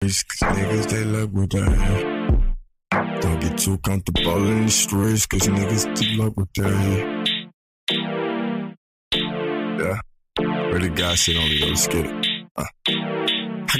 Cause niggas, they love with that. Don't get too comfortable in the streets, cause niggas too love with that. Yeah, really got shit on me, let's get it. I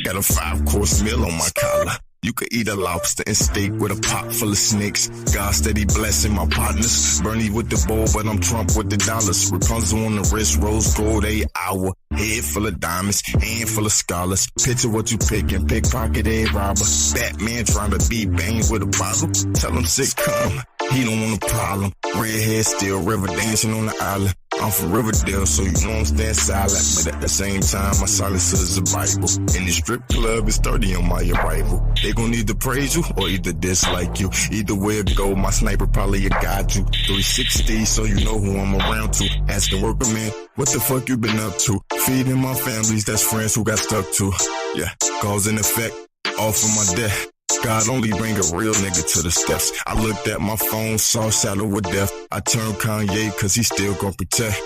got a 5-course meal on my collar. You could eat a lobster and steak with a pot full of snakes. God steady blessing my partners. Bernie with the bowl, but I'm Trump with the dollars. Rapunzel on the wrist, rose gold, 8 hour. Head full of diamonds, hand full of scholars. Picture what you pickin', pickpocket, a robber. Batman trying to beat Bane with a bottle. Tell him sick come, he don't want a problem. Red hair still, river dancing on the island. I'm from Riverdale, so you know I'm staying silent. But at the same time, my silence is a Bible. In the strip club, it's 30 on my arrival. They gon' either praise you or either dislike you. Either way it go, my sniper probably a guide you. 360, so you know who I'm around to. Asking worker man, what the fuck you been up to? Feeding my families, that's friends who got stuck to. Yeah, cause and effect, off of my death. God only bring a real nigga to the steps. I looked at my phone, saw shadow with death. I turned Kanye cause he still gon' protect.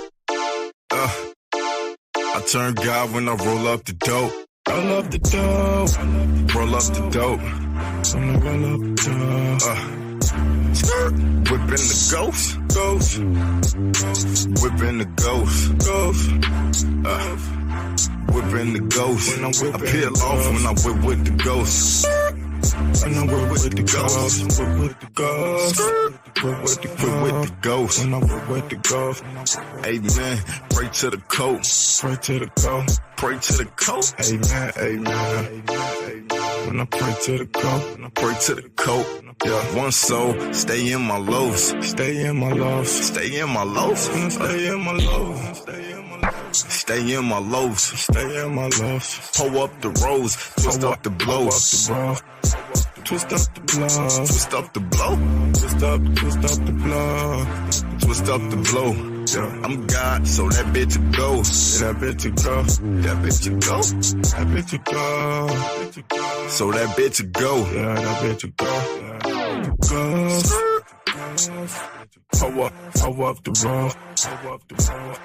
I turn God when I roll up the dope. Roll up the dope. Roll up the dope. Roll up the dope. Whipping the ghost. Whipping the ghost. Whipping the ghost. I peel off when I whip with the ghost. And I whip with the ghost. Whip with the ghost. Whip with the ghost. And I whip with the ghost. Amen. Pray to the coat. Pray to the coat. Pray to the coat. Amen. When I pray to the coat. When I pray to the coat. Yeah, one soul, stay in my lows. Stay in my lows. Stay in my lows. Stay in my lows. Stay in my lows. Stay in my lows. Stay in my lows. Pull up the rose. Twist up the blows. Twist up the blow. Twist up the blow. Twist up the blow. Twist up the blow. Yeah, I'm God, so that bitch a go. That bitch a go. That bitch a go. That bitch a go. So that bitch a go. Yeah, that bitch a go. Go. Power up the roll. Power up the roll.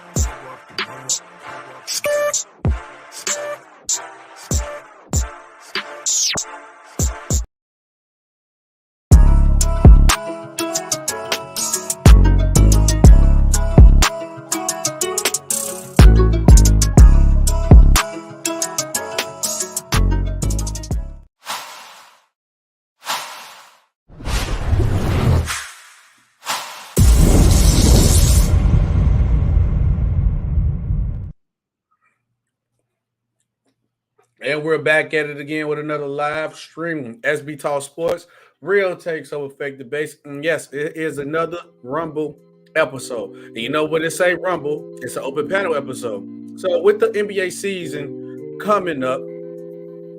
And we're back at it again with another live stream. SBTALKSPORTS, real takes over fake debates. And yes, it is another Rumble episode. And you know what it say, Rumble? It's an open panel episode. So with the NBA season coming up,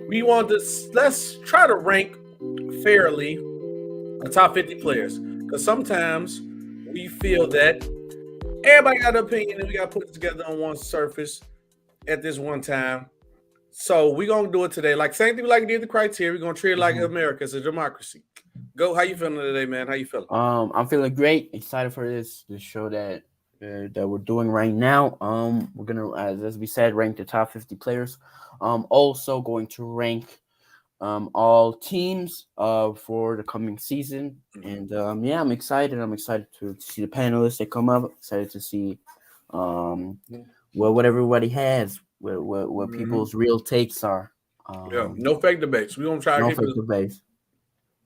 we want to let's try to rank fairly the top 50 players. Because sometimes we feel that everybody got an opinion and we got to put it together on one surface at this one time. So we're going to do it today. Like same thing like we did the criteria. We're going to treat it like America. It's a democracy. Go. How you feeling today, man? How you feeling? I'm feeling great. Excited for this show that we're doing right now. We're going to, as we said, rank the top 50 players. Also going to rank all teams for the coming season. And yeah, I'm excited. I'm excited to see the panelists that come up. Excited to see what everybody has. What people's real takes are. No fake debates. We're gonna try no fake debates.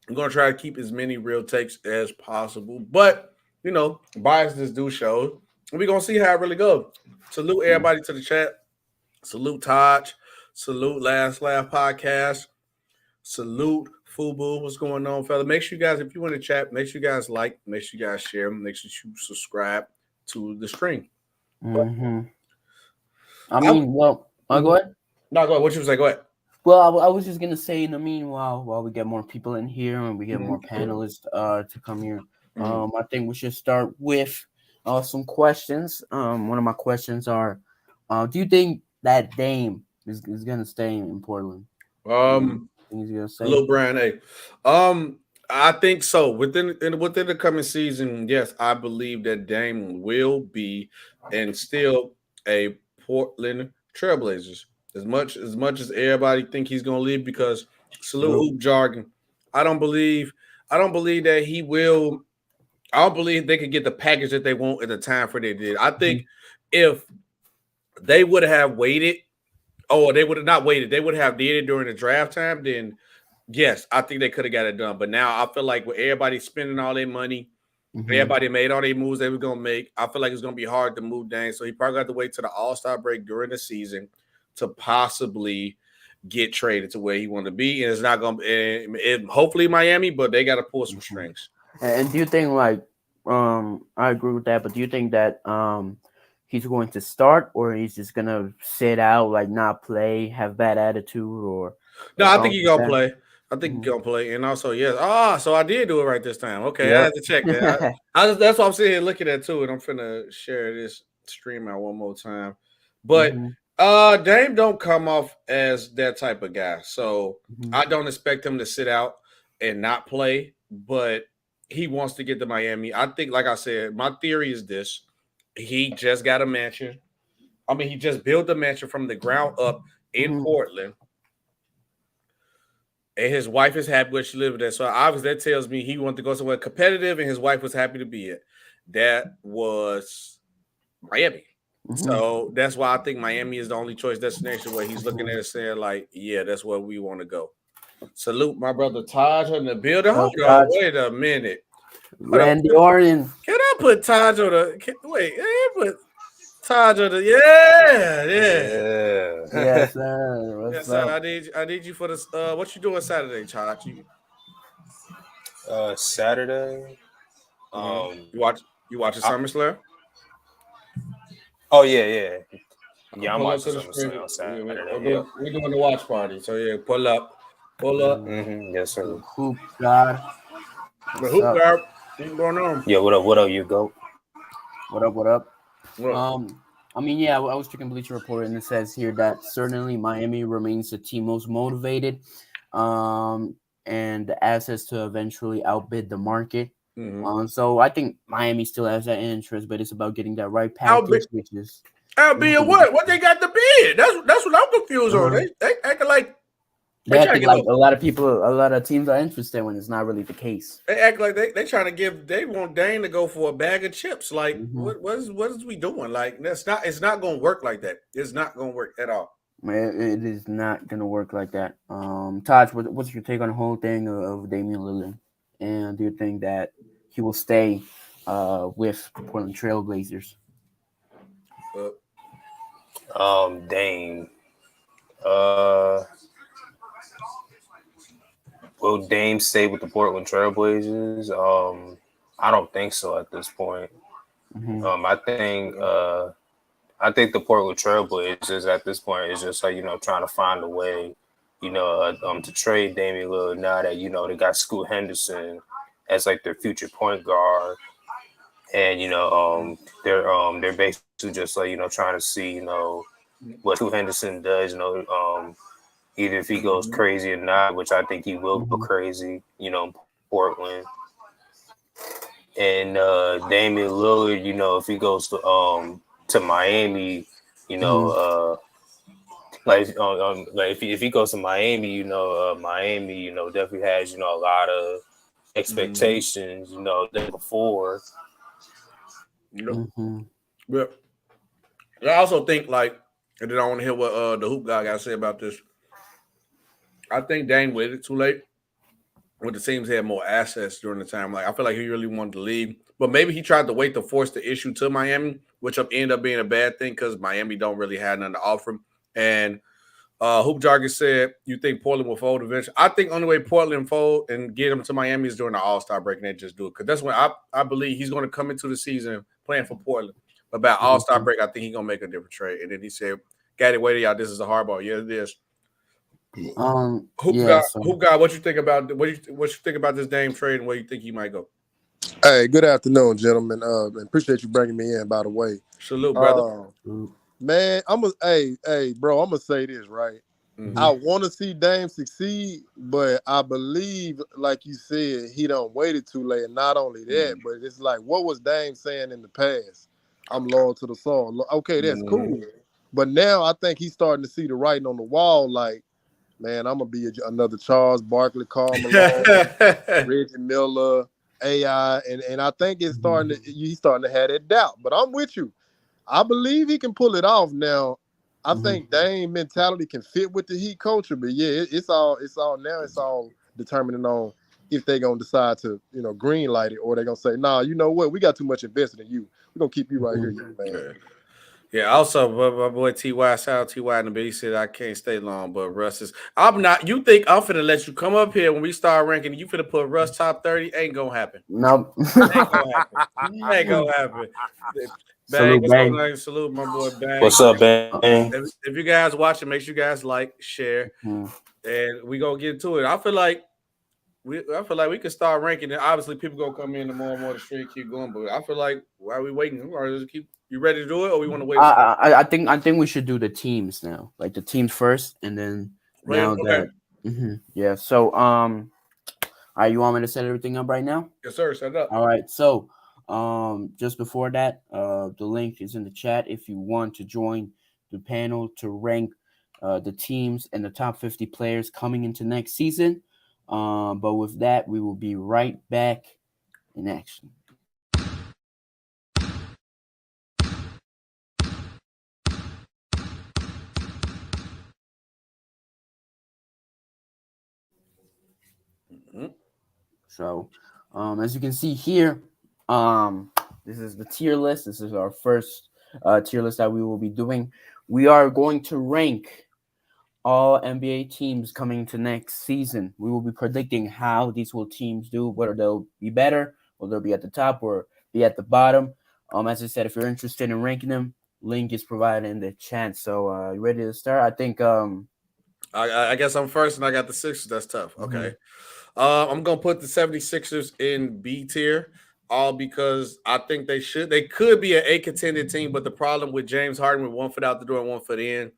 We're gonna try to keep as many real takes as possible, but you know, biases do show. We're gonna see how it really goes. Salute everybody to the chat. Salute Taj. Salute Last Laugh Podcast. Salute Fubu. What's going on, fella? Make sure you guys, if you want to chat, make sure you guys like, make sure you guys share, make sure you subscribe to the stream. I mean, well, go ahead. No, go ahead. What you say? Go ahead. Well, I was just gonna say, in the meanwhile, while we get more people in here and we get more panelists to come here, I think we should start with some questions. One of my questions are, do you think that Dame is gonna stay in Portland? He's gonna stay. Lil Brian A. I think so. Within the coming season, yes, I believe that Dame will be and still a Portland Trailblazers. As much as everybody think he's gonna leave because Salute hoop jargon. I don't believe that he will. I don't believe they could get the package that they want at the time for they did. I think if they would have waited, or they would have not waited, they would have did it during the draft time, then yes, I think they could have got it done. But now I feel like with everybody spending all their money, everybody made all their moves they were going to make, I feel like it's going to be hard to move Dame. So he probably got to wait till the All-Star break during the season to possibly get traded to where he wanted to be. And it's not going to hopefully Miami, but they got to pull some strings. And do you think, like, I agree with that, but do you think that he's going to start, or he's just going to sit out, like not play, have bad attitude, or? No, I think he's going to play. I think he's going to play. And also, yes. So I did do it right this time. Okay, I had to check that. That's what I'm sitting here looking at, too, and I'm finna share this stream out one more time. But Dame don't come off as that type of guy. So I don't expect him to sit out and not play, but he wants to get to Miami. I think, like I said, my theory is this. He just got a mansion. I mean, he just built a mansion from the ground up in Portland. And his wife is happy where she lives there. So obviously that tells me he wanted to go somewhere competitive and his wife was happy to be it. That was Miami. So that's why I think Miami is the only choice destination where he's looking at it saying, like, yeah, that's where we want to go. Salute my brother Taj in the building. Hold on, wait a minute. Randy Orton. Can I put Taj on the put Taj on the Yes, sir. Yes, sir. I need you for this. What you doing Saturday, Taj? Saturday. You watching SummerSlam? Oh yeah. Yeah, I'm watching SummerSlam on Saturday. We're doing the watch party. So yeah, pull up. Yes, sir. Hoop God. The hoop guard. What's going on? Yeah, what up, you go? What up? I mean, yeah, I was checking Bleacher Report, and it says here that certainly Miami remains the team most motivated, and the assets to eventually outbid the market. So I think Miami still has that interest, but it's about getting that right package, which is outbid what? What they got to bid? That's what I'm confused on. They acting like. They act like a lot of teams are interested when it's not really the case. They act like they trying to they want Dane to go for a bag of chips. Like what is we doing? Like it's not gonna work like that. It's not gonna work at all. It is not gonna work like that. Taj, what's your take on the whole thing of Damian Lillard? And do you think that he will stay with the Portland Trail Blazers? Dame. Will Dame stay with the Portland Trailblazers? I don't think so at this point. I think the Portland Trailblazers at this point is just like trying to find a way, to trade Damian Lillard now that they got Scoot Henderson as like their future point guard, and they're basically just like trying to see what Scoot Henderson does, either if he goes crazy or not, which I think he will go crazy, in Portland. And Damian Lillard, if he goes to Miami, if he goes to Miami, Miami, definitely has, a lot of expectations, than before. Yeah. I also think, like, and then I want to hear what the hoop guy got to say about this. I think Dame waited too late. When the teams had more assets during the time, like I feel like he really wanted to leave, but maybe he tried to wait to force the issue to Miami, which ended up being a bad thing because Miami don't really have nothing to offer him. And Hoop Jargon said, "You think Portland will fold eventually?" I think only way Portland fold and get him to Miami is during the All-Star break, and they just do it because that's when I believe he's going to come into the season playing for Portland. But by All-Star break, I think he's gonna make a different trade. And then he said, "Got it, wait y'all. This is a hard ball. Yeah, it is." Hoop guy, what you think about this Dame trade and where you think he might go? Hey, good afternoon, gentlemen. And appreciate you bringing me in. By the way, salute, brother. Man, I'm gonna say this right. I want to see Dame succeed, but I believe, like you said, he done waited too late. And not only that, but it's like, what was Dame saying in the past? I'm loyal to the song. Okay, that's cool. But now I think he's starting to see the writing on the wall. Like, man, I'm gonna be another Charles Barkley, Karl Malone, Reggie Miller, AI, and I think he's starting to have that doubt. But I'm with you. I believe he can pull it off. Now, I think Dame mentality can fit with the Heat culture, but yeah, it's all determining on if they're gonna decide to, green light it, or they're gonna say, nah, you know what, we got too much invested in you. We're gonna keep you right here, you man. Yeah, also, my boy T.Y., shout out T.Y. in the B. He said, I can't stay long, but Russ is. I'm not. You think I'm finna let you come up here when we start ranking? You finna put Russ top 30? Ain't gonna happen. Nope. Ain't gonna happen. Bang. Salute, my boy Bang. What's up, Bang? If you guys watching, make sure you guys like, share, and we gonna get to it. I feel like we can start ranking it. Obviously, people gonna come in the more and more the stream keep going, but I feel like why are we waiting? Or just keep. You ready to do it, or we want to wait? I think we should do the teams now, like the teams first, and then yeah. So all right, you want me to set everything up right now? Yes, sir. Set it up. All right. So just before that, the link is in the chat if you want to join the panel to rank the teams and the top 50 players coming into next season. But with that, we will be right back in action. So, as you can see here, this is the tier list. This is our first tier list that we will be doing. We are going to rank all NBA teams coming into next season. We will be predicting how these teams do, whether they'll be better, or they'll be at the top, or be at the bottom. As I said, if you're interested in ranking them, link is provided in the chat. So, you ready to start? I think. I guess I'm first, and I got the Sixers. That's tough. Okay. I'm going to put the 76ers in B tier, all because I think they could be an A contending team, but the problem with James Harden with 1 foot out the door and 1 foot in,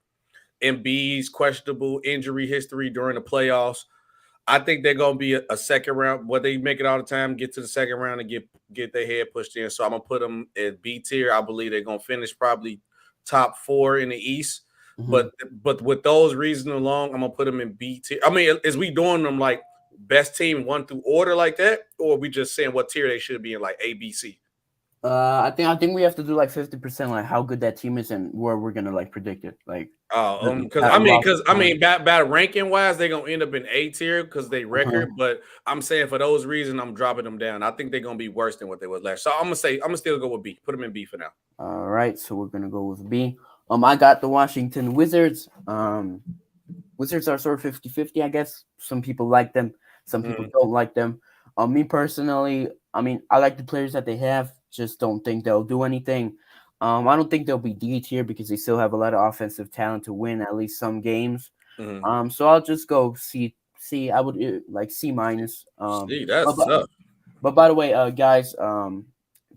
Embiid's questionable injury history during the playoffs, I think they're going to be a second round. What they make it all the time, get to the second round and get their head pushed in. So I'm going to put them at B tier. I believe they're going to finish probably top 4 in the East. But with those reasons alone, I'm going to put them in B tier. I mean, is we doing them like best team 1 through order like that, or are we just saying what tier they should be in, like A, B, C? I think we have to do like 50%, like how good that team is and where we're gonna like predict it. Like, bad ranking wise, they're gonna end up in A tier because they record. But I'm saying for those reasons, I'm dropping them down. I think they're gonna be worse than what they was last. So I'm gonna still go with B. Put them in B for now. All right, so we're gonna go with B. I got the Washington Wizards. Wizards are sort of 50-50, I guess. Some people like them, some people don't like them. Me personally, I mean, I like the players that they have, just don't think they'll do anything. I don't think they'll be D tier because they still have a lot of offensive talent to win at least some games. So I'll just go C. I would like C minus. That's tough. But by the way, guys,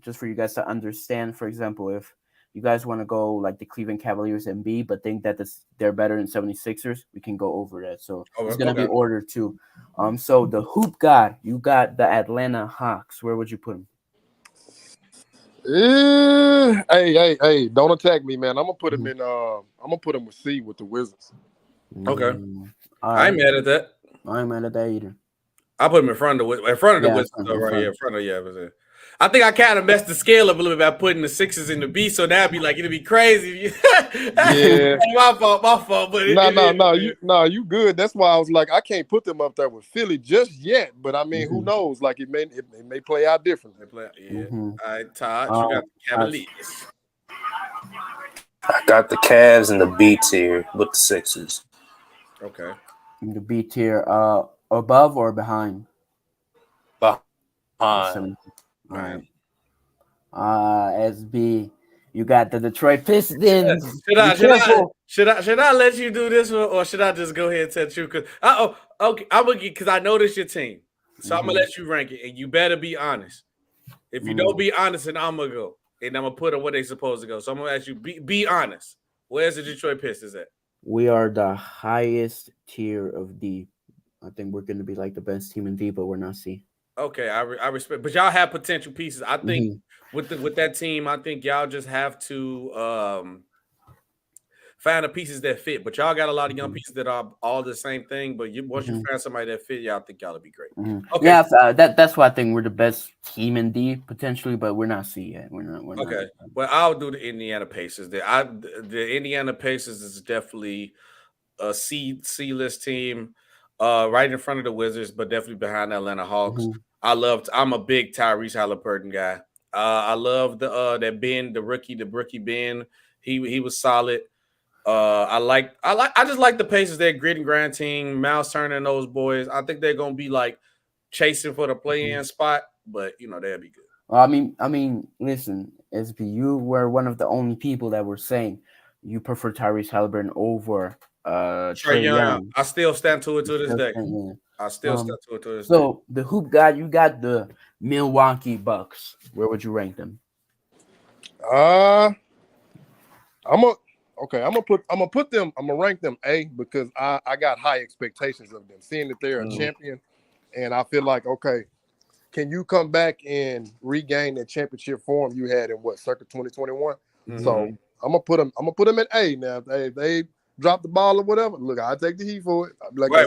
just for you guys to understand, for example, if you guys want to go like the Cleveland Cavaliers and B, but think that they're better than 76ers, we can go over that. So it's going to be ordered too. So the hoop god, you got the Atlanta Hawks. Where would you put them? Hey, don't attack me, man. I'm gonna put them in. I'm gonna put them with C with the Wizards. Okay, I ain't mad at that. I ain't mad at that either. I put them in front of the Wizards, right here. In front of I think I kind of messed the scale up a little bit by putting the Sixers in the B, so that'd be like it'd be crazy. Yeah, my fault. But you good. That's why I was like, I can't put them up there with Philly just yet. But I mean, who knows? Like it may play out differently. All right, Todd, you got the Cavaliers. I got the Cavs in the B tier with the Sixers. Okay. In the B tier, above or behind? Behind. All right. SB, you got the Detroit Pistons. Should I let you do this one, or should I just go ahead and tell you? Because okay, I'm gonna get, because I know this your team, so I'm gonna let you rank it, and you better be honest. If you don't be honest, then I'm gonna go, and I'm gonna put them where they supposed to go. So I'm gonna ask you, be honest. Where's the Detroit Pistons at? We are the highest tier of D. I think we're gonna be like the best team in D, but we're not C. Okay, I respect, but y'all have potential pieces. I think with that team, I think y'all just have to find the pieces that fit. But y'all got a lot of young pieces that are all the same thing. But once you find somebody that fit, y'all think y'all will be great. Okay. Yeah, that's why I think we're the best team in D potentially, but we're not C yet. We're not. Okay. Well, I'll do the Indiana Pacers. The Indiana Pacers is definitely a C list team, right in front of the Wizards, but definitely behind the Atlanta Hawks. I'm a big Tyrese Halliburton guy. I love that Ben, the rookie Ben. He was solid. I just like the Pacers. They're a grit and grind team. Miles Turner and those boys. I think they're gonna be like chasing for the play-in spot, but they'll be good. I mean, listen, SB, you were one of the only people that were saying you prefer Tyrese Halliburton over Trae Young. I still stand to it to this day. I still stand to it to this day. So the hoop guy, you got the Milwaukee Bucks. Where would you rank them? I'm gonna rank them A because I got high expectations of them, seeing that they're a champion, and I feel like, okay, can you come back and regain that championship form you had in circa 2021? So I'm gonna put them at A now. If they drop the ball or whatever, look, I'll take the heat for it. I'll be like, why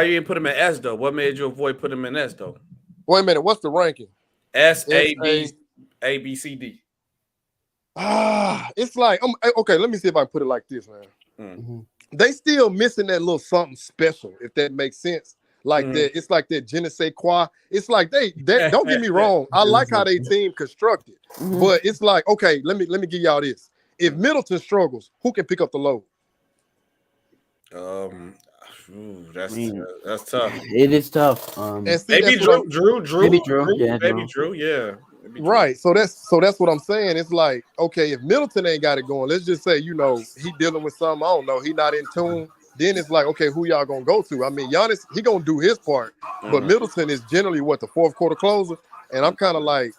you didn't put them in S though? What made you avoid putting them in S though? Wait a minute, what's the ranking? S A B C D. It's like okay. Let me see if I can put it like this, man. They still missing that little something special, if that makes sense. Like that, it's like that je ne sais quoi. It's like they don't get me wrong. I like how they team constructed, but it's like, okay, let me give y'all this. If Middleton struggles, who can pick up the load? That's tough. It is tough. Maybe Drew. Yeah. Right. So that's what I'm saying. It's like, okay, if Middleton ain't got it going, let's just say, he dealing with something, I don't know, he not in tune. Then it's like, okay, who y'all gonna go to? I mean, Giannis, he gonna do his part, but Middleton is generally the fourth quarter closer, and I'm kind of like,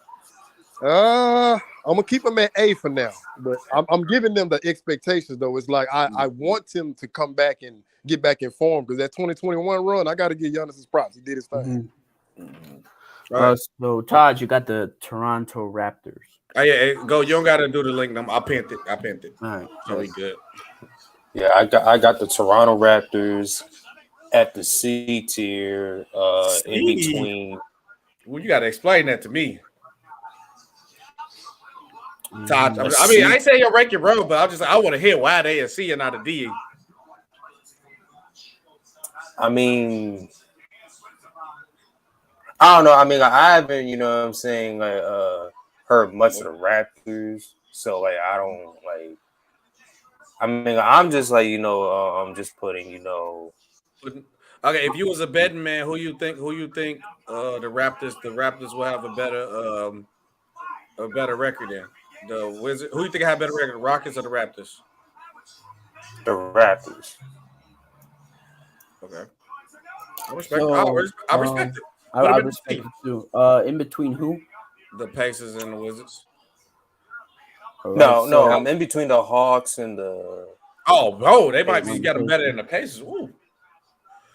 I'm gonna keep him at A for now, but I'm giving them the expectations though. It's like I want him to come back and get back in form because that 2021 run, I got to give Giannis his props. He did his thing. So Todd, you got the Toronto Raptors. Oh yeah, go. You don't got to do the link. I pinned it. All right, so we good. Yeah, I got the Toronto Raptors at the C tier, in between. Well, you got to explain that to me, Todd. I mean, I ain't saying you'll rank your road, but I want to hear why they a C and not a D. I mean, I don't know. I mean, I haven't, heard much of the Raptors, so I don't like. I mean, I'm just like, I'm just putting, Okay, if you was a betting man, who you think the Raptors will have a better record in? The Wizards. Who you think have a better record, the Rockets or the Raptors? The Raptors. Okay. I respect it. I respect it too. In between who? The Pacers and the Wizards. No, I'm in between the Hawks and the. They might be getting better than the Pacers. Ooh.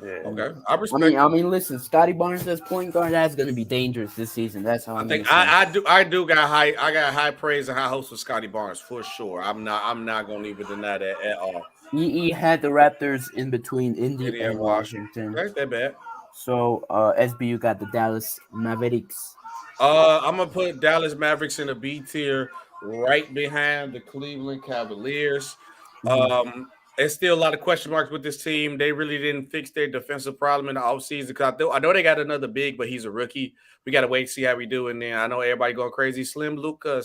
Yeah. Okay. I respect. I mean, listen, Scotty Barnes as point guard, that's going to be dangerous this season. That's how I think. I do got high. I got high praise and high hopes for Scotty Barnes for sure. I'm not going to even deny that at all. He had the Raptors in between Indy and Washington. That's that bad. So SBU got the Dallas Mavericks. I'm gonna put Dallas Mavericks in the B tier, right behind the Cleveland Cavaliers. There's still a lot of question marks with this team. They really didn't fix their defensive problem in the offseason. Because I know they got another big, but he's a rookie. We got to wait and see how we do. And then I know everybody going crazy. Slim Luka.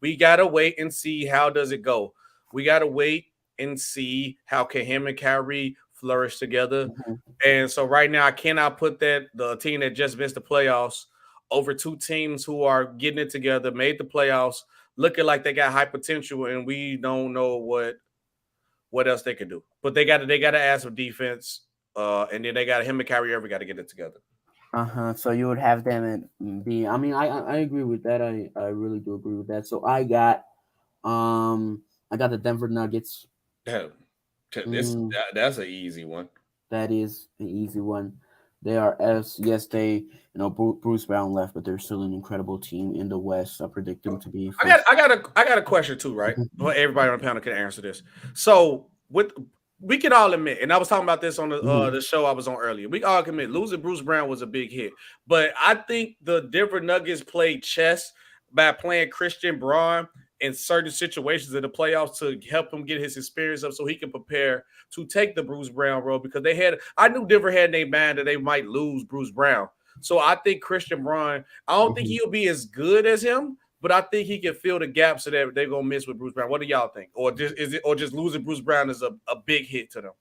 We got to wait and see how does it go. We got to wait and see how can him and Kyrie flourish together. And so right now I cannot put the team that just missed the playoffs over two teams who are getting it together, made the playoffs, looking like they got high potential, and we don't know what else they can do. But they got to add some defense, and then they got him and Kyrie Irving got to get it together. So you would have them at B. I mean, I agree with that. I really do agree with that. So I got the Denver Nuggets. That's an easy one. That is an easy one. They are Bruce Brown left, but they're still an incredible team in the West. I predict them to be. I got a question too, right? Well, everybody on the panel can answer this. So we can all admit, and I was talking about this on the show I was on earlier. We all admit losing Bruce Brown was a big hit, but I think the Denver Nuggets played chess by playing Christian Braun in certain situations in the playoffs to help him get his experience up so he can prepare to take the Bruce Brown role, because I knew Denver had in their mind that they might lose Bruce Brown. So I think Christian Braun, I don't think he'll be as good as him, but I think he can fill the gaps so that they're gonna miss with Bruce Brown. What do y'all think? Or just losing Bruce Brown is a big hit to them?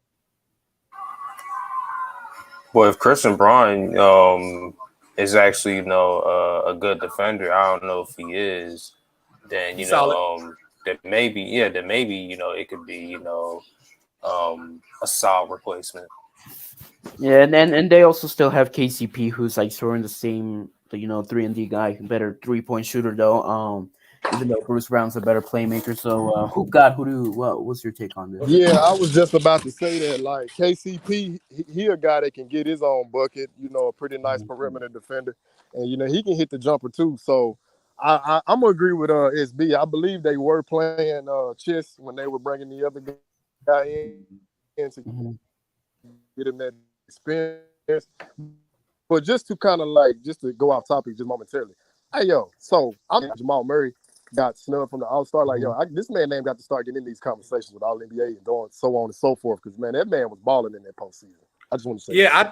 Well, if Christian Braun is actually a good defender, I don't know if he is, then that maybe it could be a solid replacement. Yeah, and they also still have KCP, who's like sort of the same 3-and-D guy, better 3-point shooter though. Even though Bruce Brown's a better playmaker. So what's your take on this? Yeah, I was just about to say that. Like KCP, he a guy that can get his own bucket. A pretty nice perimeter defender, and he can hit the jumper too. So I'm gonna agree with SB. I believe they were playing chess when they were bringing the other guy in to get him that experience. But just to kind of just to go off topic just momentarily. Hey, so Jamal Murray got snubbed from the All-Star. This man name got to start getting in these conversations with all NBA and going so on and so forth, because man, that man was balling in that postseason. I just want to say. Yeah, I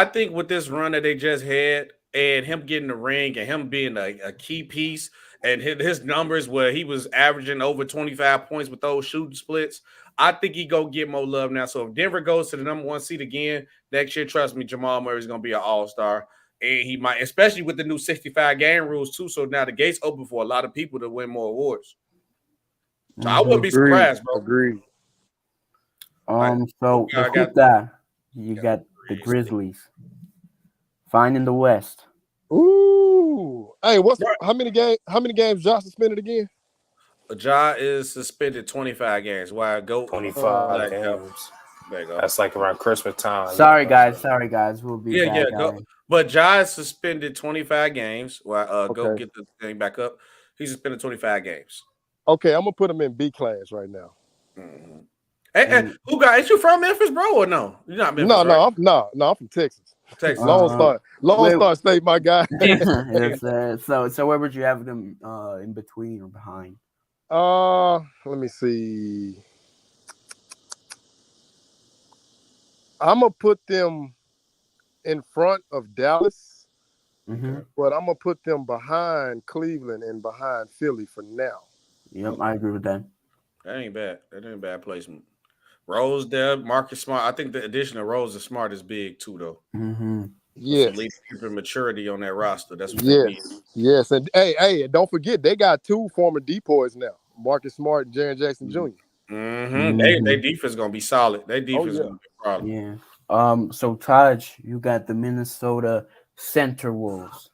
think with this run that they just had and him getting the ring and him being a key piece and his numbers where he was averaging over 25 points with those shooting splits, I think he go get more love now. So if Denver goes to the number 1 seed again next year, trust me, Jamal Murray is going to be an all-star. And he might, especially with the new 65-game rules too. So now the gate's open for a lot of people to win more awards. So I wouldn't be surprised, bro. Agreed. So you got the Grizzlies. Fine in the West. Ooh. Hey, how many games Josh suspended again? Ja is suspended 25 games. Why go 25 games? That's like around Christmas time. Sorry guys. We'll be back. Go. But Ja is suspended 25 games. Well, go get the thing back up. He's suspended 25 games. Okay, I'm gonna put him in B class right now. Mm-hmm. Hey, is you from Memphis, bro, or no? You're not Memphis. No, I'm from Texas. Texas. Lone Star State, my guy. So where would you have them in between or behind? Let me see. I'm gonna put them in front of Dallas, but I'm gonna put them behind Cleveland and behind Philly for now. Yep, I agree with that. That ain't bad. That ain't bad placement. Rose there, Marcus Smart. I think the addition of Rose and Smart is big too, though. Yes, leadership and maturity on that roster. That's what yes, and hey, don't forget they got 2 former depoys now, Marcus Smart and Jaren Jackson Jr. Their defense gonna be solid. Their defense is gonna be a problem. Yeah. So Taj, you got the Minnesota Center Wolves.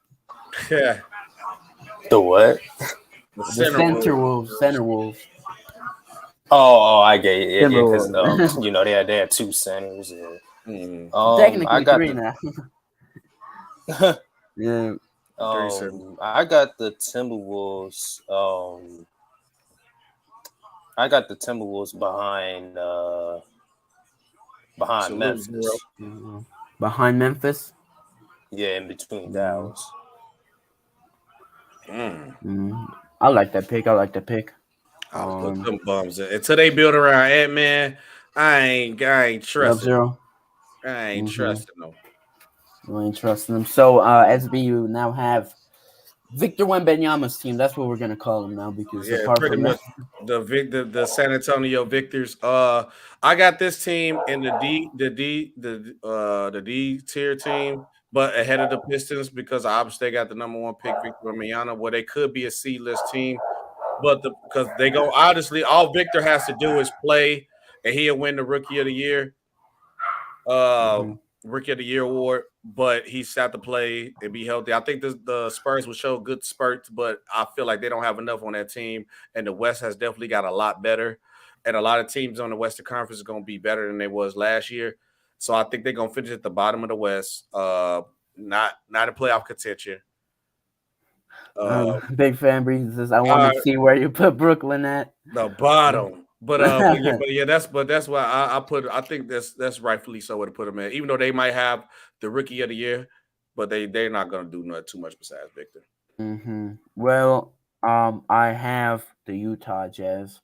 Yeah. The what? The Center Wolves. Oh, I get it. Yeah, because they had 2 centers. Technically 3 now. Yeah. I got the Timberwolves. I got the Timberwolves behind Memphis. Behind Memphis? Yeah, in between Dallas. I like that pick. I'll put them bums in. Until they build around Ant-Man, I ain't trusting. I ain't trusting them. You ain't trusting them. So SBU now have Victor Wembanyama's team. That's what we're gonna call him now, because pretty much the San Antonio Victors. I got this team in the D tier team, but ahead of the Pistons, because obviously they got the number 1 pick, Victor Wembanyama, where they could be a C-list team, but because they go, obviously all Victor has to do is play, and he'll win the Rookie of the Year. Rookie of the Year award, but he's had to play and be healthy. I think the Spurs will show good spurts, but I feel like they don't have enough on that team, and the West has definitely got a lot better, and a lot of teams on the Western Conference is going to be better than they was last year. So I think they're gonna finish at the bottom of the West. Not a playoff contention. Big fan reasons. I want to see where you put Brooklyn at. The bottom. But that's why I put. I think that's rightfully so where to put them in. Even though they might have the rookie of the year, but they're not gonna do too much besides Victor. Mm-hmm. Well, I have the Utah Jazz,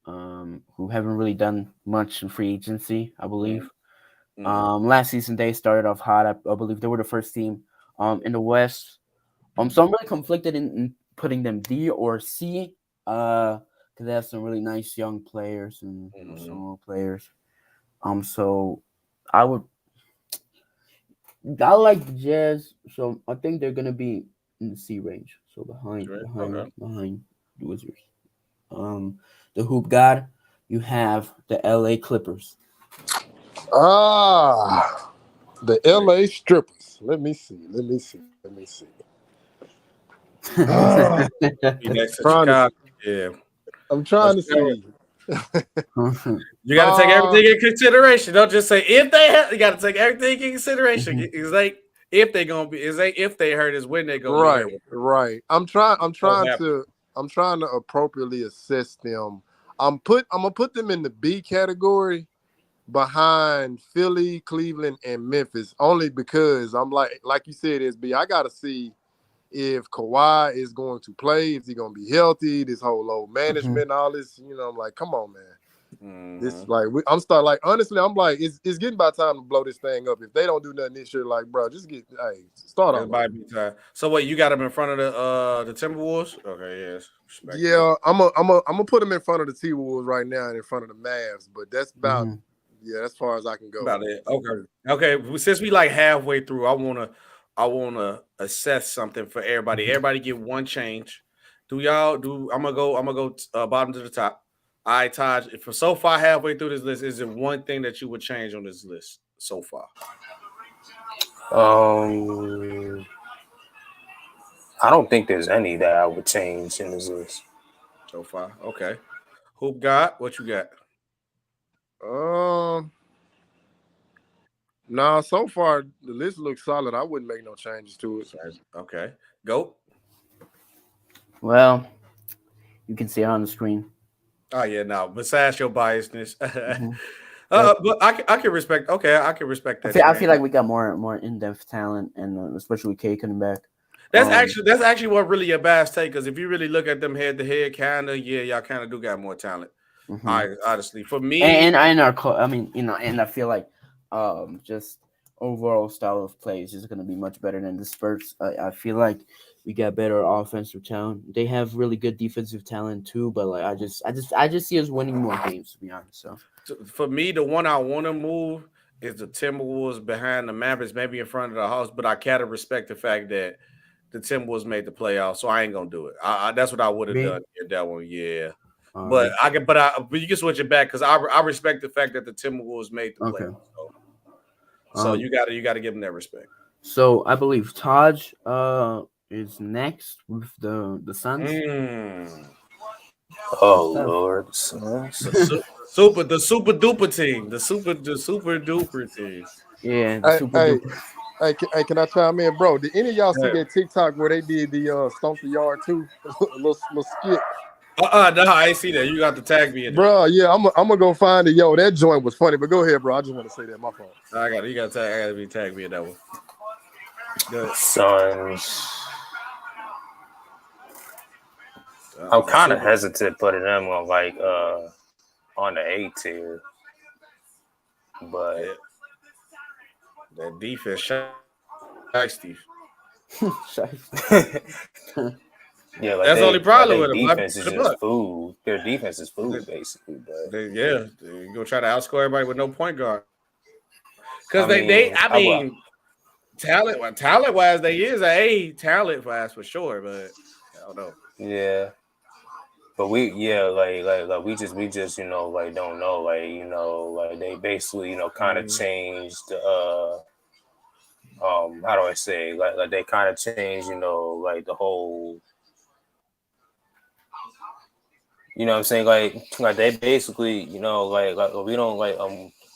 who haven't really done much in free agency, I believe. Mm-hmm. Last season they started off hot. I believe they were the first team in the West. So I'm really conflicted in putting them D or C, because they have some really nice young players and some old players. So I like the Jazz, so I think they're gonna be in the C range, so behind the Wizards. The Hoop God, you have the LA Clippers. The LA Strippers. Let me see. I'm trying to see. You got to take everything in consideration. Don't just say if they have. You got to take everything in consideration. It's like if they gonna be. It's like if they hurt is when they gonna be hurt. Right. I'm trying to appropriately assess them. I'm gonna put them in the B category behind Philly, Cleveland, and Memphis, only because I'm like you said, SB. I gotta see if Kawhi is going to play, is he going to be healthy, this whole load management, all this, I'm like, come on, man. This honestly, I'm like, it's getting by time to blow this thing up. If they don't do nothing this year, like, bro, just start on. Might be time. So wait, you got them in front of the Timberwolves? Okay, yes. Yeah, I'm gonna put them in front of the T-Wolves right now and in front of the Mavs, but that's about as far as I can go. About it. Okay. Since we like halfway through, I wanna assess something for everybody. Everybody get one change. I'm gonna go bottom to the top. All right, Taj. For so far halfway through this list, is there one thing that you would change on this list so far? I don't think there's any that I would change in this list so far. Okay. Hoop God, what you got? Nah, so far the list looks solid. I wouldn't make no changes to it. Okay. Go. Well, you can see it on the screen. Oh yeah, no. Besides your biasness, but I can respect. Okay, I can respect that. I feel like we got more in-depth talent, and especially with K coming back. That's actually what really a bad take, because if you really look at them head to head, y'all kind of do got more talent. Honestly, for me, and I feel like just overall style of play is just going to be much better than the Spurs. I feel like we got better offensive talent. They have really good defensive talent too, but like I just see us winning more games, to be honest. So for me, the one I want to move is the Timberwolves behind the Mavericks, maybe in front of the house. But I gotta respect the fact that the Timberwolves made the playoffs, so I ain't gonna do it. That's what I would have done in that one. Yeah. But you can switch it back because I respect the fact that the Timberwolves made the playoffs. So you gotta give them that respect. So I believe Taj is next with the Suns. Oh Lord, the super duper team, the super duper team. Yeah, the super duper. Hey, can I chime in, bro? Did any of y'all see that TikTok where they did the Stomp the Yard too? little skit. No, I ain't see that. You got to tag me in there. Bro, yeah, I'm gonna go find it. Yo, that joint was funny, but go ahead, bro. I just want to say that. My fault. You got to tag me in that one. Good. Suns. I'm kind of hesitant putting them on on the A tier, but that defense, Steve. Yeah, that's the only problem with them. Defense is just food. Their defense is food, basically. But they're gonna try to outscore everybody with no point guard. Because talent wise, they is A talent wise for sure, but I don't know. Yeah, but we just don't know, they basically kind of changed. How do I say they kind of changed the whole. You know what I'm saying? Like they basically, we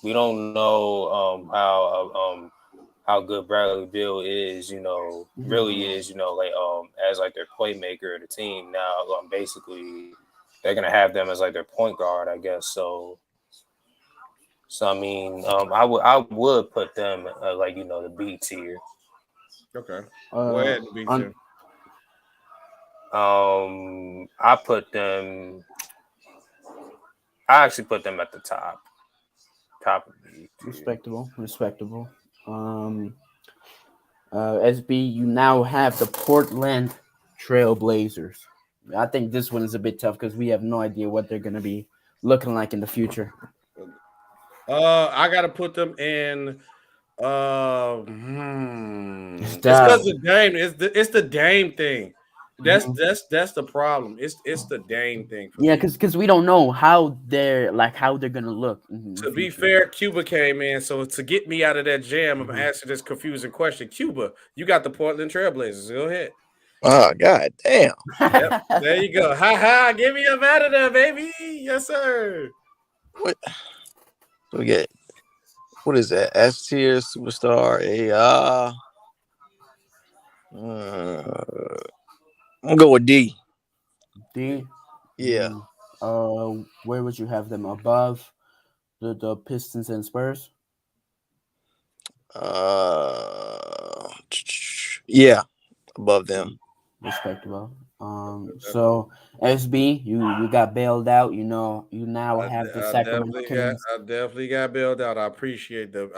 we don't know how good Bradley Beal is, really is, like as like their playmaker of the team. Now, basically, they're gonna have them as like their point guard, I guess. So I mean, I would put them like the B tier. Okay. Go ahead, B tier. I actually put them at the top of the B tier. Respectable. SB, you now have the Portland Trailblazers. I think this one is a bit tough because we have no idea what they're going to be looking like in the future. I got to put them in. It's because the Dame. It's the Dame thing. That's the problem. It's the Dame thing. Because we don't know how they're gonna look. To be fair, Cuba came in, so to get me out of that jam, I'm asking this confusing question. Cuba, you got the Portland Trailblazers. Go ahead. Oh, god damn. Yep, there you go. Ha! Give me a out of there, baby. Yes, sir. What? So we get, what is that? S tier superstar. I'm gonna go with D. D. Yeah. Where would you have them above the Pistons and Spurs? Yeah, above them. Respectable. So SB, you got bailed out. You now have the Sacramento Kings. I definitely got bailed out. I appreciate the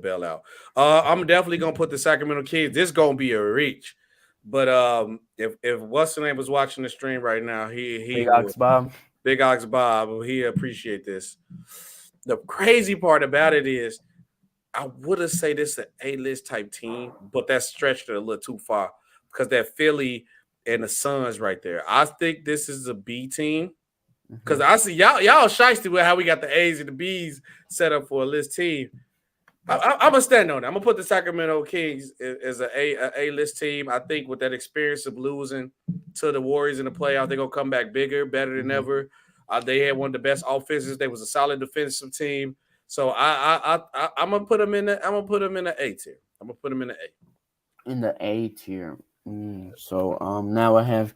bailout. I'm definitely gonna put the Sacramento Kings. This gonna be a reach. But if what's the name was watching the stream right now, Big Ox Bob, he appreciate this. The crazy part about it is, I would have say this is an A-list type team, but that stretched it a little too far because that Philly and the Suns right there. I think this is a B team because I see y'all shiesty with how we got the A's and the B's set up for a list team. I'm gonna stand on that. I'm gonna put the Sacramento Kings as an A-list team. I think with that experience of losing to the Warriors in the playoff, they're gonna come back bigger, better than ever. They had one of the best offenses. They was a solid defensive team. So I'm gonna put them in the A tier. I'm gonna put them in the A. In the A tier. So now I have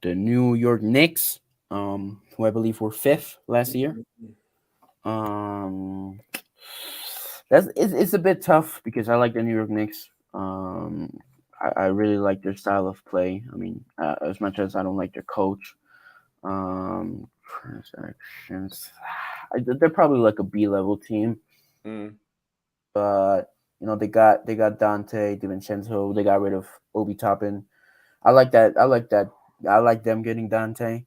the New York Knicks, who I believe were 5th last year. It's a bit tough because I like the New York Knicks. I really like their style of play. I mean, as much as I don't like their coach. Transactions. They're probably like a B-level team. But they got Dante DiVincenzo. They got rid of Obi Toppin. I like that. I like them getting Dante.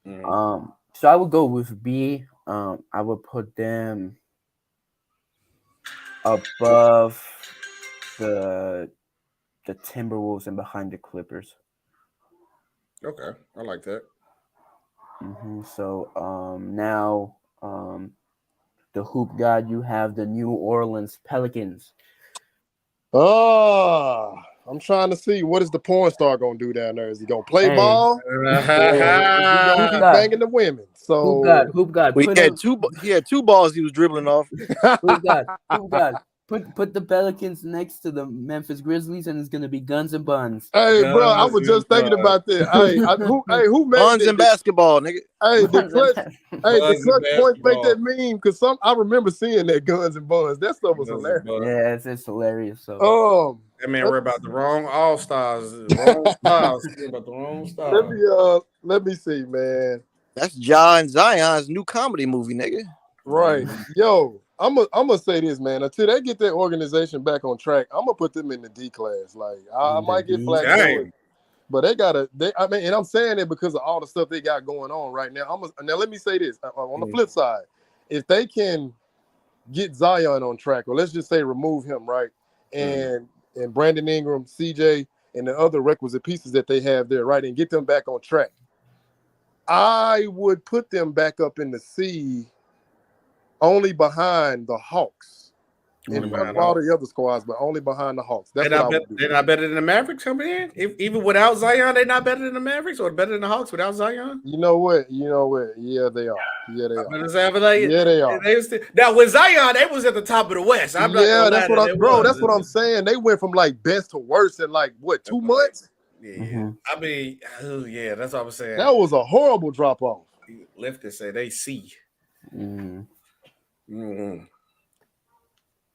So I would go with B. I would put them above the Timberwolves and behind the Clippers. Okay, I like that. So now the hoop god, you have the New Orleans Pelicans. I'm trying to see what is the porn star gonna do down there. Is he gonna play ball? Or is he gonna keep banging the women? So hoop god. He had two balls he was dribbling off. Hoop god. Put the Pelicans next to the Memphis Grizzlies, and it's gonna be guns and buns. Hey, bro, I was just thinking about that. Who made buns and basketball, nigga? Hey, the clutch point make that meme because I remember seeing that guns and buns. That stuff was hilarious. Yeah, it's hilarious. So that man worry about the wrong all stars. About the wrong stars. Let me see, man. That's Ja and Zion's new comedy movie, nigga. Right, yo. I'm gonna say this, man. Until they get their organization back on track, I'm gonna put them in the D class. Like I might get flack for it, but I mean, and I'm saying it because of all the stuff they got going on right now. Now let me say this on the flip side: if they can get Zion on track, or let's just say remove him, right, and Brandon Ingram, CJ, and the other requisite pieces that they have there, right, and get them back on track, I would put them back up in the C. Only behind the Hawks in front of all the other squads, but only behind the Hawks. That's what I would do. They're not better than the Mavericks coming in? Even without Zion, they're not better than the Mavericks or better than the Hawks without Zion? You know what? Yeah, they are. Yeah, they are. Yeah, they are. Now, with Zion, they was at the top of the West. That's what I'm saying. They went from like best to worst in like, what, 2 months? Yeah. Mm-hmm. I mean, yeah, that's what I was saying. That was a horrible drop-off. Lefty say they see. Mm-hmm. Mm-hmm.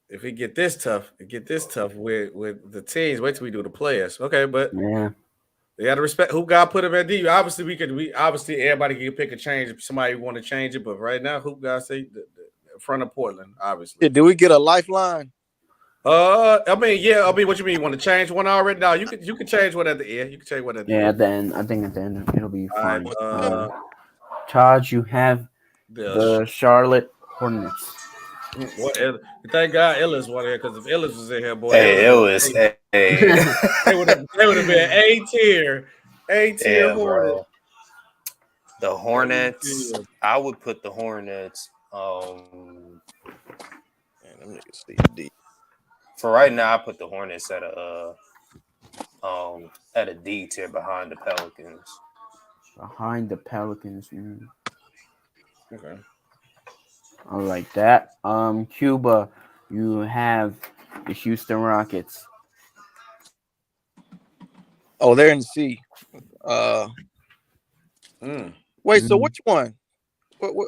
If it get this tough with the teams. Wait till we do the players, okay? But yeah, they got to respect who God put him at D. Obviously, obviously everybody can pick a change if somebody want to change it. But right now, who God say the front of Portland? Obviously, yeah, do we get a lifeline? I mean, what you mean? You want to change one already? No, you can change one at the end. You can change one at the end. Yeah, at the end. I think at the end it'll be fine. Charge, you have the Charlotte Hornets. What? Thank God Ellis was here, because if Ellis was in here, boy, they would have been A tier Hornets. The Hornets, I would put the Hornets. For right now, I put the Hornets at a D tier behind the Pelicans. Behind the Pelicans. Okay. I like that. Cuba, you have the Houston Rockets. Oh, they're in the C. Wait, so which one?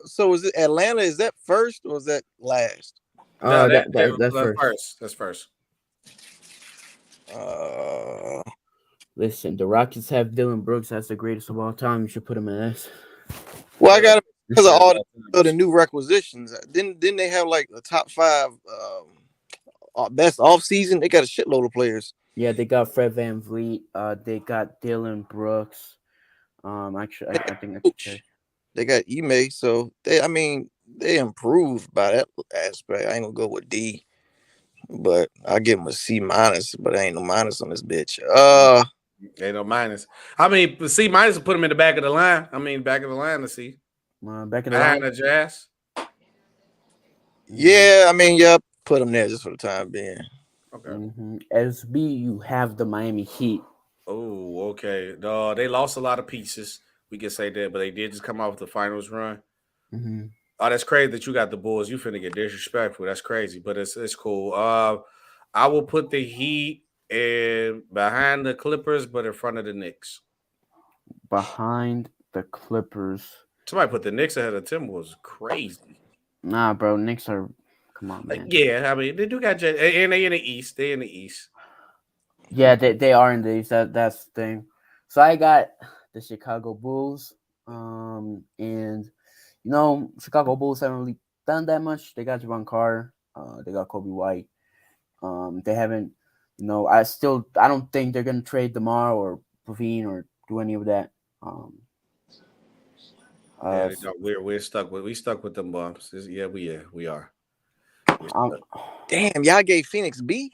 So is it Atlanta? Is that first or is that last? That's first. That's first. Listen, the Rockets have Dylan Brooks. That's the greatest of all time. You should put him in S. Well, I got to, because of all the new requisitions. Didn't they have like the top 5 best offseason? They got a shitload of players. Yeah, they got Fred VanVleet. They got Dylan Brooks. Actually, I think that's okay. They got Ime, so they improved by that aspect. I ain't gonna go with D, but I give them a C minus. But ain't no minus on this bitch. Ain't no minus. I mean, C minus will put them in the back of the line. Back of the line to see. Back of the behind line. the Jazz. Yeah, put them there just for the time being. Okay. SB, you have the Miami Heat. Oh, okay. No, they lost a lot of pieces. We can say that, but they did just come out with the finals run. Mm-hmm. Oh, that's crazy that you got the Bulls. You finna get disrespectful. That's crazy, but it's cool. I will put the Heat behind the Clippers, but in front of the Knicks. Behind the Clippers. Somebody put the Knicks ahead of Timberwolves. Crazy. Nah, bro. Knicks are. Come on, man. Yeah, they do got and they in the East. They in the East. Yeah, they are in the East. That's the thing. So I got the Chicago Bulls. And Chicago Bulls haven't really done that much. They got Javon Carter. They got Kobe White. They haven't. I don't think they're gonna trade DeMar or Pavine or do any of that. We're stuck with them bumps. We are. Damn, y'all gave Phoenix B.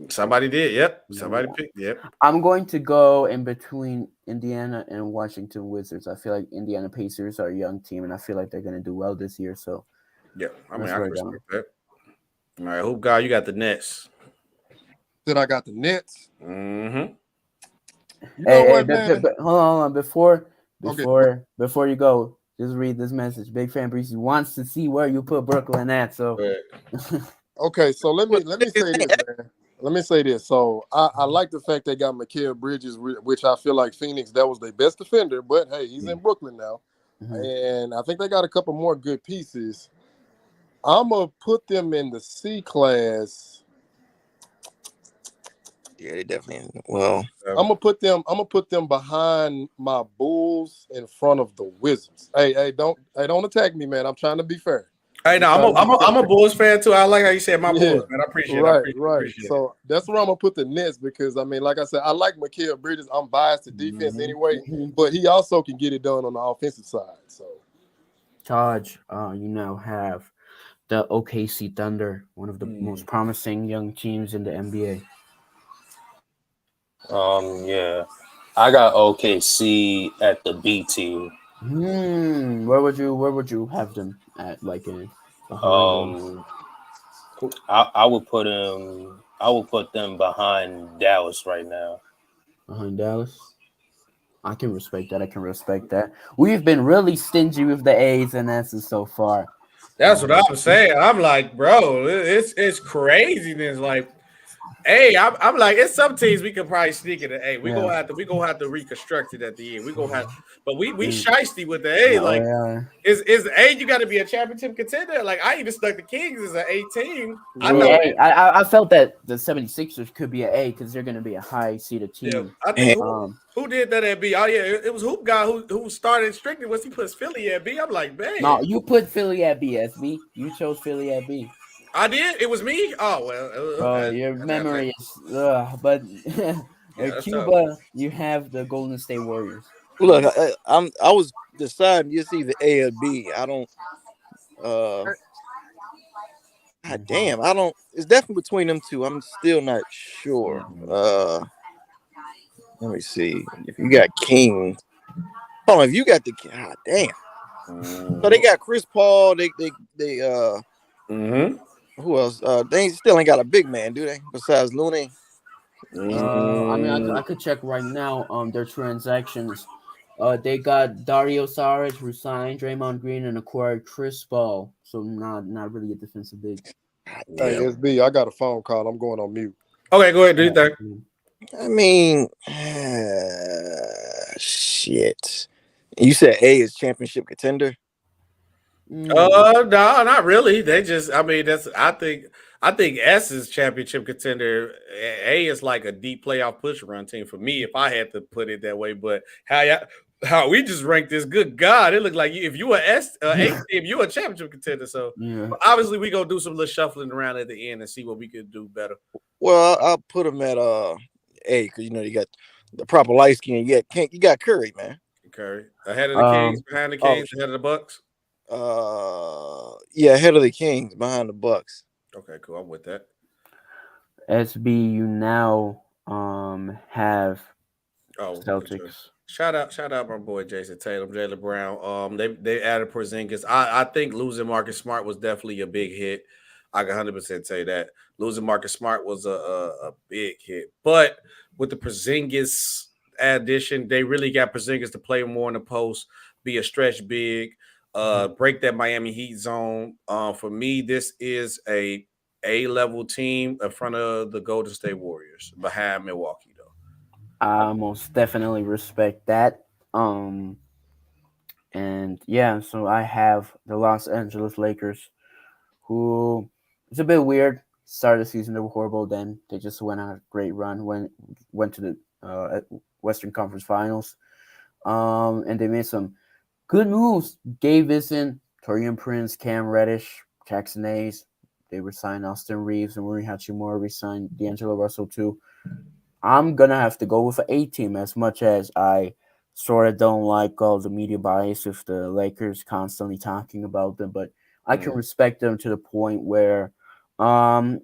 Somebody did. Yep. Somebody picked. Yep. I'm going to go in between Indiana and Washington Wizards. I feel like Indiana Pacers are a young team, and I feel like they're going to do well this year. So, yeah, I can respect that. All right, Hoop God, you got the Nets. Then I got the Nets. Mm-hmm. Hold on. Before you go, just read this message. Big Fan Breezy wants to see where you put Brooklyn at. So, okay. So let me say this, man. Let me say this. So I like the fact they got Mikal Bridges, which I feel like Phoenix, that was their best defender. But hey, he's in Brooklyn now, and I think they got a couple more good pieces. I'm gonna put them in the C class. Yeah, they definitely. Well, I'm gonna put them behind my Bulls in front of the Wizards. Hey, don't attack me, man. I'm trying to be fair. Hey, no, I'm a Bulls fan too. I like how you said my Bulls, man. I appreciate it. Right. So that's where I'm gonna put the Nets because like I said, I like Mikal Bridges. I'm biased to defense anyway, but he also can get it done on the offensive side. So, Taj, you now have the OKC Thunder, one of the most promising young teams in the NBA. Yeah, I got OKC at the B tier. Where would you have them at? Like in I would put him. I would put them behind Dallas right now. Behind Dallas. I can respect that. We've been really stingy with the A's and S's so far. That's what I'm saying. I'm like, bro, it's craziness. Like, hey, I'm like, it's some teams we could probably sneak it. Hey, we gonna have to reconstruct it at the end. We gonna have, but we shiesty with the A. Like, is A you got to be a championship contender? Like, I even stuck the Kings as an A team. I know. I felt that the 76ers could be an A because they're going to be a high seeded team. Yeah, I think who did that at B? Oh yeah, it was Hoop Guy who started strictly was he puts Philly at B. I'm like, man. No, you put Philly at B, SB. You chose Philly at B. I did. It was me. Oh well. Your memory is, but in Cuba, tough. You have the Golden State Warriors. Look, I was deciding it's either A or B. I don't. God damn, I don't. It's definitely between them two. I'm still not sure. Let me see. If you got King, hold on. If you got the God damn. So they got Chris Paul. They Who else? They still ain't got a big man, do they? Besides Looney. I mean, I could check right now on their transactions. They got Dario Saric, resigned Draymond Green, and acquired Chris Paul. So not really a defensive big. Hey, SB, I got a phone call. I'm going on mute. Okay, go ahead. Do your thing. I mean, shit. You said A is championship contender? No, not really. They just, I mean, I think S is championship contender. A is like a deep playoff push run team for me, if I had to put it that way. But how we just ranked this, good God, it looked like if you A team, you a championship contender. So obviously we gonna do some little shuffling around at the end and see what we could do better. Well, I'll put them at A because you got the proper light skin. You got Curry, man. Curry ahead of the Kings, behind the Kings, ahead of the Bucks. Ahead of the Kings, behind the Bucks. Okay, cool. I'm with that. SB, you now have Celtics. Shout out my boy Jason Tatum, Jaylen Brown. They added Porzingis. I think losing Marcus Smart was definitely a big hit. I can 100% say that losing Marcus Smart was a big hit. But with the Porzingis addition, they really got Porzingis to play more in the post, be a stretch big. Break that Miami Heat zone. For me, this is a A-level team in front of the Golden State Warriors, behind Milwaukee, though. I most definitely respect that. And yeah, so I have the Los Angeles Lakers, who it's a bit weird. Start of the season, they were horrible. Then they just went on a great run. Went to the Western Conference Finals. And they made some good moves. Gabe Vincent, Taurean Prince, Cam Reddish, Jackson Hayes. They resigned Austin Reeves and Rui Hachimura resigned D'Angelo Russell too. I'm going to have to go with an A team as much as I sort of don't like all the media bias with the Lakers constantly talking about them, but I can respect them to the point where are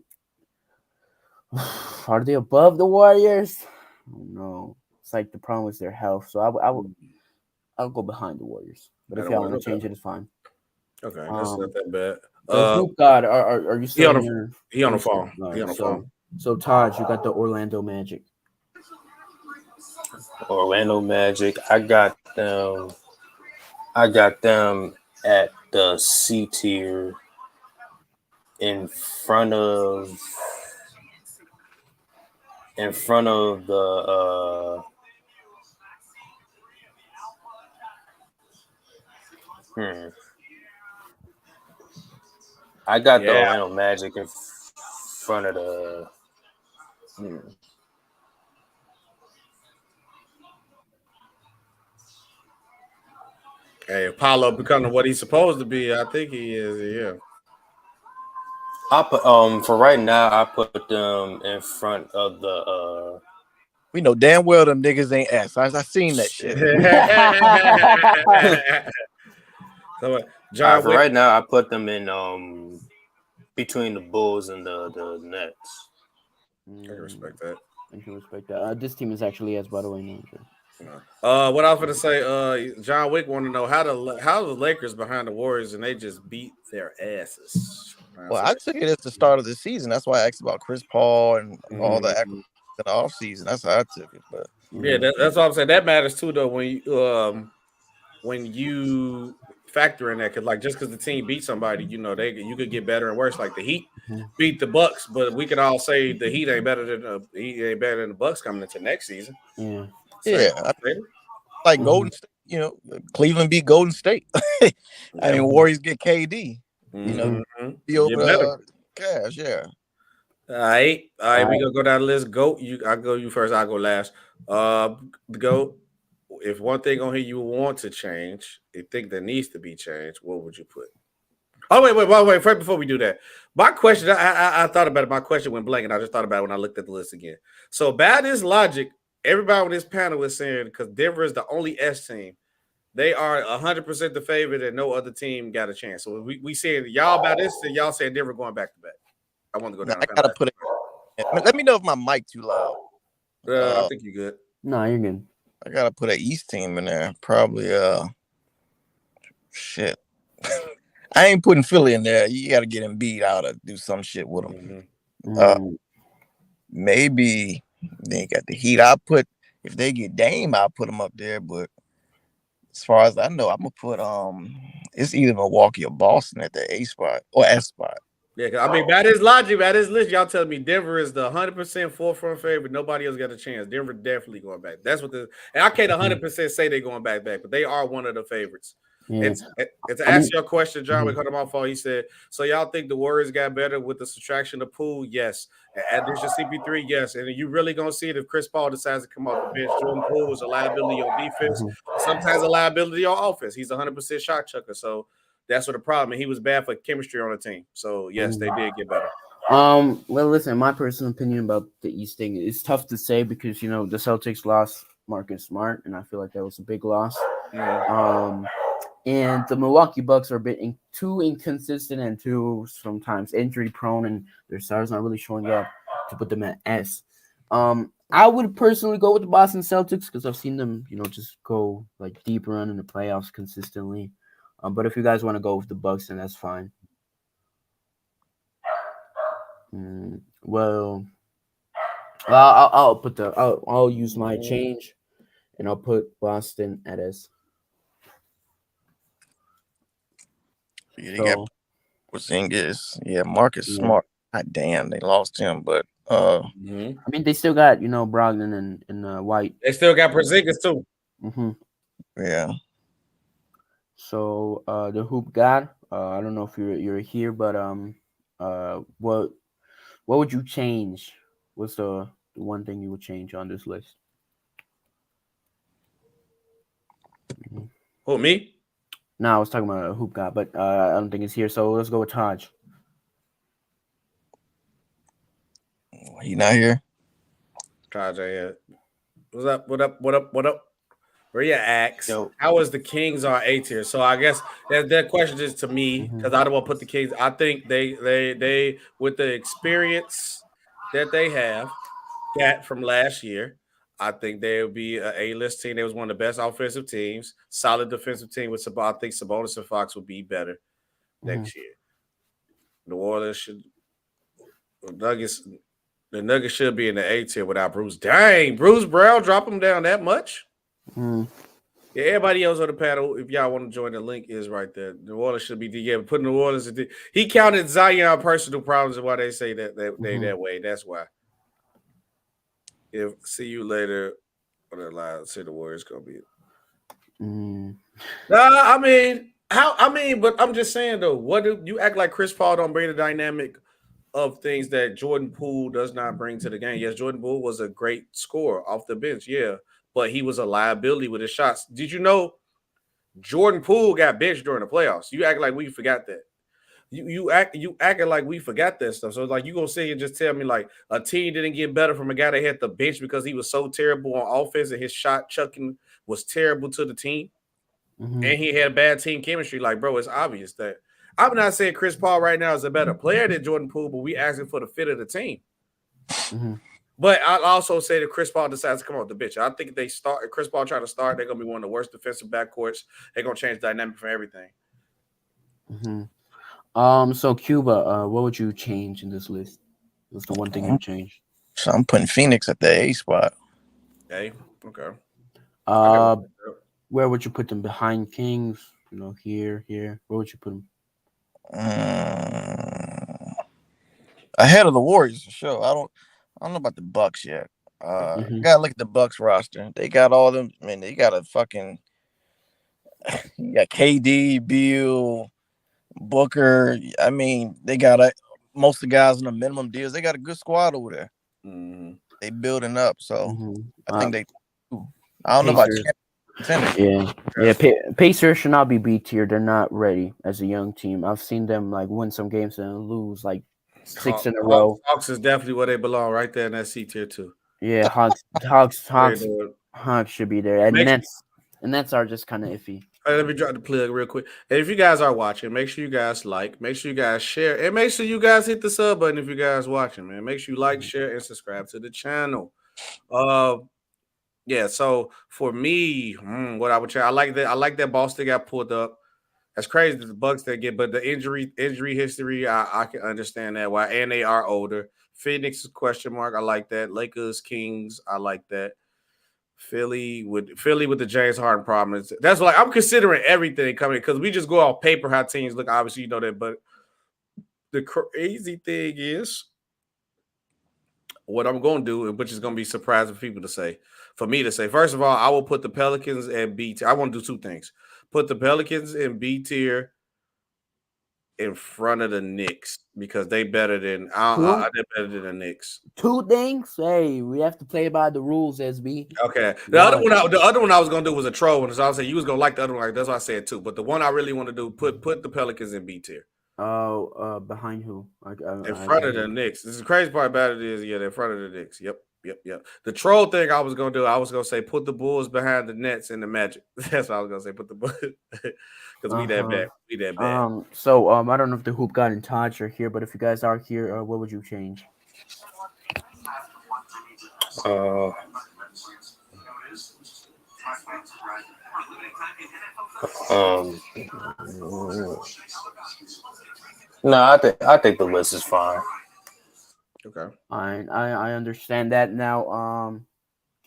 they above the Warriors? I don't know. It's like the problem is their health. So I'll go behind the Warriors. But if y'all want to change it, it's fine. Okay, that's not that bad. God, are you still he on the phone? He on the phone. So Taj, you got the Orlando Magic. Orlando Magic. I got them at the C tier in front of the I got the Orlando Magic in front of the Hey, Apollo becoming what he's supposed to be. I think he is. Yeah. I put for right now. I put them in front of the. We know damn well them niggas ain't S. I seen that shit. So, John, for right now, I put them in between the Bulls and the Nets. I can respect that. This team is actually S, by the way, now. What I was going to say, John Wick wanted to know how the Lakers behind the Warriors and they just beat their asses. Well, I took it as the start of the season. That's why I asked about Chris Paul and all the acquisitions in the offseason. That's how I took it. But yeah, that's what I'm saying. That matters too, though. When you factor in that, because like just because the team beat somebody, you could get better and worse. Like the Heat beat the Bucks, but we can all say the Heat ain't better than the Bucks coming into next season. Yeah, like Golden State. Cleveland beat Golden State. I mean, Warriors get KD. Be over cash. Yeah. All right. We gonna go down the list. Goat, I go you first. I go last. Goat. If one thing on here you want to change, you think that needs to be changed, what would you put? Oh, wait. First, before we do that, my question, I thought about it. My question went blank, and I just thought about it when I looked at the list again. So, by this logic, everybody on this panel is saying because Denver is the only S team, they are 100% the favorite, and no other team got a chance. So, we saying y'all about this, and y'all saying Denver going back to back. I want to go down. I gotta put it. Let me know if my mic too loud. I think you're good. No, you're good. I gotta put an East team in there. Probably shit. I ain't putting Philly in there. You gotta get Embiid out to do some shit with them. Maybe they got the Heat. If they get Dame, I'll put them up there. But as far as I know, I'm gonna put it's either Milwaukee or Boston at the A spot or S spot. Yeah, I mean, by this logic, by this list, y'all telling me Denver is the 100% forefront favorite. Nobody else got a chance. Denver definitely going back. That's what and I can't 100% say they're going back, but they are one of the favorites. Yeah. And to answer your question, John, we cut him off. He said, so y'all think the Warriors got better with the subtraction of Poole? Yes. Addition CP3, yes. And you really going to see it if Chris Paul decides to come off the bench. Jordan Poole was a liability on defense, sometimes a liability on offense. He's a 100% shot chucker, so that's what the problem. And he was bad for chemistry on the team. So yes, they did get better. Well, listen, my personal opinion about the East thing, it's tough to say because the Celtics lost Marcus Smart, and I feel like that was a big loss. And the Milwaukee Bucks are a bit too inconsistent and too sometimes injury prone, and their stars not really showing up to put them at S. I would personally go with the Boston Celtics because I've seen them, just go like deep run in the playoffs consistently. But if you guys want to go with the Bucks, then that's fine. Well, I'll use my change, and I'll put Boston at S. Yeah, they got Porzingis. Yeah, Marcus Smart. God damn, they lost him, but I mean, they still got Brogdon and White. They still got Porzingis too. Yeah. So the Hoop God, I don't know if you're here, but what would you change? What's the one thing you would change on this list? Who, me? No, I was talking about a Hoop God, but I don't think it's here. So let's go with Taj. He not here. Taj ain't here. What's up? What up? Where you ask? How is the Kings on A tier? So I guess that question is to me because I don't want to put the Kings. I think they with the experience that they have got from last year, I think they would be an A-list team. They was one of the best offensive teams, solid defensive team. With I think Sabonis and Fox will be better next year. The Warriors should. The Nuggets should be in the A tier without Bruce. Dang, Bruce Brown drop them down that much. Yeah, everybody else on the panel, if y'all want to join, the link is right there. New Orleans should be putting New Orleans. He counted Zion personal problems and why they say that they that way. That's why. See you later on the line. Say the Warriors gonna be. But I'm just saying though, what do you act like Chris Paul don't bring the dynamic of things that Jordan Poole does not bring to the game? Yes, Jordan Poole was a great scorer off the bench, yeah, but he was a liability with his shots. Did you know Jordan Poole got benched during the playoffs? You act like we forgot that. You acting like we forgot that stuff. So like you gonna sit here and just tell me like a team didn't get better from a guy that had the bench because he was so terrible on offense and his shot chucking was terrible to the team, and he had bad team chemistry. Like, bro, it's obvious that. I'm not saying Chris Paul right now is a better player than Jordan Poole, but we asking for the fit of the team. But I'll also say that Chris Paul decides to come off the bench. I think if they start, if Chris Paul try to start, they're gonna be one of the worst defensive backcourts. They're gonna change the dynamic for everything. So Cuba, what would you change in this list? What's the one thing you change? So I'm putting Phoenix at the A spot. Okay. Okay. Where would you put them? Behind Kings? Here. Where would you put them? Ahead of the Warriors for sure. I don't know about the Bucks yet. Gotta look at the Bucks roster. They got all them. I mean, they got a fucking. You got KD, Beal, Booker. I mean, they got most of the guys on the minimum deals. They got a good squad over there. They building up, so I think they. I don't know about Yeah. Pacers should not be B tier. They're not ready as a young team. I've seen them like win some games and lose like 6 in a row. Hawks is definitely where they belong, right there in that C tier too. Yeah, Hawks should be there, and Nets are just kind of iffy. All right, let me drop the plug real quick. And if you guys are watching, make sure you guys like, make sure you guys share, and make sure you guys hit the sub button if you guys watching, man. Make sure you like, share, and subscribe to the channel. Yeah. So for me, what I would try, I like that Boston got pulled up. That's crazy the Bucks they get, but the injury history, I can understand that why, and they are older. Phoenix is question mark. I like that. Lakers, Kings, I like that. Philly with the James Harden problem. That's like I'm considering everything coming because we just go off paper how teams look. Obviously, you know that, but the crazy thing is what I'm going to do, which is going to be surprising for people to say. For me to say, first of all, I will put the Pelicans at B tier. I want to do 2 things: put the Pelicans in B tier in front of the Knicks because they better than they're better than the Knicks. 2 things. Hey, we have to play by the rules, SB. Okay. The other one I was gonna do was a troll one. So I was saying you was gonna like the other one. Like, that's why I said 2. But the one I really want to do put the Pelicans in B tier. Behind who? In front of the Knicks. This is the crazy part about it is they're in front of the Knicks. Yep. The troll thing I was gonna do, I was gonna say put the Bulls behind the Nets and the Magic. That's what I was gonna say. Put the Bulls because we that bad. We that bad. So I don't know if the hoop got in touch or here, but if you guys are here, what would you change? No, I think the list is fine. Okay. I understand that now.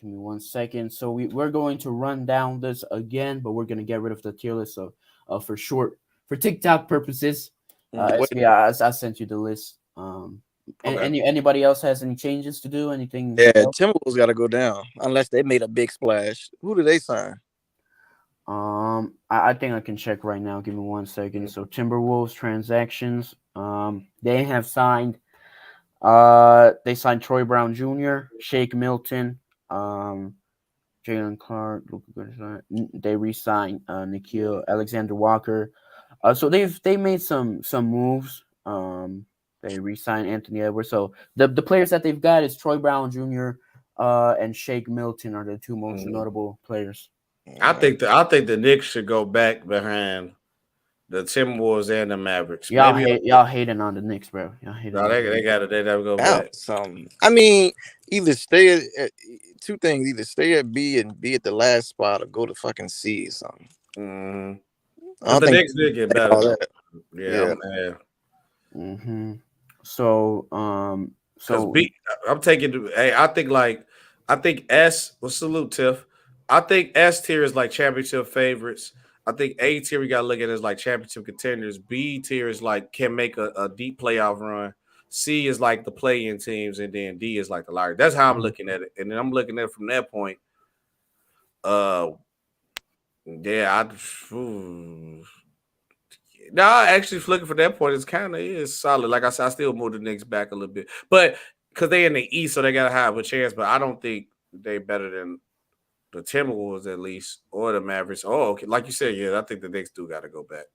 Give me 1 second. So we're going to run down this again, but we're gonna get rid of the tier list. So for TikTok purposes, I sent you the list. Anybody else has any changes to do? Anything? Yeah, Timberwolves got to go down unless they made a big splash. Who do they sign? I think I can check right now. Give me 1 second. So Timberwolves transactions. They have signed. They signed Troy Brown Jr., Shake Milton, Jalen Clark. They re-signed Nikhil Alexander Walker. So they made some moves. They re-signed Anthony Edwards. So the players that they've got is Troy Brown Jr. And Shake Milton are the 2 most notable players. I think the Knicks should go back behind the Timberwolves and the Mavericks. Y'all hating on the Knicks, bro. Y'all hating. No, they got to go back. I mean, either stay at 2 things: either stay at B and be at the last spot, or go to fucking C or something. The Knicks did get better. Yeah, man. So B, I'm taking. Hey, I think S. Well, salute Tiff. I think S tier is like championship favorites. I think A tier we gotta look at as like championship contenders. B tier is like can make a deep playoff run. C is like the play-in teams, and then D is like the lottery. That's how I'm looking at it. And then I'm looking at it from that point. Actually looking for that point, it's kind of solid. Like I said, I still move the Knicks back a little bit, but because they in the East, so they gotta have a chance. But I don't think they better than the Timberwolves at least, or the Mavericks. Oh, okay. Like you said, I think the Knicks do got to go back.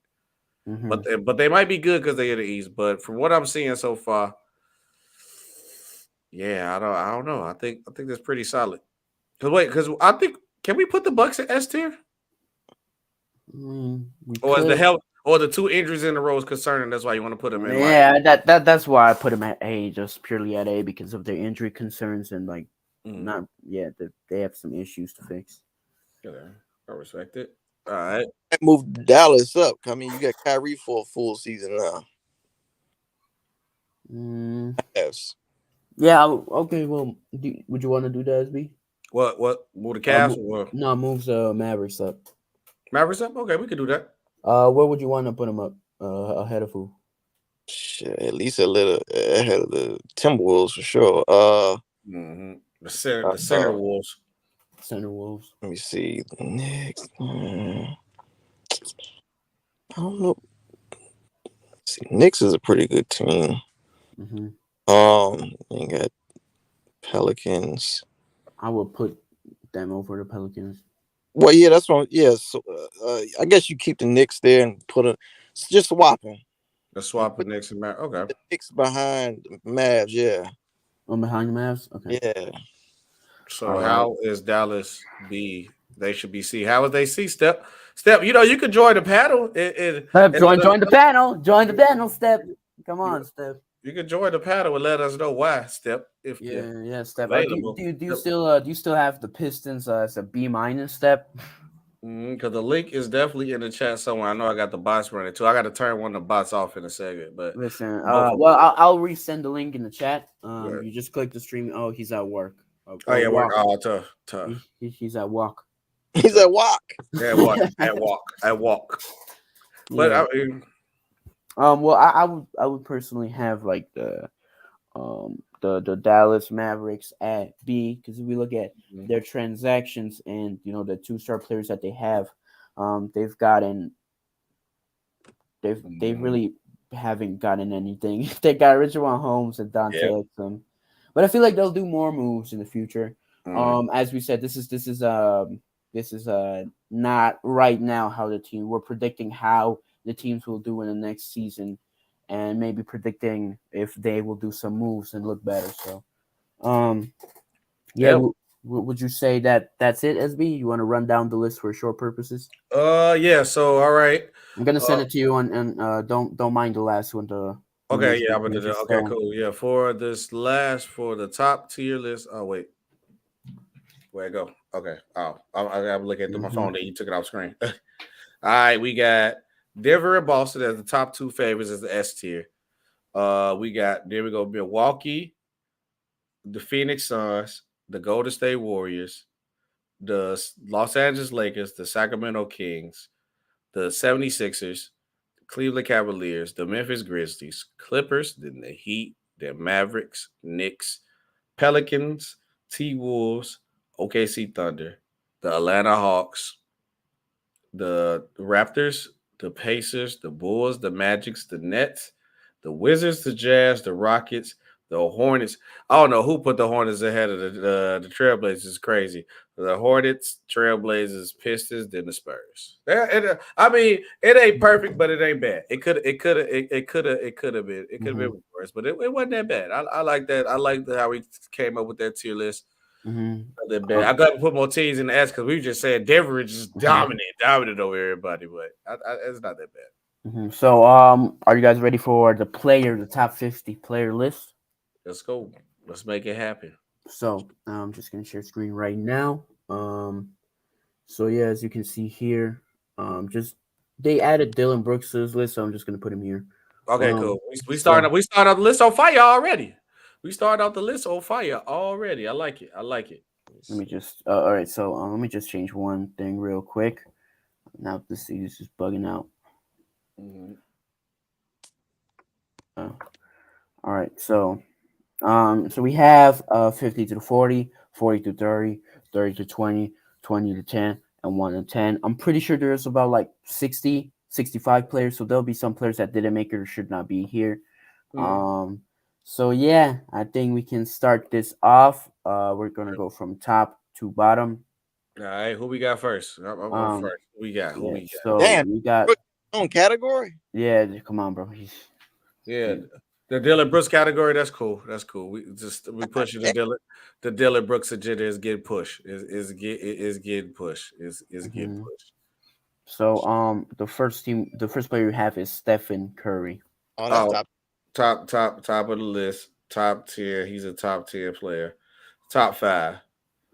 But they might be good because they're in the East. But from what I'm seeing so far, I don't know. I think that's pretty solid. Because I think can we put the Bucks at S tier? Or or the 2 injuries in a row is concerning. That's why you want to put him in. Yeah, that's why I put him at A, just purely at A because of their injury concerns and like they have some issues to fix. Okay, I respect it. All right, I moved Dallas up. I mean, you got Kyrie for a full season now. Yes. Yeah. Okay. Well, would you want to do that, SB? What? Move the Cavs? No, moves Mavericks up. Mavericks up? Okay, we could do that. Where would you want to put them up? Ahead of who? Shit, at least a little ahead of the Timberwolves for sure. The center Wolves. Center Wolves. Let me see. Next, I don't know. See, Knicks is a pretty good team. Mm-hmm. You got Pelicans. I would put them over the Pelicans. Well, yeah, that's one. Yeah, so I guess you keep the Knicks there and just swap them. Let's swap the Knicks and Mavs. Okay. The Knicks behind Mavs, yeah. Oh, behind the Mavs? Okay. Yeah. So how is Dallas B? They should be C. How is they C? Step. You could join the panel. Join the panel. Join the panel, Step. Come on, Step. You can join the panel and let us know why, Step. If Step. Do you still have the Pistons as a B-, Step? Because the link is definitely in the chat somewhere. I know I got the bots running too. I got to turn one of the bots off in a second. But listen, I'll resend the link in the chat. You just click the stream. Oh, he's at work. Work. Oh, tough. He's at walk. He's at walk. At walk. But yeah. I would personally have like the Dallas Mavericks at B, because if we look at their transactions and the 2-star players that they have, they really haven't gotten anything. They got Richard Holmes and Dante Exum, but I feel like they'll do more moves in the future. As we said, this is not right now how the team. We're predicting how the teams will do in the next season, and maybe predicting if they will do some moves and look better. So, would you say that that's it, SB? You want to run down the list for short purposes? Yeah. So, all right. I'm gonna send it to you, and don't mind the last one. Okay, yeah, I'm gonna do that. Okay, cool. Yeah, for the top tier list. Oh wait, where'd it go? Okay. Oh, I'm looking through my phone. That you took it off screen. All right, we got Denver and Boston as the top 2 favorites as the S tier. We got Milwaukee, the Phoenix Suns, the Golden State Warriors, the Los Angeles Lakers, the Sacramento Kings, the 76ers, the Cleveland Cavaliers, the Memphis Grizzlies, Clippers, then the Heat, the Mavericks, Knicks, Pelicans, T-Wolves, OKC Thunder, the Atlanta Hawks, the Raptors, the Pacers, the Bulls, the Magics, the Nets, the Wizards, the Jazz, the Rockets, the Hornets. I don't know who put the Hornets ahead of the Trailblazers. It's crazy. The Hornets, Trailblazers, Pistons, then the Spurs. I mean, it ain't perfect, but it ain't bad. It could have been worse, but it wasn't that bad. I like that. I like how we came up with that tier list. I got to put more teams in the S because we just said Denver is just dominant over everybody, but it's not that bad. So, are you guys ready for the top 50 player list? Let's go. Let's make it happen. So, I'm just gonna share screen right now. So yeah, as you can see here, they added Dylan Brooks to this list, so I'm just gonna put him here. Okay, cool. We started out the list on fire already. I like it. Let me just all right. So let me just change one thing real quick. Now this is just bugging out. All right. So we have 50 to 40, 40 to 30, 30 to 20, 20 to 10, and 1 to 10. I'm pretty sure there's about like 60, 65 players. So there'll be some players that didn't make it or should not be here. So yeah, I think we can start this off. We're gonna go from top to bottom. All right, who we got first? I'm first. Who we got? So we got own category. Yeah, come on, bro. The Dylan Brooks category. That's cool. We pushing the Dylan Brooks agenda is getting pushed. Is getting pushed. So the first player you have is Stephen Curry. Oh, that's top of the list. Top 10. He's a top 10 player. Top 5.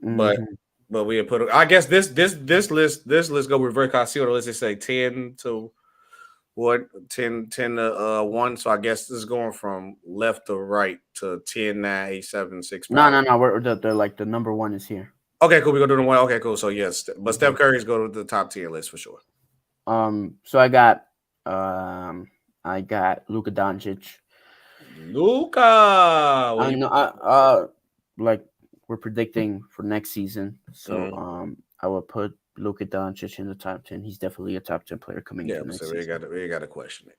But we put. I guess this list go reverse. I see what the list is say 10 to 10 to 1. So I guess this is going from left to right to 10, 9, 8, 7, 6. 5. No. We're the number 1 is here. Okay, cool. We go to the 1. Okay, cool. So yes, but Steph Curry's go to the top 10 list for sure. So I got Luka Doncic. Luka. Like we're predicting for next season. So I will put Luka Doncic in the top 10. He's definitely a top 10 player coming into next season. We got to question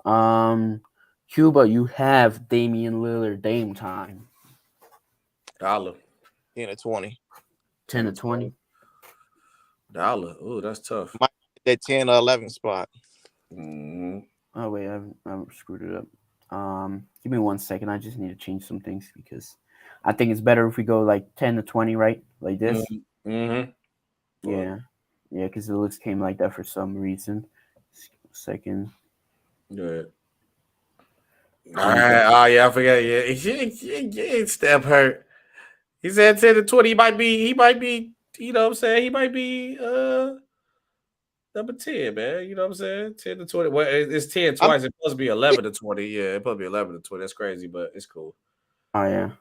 it. Cuba, you have Damian Lillard. Dame time. Dollar. 10 to 20. 10 to 20. Dollar. Ooh, that's tough. Might get that 10 or 11 spot. Oh wait, I screwed it up. Give me 1 second. I just need to change some things because I think it's better if we go like 10 to 20, right? Like this. Yeah, because the list came like that for some reason. Second. Good. All right. Oh yeah, I forgot. Yeah, Steph hurt. He said 10 to 20. He might be. You know what I'm saying? He might be number 10, man. You know what I'm saying? 10 to 20. Well, it's 10 twice. It's supposed to be 11 to 20. Yeah, it's supposed to be 11 to 20. That's crazy, but it's cool. Oh yeah.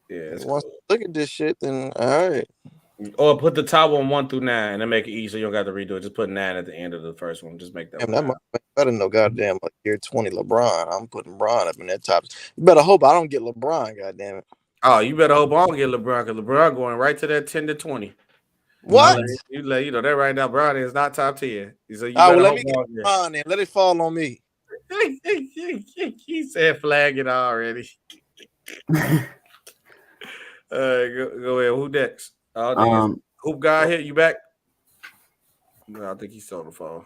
Yeah. It's Once cool. look at this shit, then all right. Or put the top one 1 through 9 and then make it easy so you don't got to redo it. Just put 9 at the end of the first one. Just make that. Damn, that might be better than no goddamn like year 20 LeBron. I'm putting LeBron up in that top. You better hope I don't get LeBron, goddamn it. Oh, you better hope I don't get LeBron because LeBron going right to that 10 to 20. What? You know that right now, Brown is not top 10. So you let me get LeBron then. Let it fall on me. He said flag it already. Go ahead. Who next? Hoop guy here. You back? No, I think he's on the phone.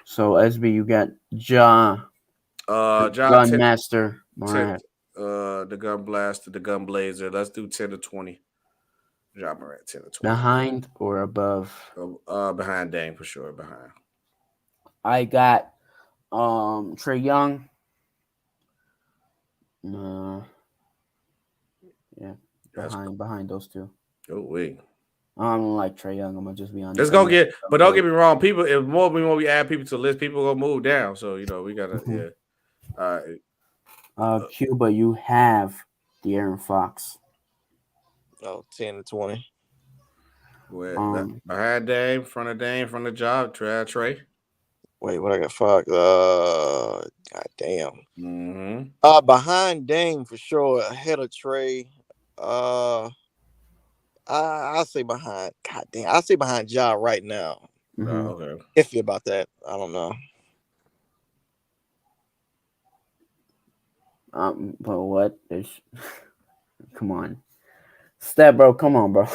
So SB, you got John. John Master. The gun blaster, the gun blazer. Let's do 10 to 20. John Morant, 10 to 20. Behind or above? Behind Dame for sure. Behind. I got Trae Young. Yeah. Behind those two. Oh wait. I don't like Trae Young. I'm gonna just be honest. Let's go but don't get me wrong. People, if more we add people to the list, people gonna move down. So we gotta All right. Cuba, you have De'Aaron Fox. Oh, 10 to 20. Behind Dame, front of Dame, front of Job, Trey. Wait, what I got? Fox. God damn. Behind Dame for sure. Ahead of Trey. I'll say behind. God damn. I'll say behind Ja right now. Okay. Iffy about that. I don't know. But what? Come on. Step, bro. Come on, bro.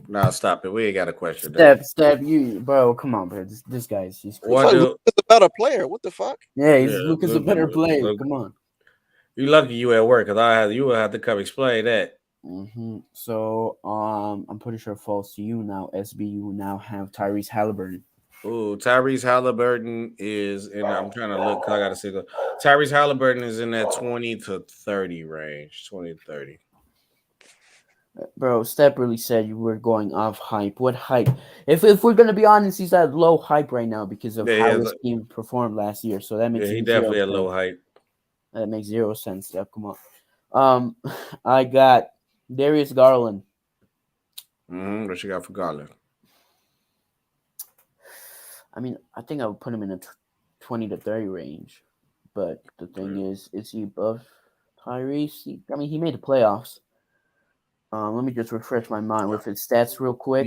Nah, stop it. We ain't got a question. Step, you, bro. Come on, bro. This guy's he's crazy. Luka's a better player. What the fuck? Yeah, Luka's a better player. Come on. You lucky you at work because you will have to come explain that. So I'm pretty sure it falls to you now. SB, you now have Tyrese Halliburton. Ooh, Tyrese Halliburton is in. I'm trying to look because I got to see. Tyrese Halliburton is in that 20 to 30 range. 20 to 30. Bro, Step really said you were going off hype. What hype? If we're gonna be honest, he's at low hype right now because of how his team performed last year. So that makes he definitely at low hype. That makes 0 sense. Step, come on. I got Darius Garland. What you got for Garland? I mean, I think I would put him in a 20 to 30 range. But the thing is he above Tyrese? He made the playoffs. Let me just refresh my mind with his stats real quick.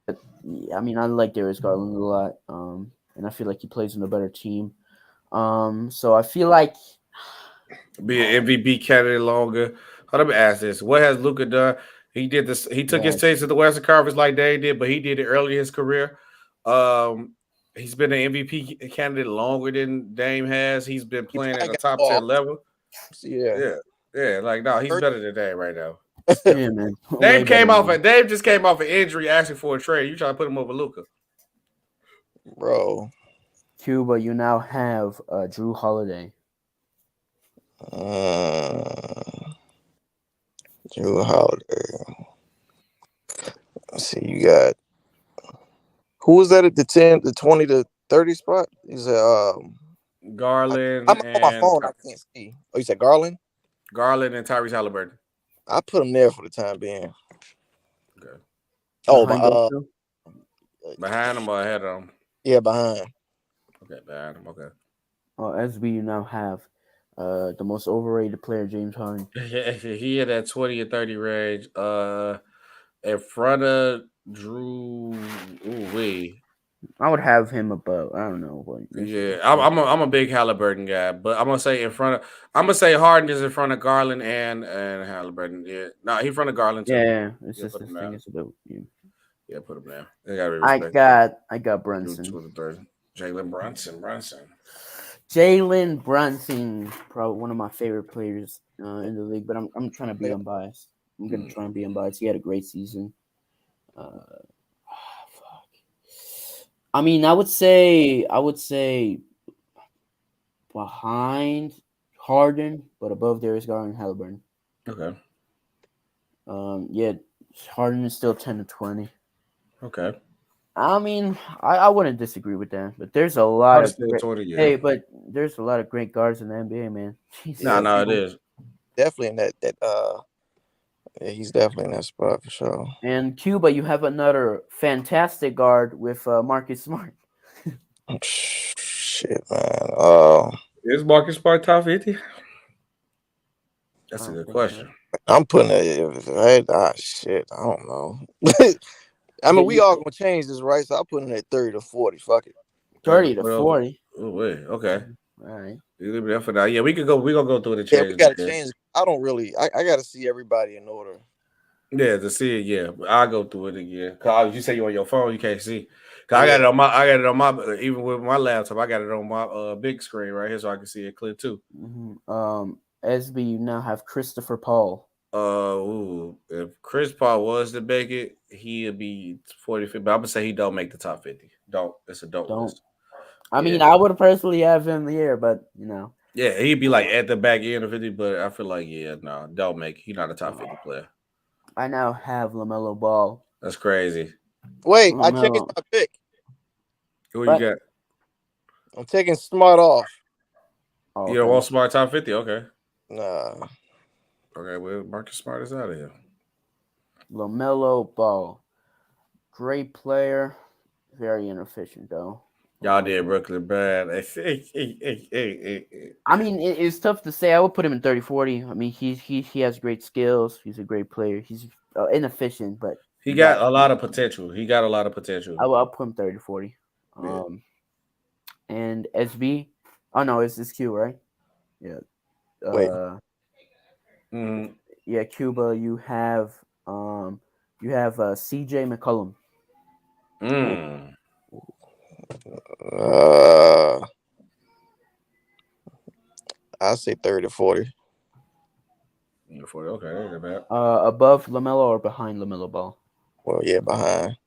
But, yeah, I like Darius Garland a lot. And I feel like he plays in a better team. So I feel like be an MVP candidate longer. Let me ask this: what has Luka done? He did this. He took his taste to the Western Conference like Dame did, but he did it early in his career. He's been an MVP candidate longer than Dame has. He's been playing at a top 10 level. Yeah. Like, no, he's better than Dame right now. Yeah, man. Dave just came off an injury asking for a trade. You trying to put him over Luka. Bro. Cuba, you now have Drew Holiday. Drew Holiday. Let's see, you got who was that at the 10, the 20 to 30 spot? You said Garland. I'm on my phone. I can't see. Oh, you said Garland? Garland and Tyrese Halliburton. I put him there for the time being. Okay. Oh, behind him or ahead of him? Yeah, behind. Okay, behind him. Okay. SB, you now have the most overrated player, James Harden. He had that 20 or 30 range. In front of Drew. I would have him above. I don't know what. Yeah, I'm a big Halliburton guy, but I'm gonna say I'm gonna say Harden is in front of Garland and Halliburton. Yeah, no, he in front of Garland too. Yeah, it's just this thing. It's about you. Yeah, put him down. They gotta be respected. I got Brunson. Jalen Brunson. Jalen Brunson, probably one of my favorite players in the league, but I'm trying to be unbiased. I'm gonna try and be unbiased. He had a great season. I mean, I would say behind Harden, but above there is Garland and Halliburton. Okay. Yeah, Harden is still 10 to 20. Okay. I mean, I wouldn't disagree with that, but there's a lot of but there's a lot of great guards in the NBA, man. No, it is definitely in that. Yeah, he's definitely in that spot for sure. And Cuba, you have another fantastic guard with Marcus Smart. Shit, man. Is Marcus Smart top 50? That's a good question. I'm putting it. Shit, I don't know. I mean, we all gonna change this, right? So I'm putting it at 30 to 40. Fuck it. 30 to 40. Oh wait, okay. All right. You leave it up for now. Yeah, we could go. We gonna go through the change. Yeah, we gotta change. I don't really. I gotta see everybody in order. Yeah, to see it. Yeah, I'll go through it again. Cause you say you on your phone, you can't see. Cause I got it on my. Even with my laptop, I got it on my big screen right here, so I can see it clear too. Mm-hmm. SB, you now have Christopher Paul. If Chris Paul was to make it, he'd be 45. But I'm gonna say he don't make the top 50. It's a don't list. I mean, I would personally have him here, but you know. Yeah, he'd be like at the back end of 50, but I feel like don't make it. He's not a top 50 player. I now have LaMelo Ball. That's crazy. Wait, I changed my pick. Who you got? I'm taking Smart off. Oh, you don't want Smart top 50? Okay. Nah. Okay, well, Marcus Smart is out of here. LaMelo Ball. Great player. Very inefficient, though. Y'all did Brooklyn bad. I mean, it's tough to say. I would put him in 30-40. I mean, he has great skills. He's a great player. He's inefficient, but he got a lot of potential. I'll put him 30-40. Yeah. And SB. Oh no, it's Q, right? Yeah. Wait. Yeah, Cuba. You have CJ McCollum. I say 30 to 40. 40, okay, that's bad. Above LaMelo or behind LaMelo Ball? Well, yeah, behind.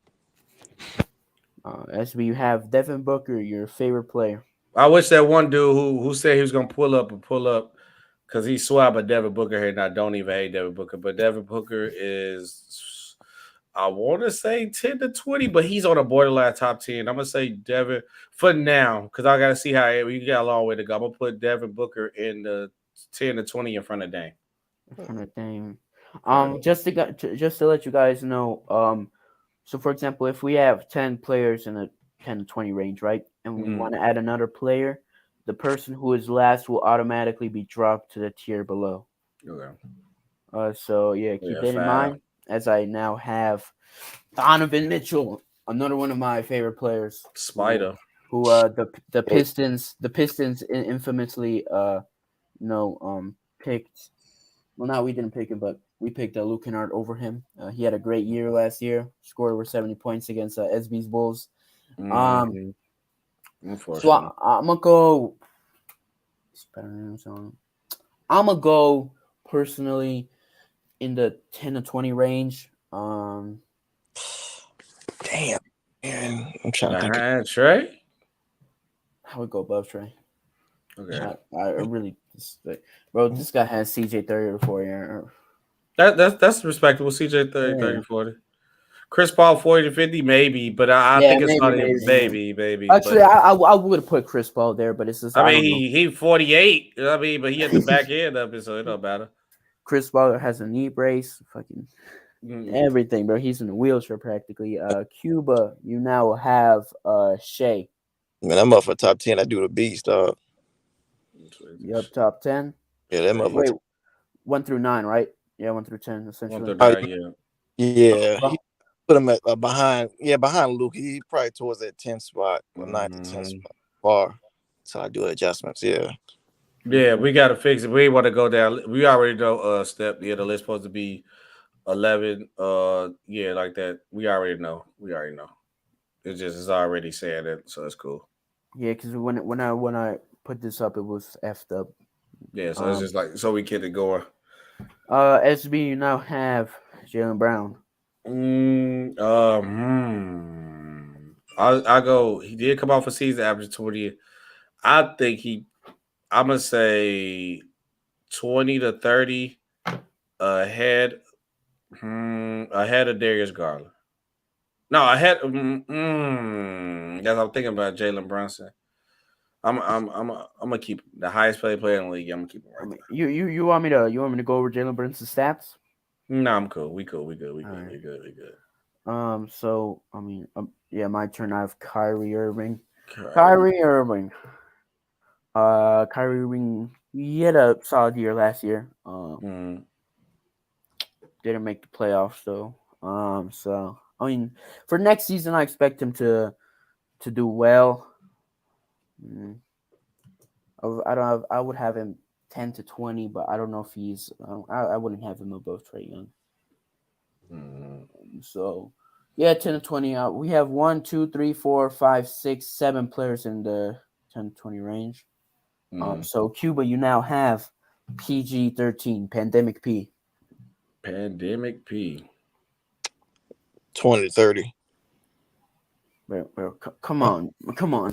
SB, you have Devin Booker, your favorite player. I wish that one dude who said he was gonna pull up because he swapped a Devin Booker here, and I don't even hate Devin Booker, but Devin Booker is, I want to say 10 to 20, but he's on a borderline top 10. I'm gonna say Devin for now because I gotta see how we got a long way to go. I'm gonna put Devin Booker in the 10 to 20 in front of Dame. Just to let you guys know, so for example, if we have 10 players in a 10 to 20 range, right, and we want to add another player, the person who is last will automatically be dropped to the tier below. Okay. So yeah, keep that in mind. As I now have Donovan Mitchell, another one of my favorite players. Spider. Who the Pistons infamously picked. Well, no, we didn't pick him, but we picked Luke Kennard over him. He had a great year last year. Scored over 70 points against SB's Bulls. So I'm gonna go. I'm gonna go personally in the 10 to 20 range. Damn, man. I'm trying to think. Behind Trey? I would go above Trey. Okay. I really, bro. This guy has CJ 30 to 40. That's respectable. CJ 30, 40. Chris Paul 40 to 50, maybe, but I think it's not a baby. Actually, I would have put Chris Paul there, but it's just I mean he 48. I mean, but he had the back end of it, so it don't matter. Chris Paul has a knee brace, fucking everything, bro. He's in a wheelchair practically. Cuba, you now have Shea. Man, I'm up for top 10. I do the beast, dog. Yep, top 10. Yeah, that motherfucker. Wait, 1 through 9, right? Yeah, 1 through 10, essentially. 1 through 9, yeah. He put him at behind Luke. He probably towards that 10th spot or 9th to 10th spot bar. So I do adjustments. Yeah. Yeah, we gotta fix it. We want to go down. We already know step. Yeah, the list supposed to be 11. Yeah, like that. We already know. It's already saying it, so it's cool. Yeah, because when I put this up, it was effed up. Yeah, so it's just like so we get it going. SB, you now have Jaylen Brown. I go. He did come off a season average 20. I think I'm gonna say 20 to 30 ahead of Darius Garland. No, ahead. That's what I'm thinking about Jalen Brunson. I'm gonna keep the highest paid player in the league. I'm gonna keep him right there. You want me to go over Jalen Brunson's stats? No, I'm cool. We good. We good. So I mean, yeah, my turn. I have Kyrie Irving. Kyrie Irving, he had a solid year last year. Didn't make the playoffs though. So I mean, for next season, I expect him to do well. I would have him 10 to 20, but I don't know if he's. I wouldn't have him above Trae Young. So, yeah, 10 to 20. We have 1, 2, 3, 4, 5, 6, 7 players in the 10 to 20 range. So Cuba, you now have PG-13, Pandemic P. Pandemic P. 20 to 30. Bro, come on,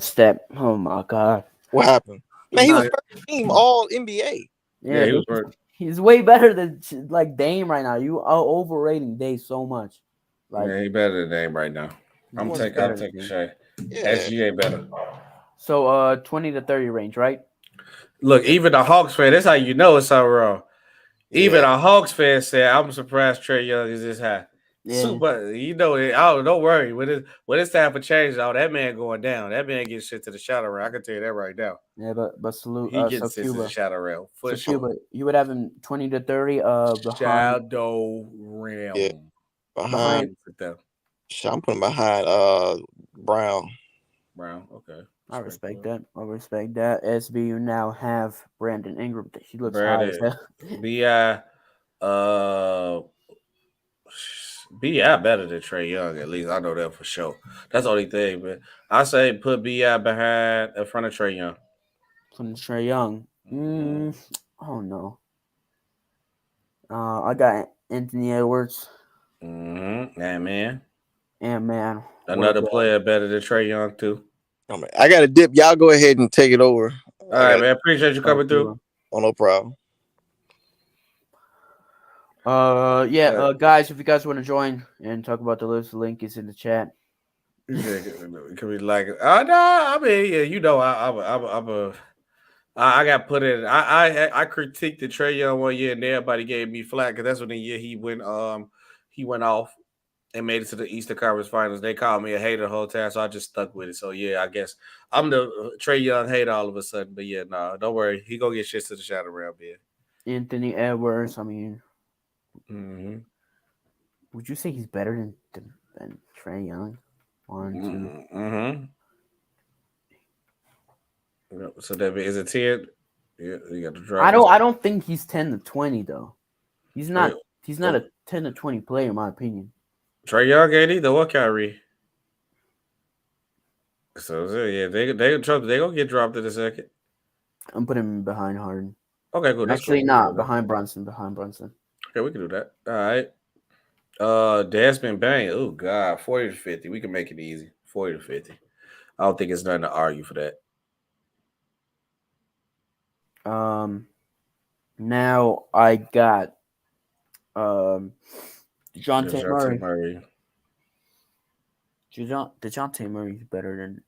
Step. Oh my God. What happened? Man, he was first team All NBA. Yeah, he was first. He's way better than like Dame right now. You are overrating Dame so much. Like, yeah, he better than Dame right now. I'm taking Shea. SGA better. So 20 to 30 range, right? Look, even the Hawks fan, that's how you know it's so wrong. Even a Hawks fan said, I'm surprised Trae Young is this high. Yeah. Super, you know, don't worry. When it's time for change, that man going down. That man gets shit to the shadow realm. I can tell you that right now. Yeah, but salute. He gets shit to the shadow realm. For sure. Cuba, you would have him 20 to 30 behind. Shadow realm. Yeah. Behind them. I'm putting behind Brown. Okay. I respect that. SB, you now have Brandon Ingram. He looks high as hell. B.I. better than Trae Young, at least I know that for sure. That's the only thing, but I say put B.I. in front of Trae Young. From Trae Young. Oh no. I got Anthony Edwards. And man. Another player better than Trae Young too. Oh, man. I got a dip. Y'all go ahead and take it over. All right, man. Appreciate you coming through. Oh, no problem. Guys, if you guys want to join and talk about the list, the link is in the chat. It could be like, no, I mean, yeah, you know, I got put in. I critiqued the Trae Young one year, and everybody gave me flack because that's when the year he went off and made it to the Eastern Conference Finals. They called me a hater the whole time, so I just stuck with it. So yeah, I guess I'm the Trae Young hater all of a sudden. But yeah, no, don't worry, he gonna get shit to the shadow realm here. Anthony Edwards, I mean. Would you say he's better than Trae Young? 1, 2. So that is it 10? Yeah, you got to drop. I don't think he's 10 to 20 though. He's not a 10 to 20 player in my opinion. Trae Young ain't either. What Kyrie? So yeah, they gonna get dropped in a second. I'm putting him behind Harden. Okay, cool. Actually, not behind Brunson. Okay, we can do that. All right. Desmond Bain. Oh God, 40 to 50. We can make it easy. 40 to 50. I don't think it's nothing to argue for that. Now I got DeJounte Murray. DeJounte Murray is better than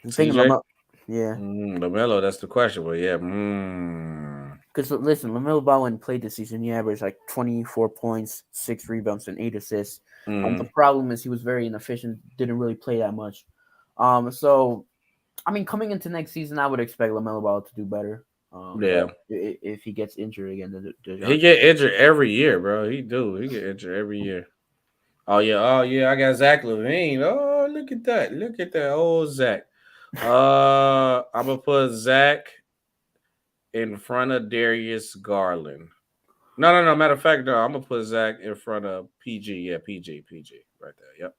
the thing. Yeah. LaMelo, that's the question. But yeah. Because listen, LaMelo Ball when he played this season, he averaged like 24 points, 6 rebounds, and 8 assists. The problem is he was very inefficient, didn't really play that much. So, I mean, coming into next season, I would expect LaMelo Ball to do better. If he gets injured again, he get injured every year, bro. He get injured every year. Oh yeah. I got Zach LaVine. Oh, look at that old Zach. I'm gonna put Zach in front of Darius Garland. No. Matter of fact, no. I'm gonna put Zach in front of PG. Yeah, PG right there. Yep.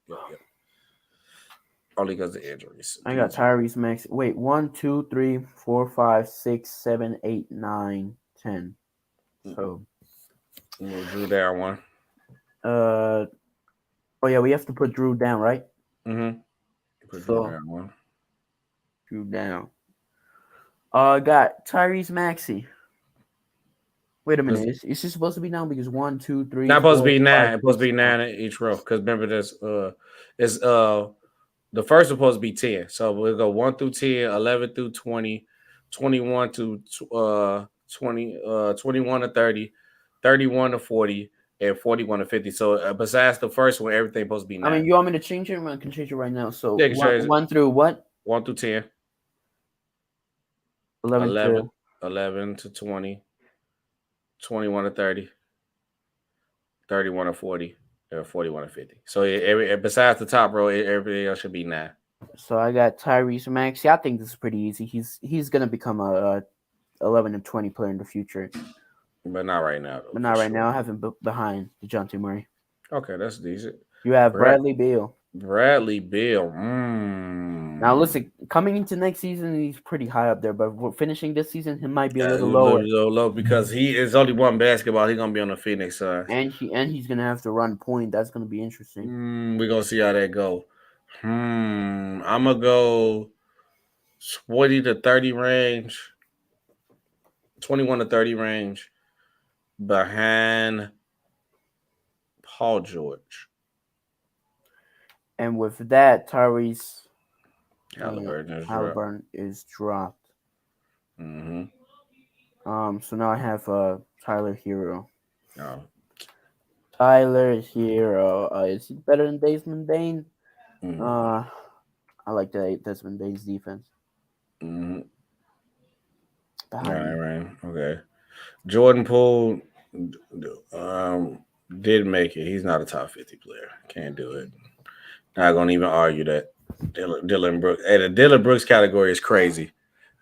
Only because of injuries. I got Tyrese Maxey. Wait, 1, 2, 3, 4, 5, 6, 7, 8, 9, 10. So we'll Drew down one. Oh yeah, we have to put Drew down, right? Put Drew down one. Drew down. Got Tyrese Maxey. Wait a minute. Is this supposed to be down because 1, 2, 3? Not supposed to be 9. It's supposed to be 9 in each row. Because remember this is the first is supposed to be 10. So we'll go 1 through 10, 11 through 20, 21 to 20, 21 to 30, 31 to 40, and 41 to 50. So besides the first one, everything supposed to be 9. I mean, you want me to change it? I can change it right now. So yeah, 1 through what? 1 through 10. 11 to 20, 21 to 30, 31 to 40, and 41 to 50. So besides the top row, everything else should be 9. So I got Tyrese Maxey. I think this is pretty easy. He's gonna become a 11 and 20 player in the future. But not right now. Now. I have him behind DeJounte Murray. Okay, that's decent. You have Bradley Beal. Now listen, coming into next season, he's pretty high up there. But we're finishing this season, he might be a little lower. Low because he is only one basketball. He's gonna be on the Phoenix side, and he's gonna have to run point. That's gonna be interesting. We're gonna see how that go. I'm gonna go 20 to 30 range, 21 to 30 range, behind Paul George. And with that, Tyrese Halliburton is dropped. So now I have Tyler Hero. Oh. Tyler Hero. Is he better than Desmond Bain? I like Desmond Bain's defense. All right. Okay. Jordan Poole did make it. He's not a top 50 player. Can't do it. Not gonna even argue that. Dylan Brooks. Hey, the Dylan Brooks category is crazy.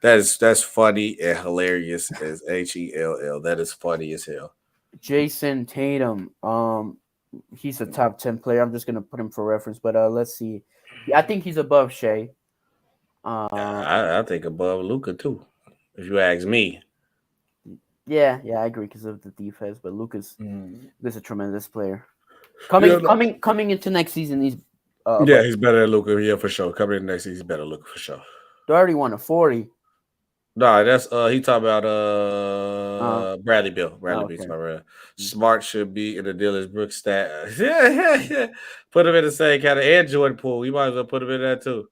That's funny and hilarious as HELL. That is funny as hell. Jason Tatum. He's a top 10 player. I'm just gonna put him for reference, but let's see. I think he's above Shea. I think above Luka too, if you ask me. Yeah, I agree because of the defense. But Luka's a tremendous plaer. Coming into next season, he's he's better than Luka. Yeah, for sure. Coming in next season, he's better than Luka for sure. 31 to 40. Nah, that's he talking about Bradley Beal. Bradley Beal's my red. Smart should be in the Dylan Brooks stat. Yeah. Put him in the same category. And Jordan Poole. You might as well put him in there too.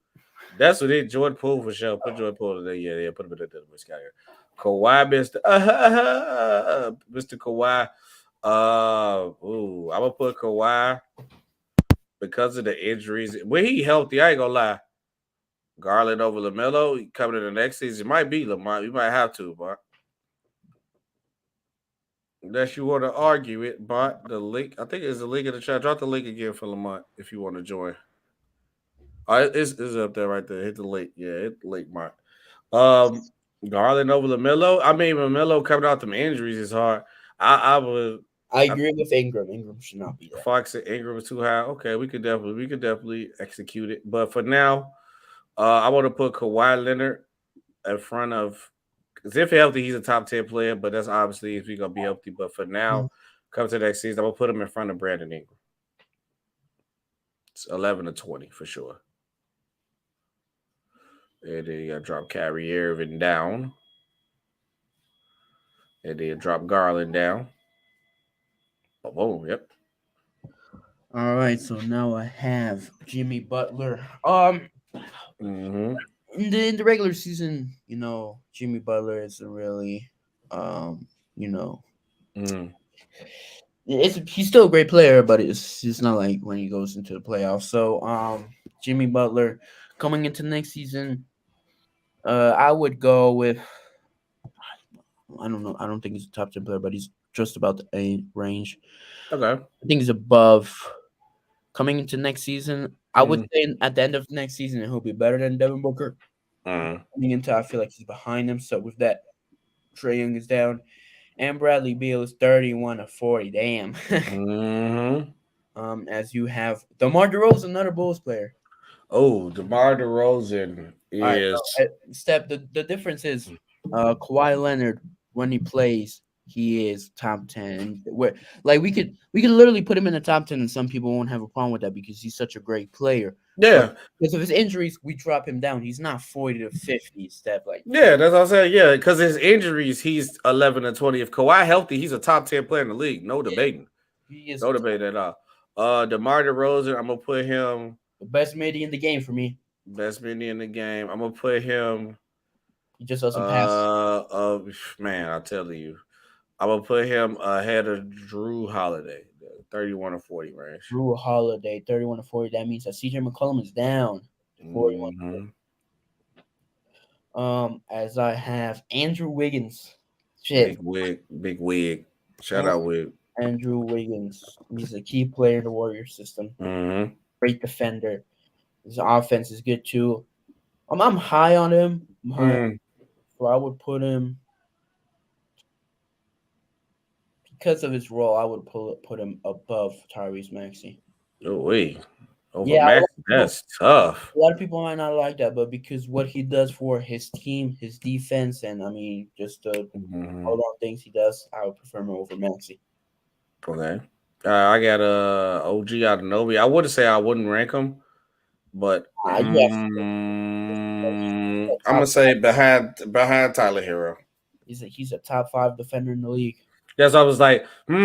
That's what it. Jordan Poole for sure. Put Jordan Poole in there. Yeah. Put him in the Dylan Brooks category. Kawhi, Mr. Kawhi. I'm gonna put Kawhi because of the injuries. When he healthy, I ain't gonna lie. Garland over LaMelo coming in the next season might be Lamont. We might have to, but unless you want to argue it, but the link, I think it's the link in the chat. Drop the link again for Lamont if you want to join. It's up there right there. Hit the link. Yeah, hit the link, Mark. Garland over LaMelo. I mean, LaMelo coming out them injuries is hard. I agree with Ingram. Ingram should not be there. Fox said Ingram was too high. Okay, we could definitely execute it. But for now, I want to put Kawhi Leonard in front of Because if healthy, he's a top 10 player, but that's obviously if he's going to be healthy. But for now, come to next season, I'm going to put him in front of Brandon Ingram. It's 11 to 20 for sure. And then you drop Kyrie Irving down. And then drop Garland down. Boom, yep. All right, so now I have Jimmy Butler. In the regular season, Jimmy Butler isn't really, he's still a great player, but it's not like when he goes into the playoffs. So, Jimmy Butler coming into next season, I would go with. I don't know. I don't think he's a top 10 player, but he's just about the A range. Okay. I think he's above. Coming into next season, I would say at the end of next season, he'll be better than Devin Booker. Coming into, I feel like he's behind him. So with that, Trae Young is down, and Bradley Beal is 31 to 40. Damn. As you have DeMar DeRozan, another Bulls player. Oh, DeMar DeRozan is. Right, so the difference is, Kawhi Leonard when he plays, he is top 10. We could literally put him in the top 10, and some people won't have a problem with that because he's such a great player. Yeah. But because of his injuries, we drop him down. He's not 40 to 50 step like. Yeah, that's what I'm saying. Yeah, because his injuries, he's 11 to 20. If Kawhi healthy, he's a top 10 player in the league. No debating. He is no debate at all. DeMar DeRozan, I'm gonna put him the best midi in the game for me. Best midi in the game. I'm gonna put him. He just doesn't pass. Man, I'll tell you. I'm going to put him ahead of Drew Holiday, 31 to 40 range. Drew Holiday, 31 to 40. That means that CJ McCollum is down to 41. As I have Andrew Wiggins. Shit. Big wig. Shout out Wig. Andrew Wiggins. He's a key player in the Warrior system. Great defender. His offense is good too. I'm high on him. So I would put him. Because of his role, I would put him above Tyrese Maxey. Oh, wait. Maxey, that's tough. A lot of people might not like that, but because what he does for his team, his defense, and just the all on things he does, I would prefer him over Maxey. Okay. I got OG Anunoby. I wouldn't say I wouldn't rank him, but I'm gonna say behind Tyler Hero. He's a top 5 defender in the league. Yes, I was like, above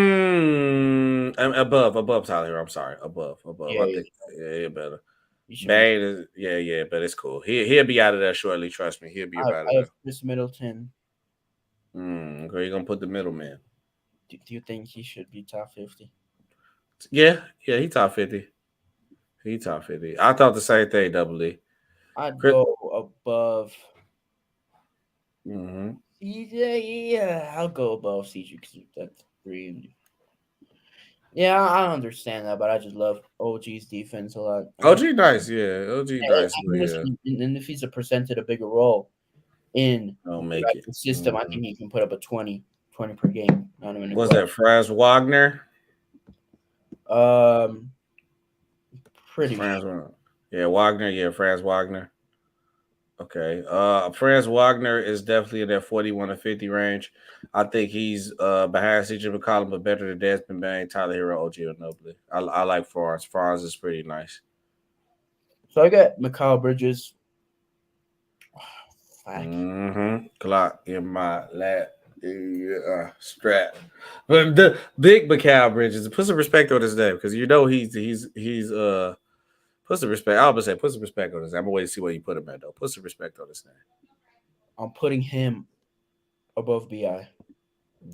Tyler Hero. I'm sorry, above. Yeah, I think better. Bane is but it's cool. He'll be out of there shortly. Trust me, he'll be out of there. Chris Middleton. Okay, you're gonna put the middleman. Do you think he should be top 50? Yeah, he top 50. He top 50. I thought the same thing, Double E. I'd go above. Yeah, I'll go above CJ because that's 3. Yeah, I understand that, but I just love OG's defense a lot. OG nice, yeah. OG nice. And if he's presented a bigger role in the system, I think he can put up a 20 per game. Was that Franz Wagner? Pretty Franz Wagner. Yeah, Wagner. Yeah, Franz Wagner. Okay. Franz Wagner is definitely in that 41 to 50 range. I think he's behind CJ McCollum, but better than Desmond Bane, Tyler Hero, OG Anunoby. I like Franz. Franz is pretty nice. So I got Mikal Bridges. Clock in my lap. Strap. But the big Mikal Bridges. Put some respect on his name because he's put some respect. I was say put some respect on his name. I'm gonna wait to see where you put him at though. Put some respect on his name. I'm putting him above BI.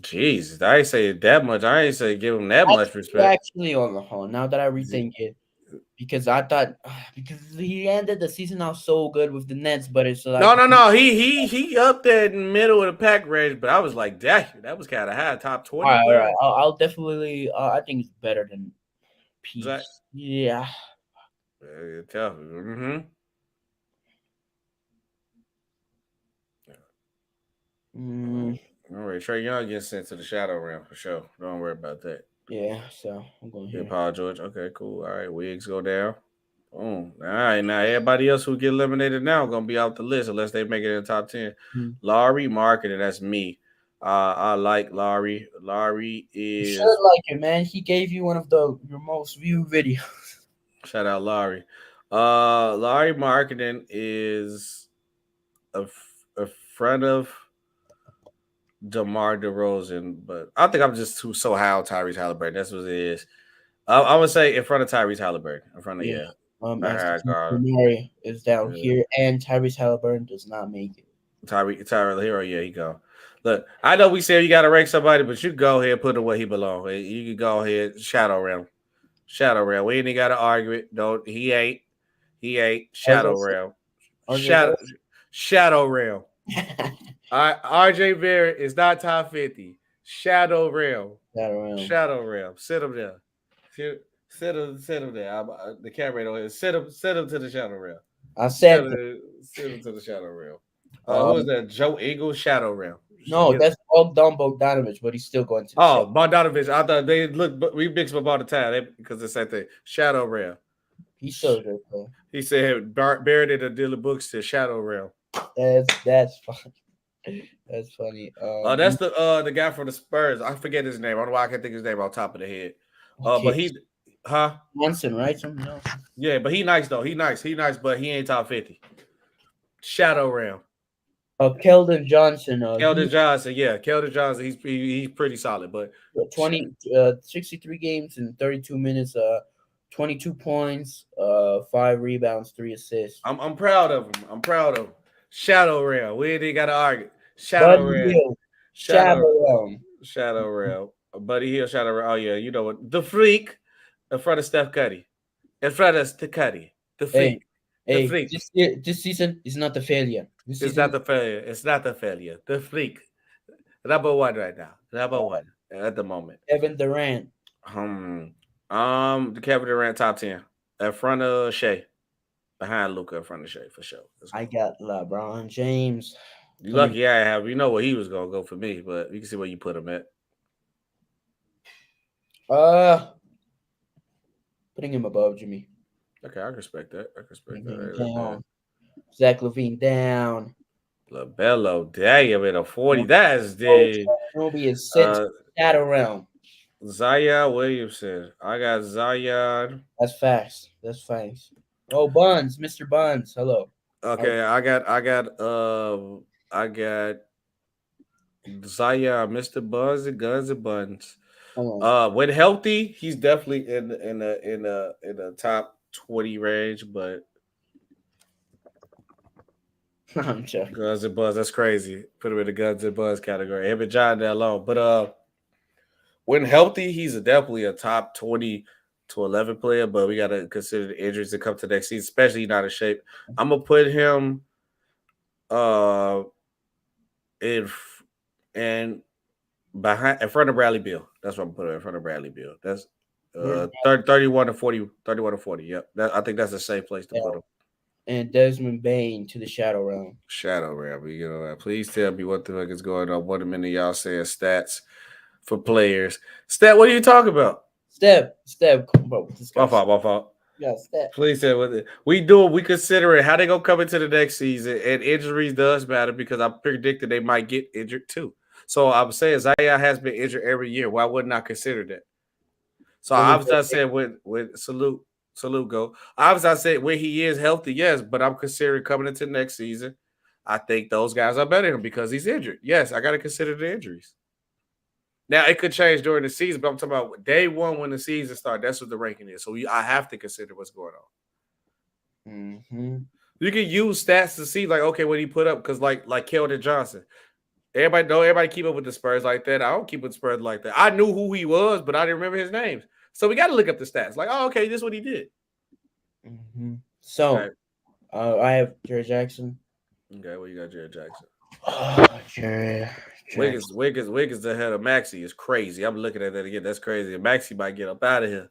Jeez, I ain't say that much. I ain't say give him that much respect. Actually, on the whole, now that I rethink it, because I thought because he ended the season out so good with the Nets, but it's like no. He up there in the middle of the pack range, but I was like, that was kind of high, top 20. All right. I'll definitely. I think it's better than Pete. Yeah. Very tough. All right, Trae Young gets sent to the shadow realm for sure. Don't worry about that. Yeah, so I'm going here. Paul George. Okay, cool. All right, Wiggs go down. All right, now everybody else who get eliminated now gonna be out the list unless they make it in the top 10. Laurie Marketing, that's me. I like Laurie. Laurie You is should like him, man. He gave you one of your most viewed videos. shout out Laurie. Laurie Marketing is a friend of DeMar DeRozan, but I think I'm just so high on Tyrese Halliburton. That's what it is. I would say in front of Tyrese Halliburton. In front of Mary is down here, and Tyrese Halliburton does not make it. Tyler Hero, yeah, he go. Look, I know we said you got to rank somebody, but you go ahead and put him where he belongs. You can go ahead, Shadow Realm. We ain't got to argue it. Don't he ain't Shadow Realm. Shadow Realm. All right, RJ Barrett is not top 50. Shadow Realm. Sit him there. Sit him there. The camera ain't on here. Sit him to the Shadow Realm. I said sit him to the Shadow Realm. Who is that? Joe Eagle, Shadow Realm. No, that's Bogdanovich, but he's still going to. Bogdanovich. I thought they look. We mix them all the time because it's the same thing. Shadow Realm. He's so good, bro. He said buried in the dealer books to Shadow Realm. That's funny. That's funny. That's the guy from the Spurs. I forget his name. I don't know why I can't think of his name off top of the head. But he's Johnson, right? Something else. Yeah, but he nice though. He nice, but he ain't top 50. Shadow Realm. Keldon Johnson. Keldon Johnson. He's pretty solid, but 63 games in 32 minutes. 22 points. 5 rebounds, 3 assists. I'm proud of him. Shadow Realm. We ain't got to argue. Shadow Realm. Buddy Hield, Shadow Realm. Oh yeah, you know what? The Freak in front of Steph Curry. In front of Steph Curry. The Freak. The Freak. This season is not the failure. It's not the failure. The Freak. Number 1 right now. Number 1 at the moment. Kevin Durant. The Kevin Durant top 10. In front of Shea. Behind Luka, in front of Shea for sure. I got LeBron James. You lucky I have. You know where he was gonna go for me, but you can see where you put him at. Putting him above Jimmy. Okay, I respect that. Down. Zach LaVine down. LaBello, damn, at a 40. That's the Ruby is set Shadow Realm. Zion Williamson. I got Zion. That's fast. Oh, Buns, Mr. Buns. Hello. Okay, I got Zion, Mr. Buns and Guns and Buns. When healthy, he's definitely in the top 20 range, but I'm joking. Guns and Buzz, that's crazy. Put him in the Guns and Buzz category. Him and John that alone. But when healthy, he's definitely a top 20 to 11 player, but we got to consider the injuries that come to next season, especially not in shape. I'm going to put him in front of Bradley Beal. That's what I'm putting in front of Bradley Beal. That's 31 to 40. Yep. I think that's a safe place to put him. And Desmond Bain to the Shadow Realm. You know, please tell me what the heck is going on. What a minute y'all saying stats for players. Stat, what are you talking about? Step, bro. My fault. Yeah, step. Please say what we consider it how they gonna come into the next season, and injuries does matter because I predicted they might get injured too. So I'm saying Zion has been injured every year. Why wouldn't I consider that? So obviously I said with salute go. Obviously I said when he is healthy, yes, but I'm considering coming into next season. I think those guys are better than him because he's injured. Yes, I got to consider the injuries. Now, it could change during the season, but I'm talking about day one when the season starts. That's what the ranking is. So I have to consider what's going on. Mm-hmm. You can use stats to see, like, okay, what he put up. Because, like Keldon Johnson, everybody keep up with the Spurs like that. I don't keep with Spurs like that. I knew who he was, but I didn't remember his names. So we got to look up the stats. Like, oh, okay, this is what he did. Mm-hmm. So, okay. I have Jerry Jackson. Okay, well, you got Jerry Jackson. Jerry. Wiggins the head of Maxey is crazy. I'm looking at that again. That's crazy. And Maxey might get up out of here.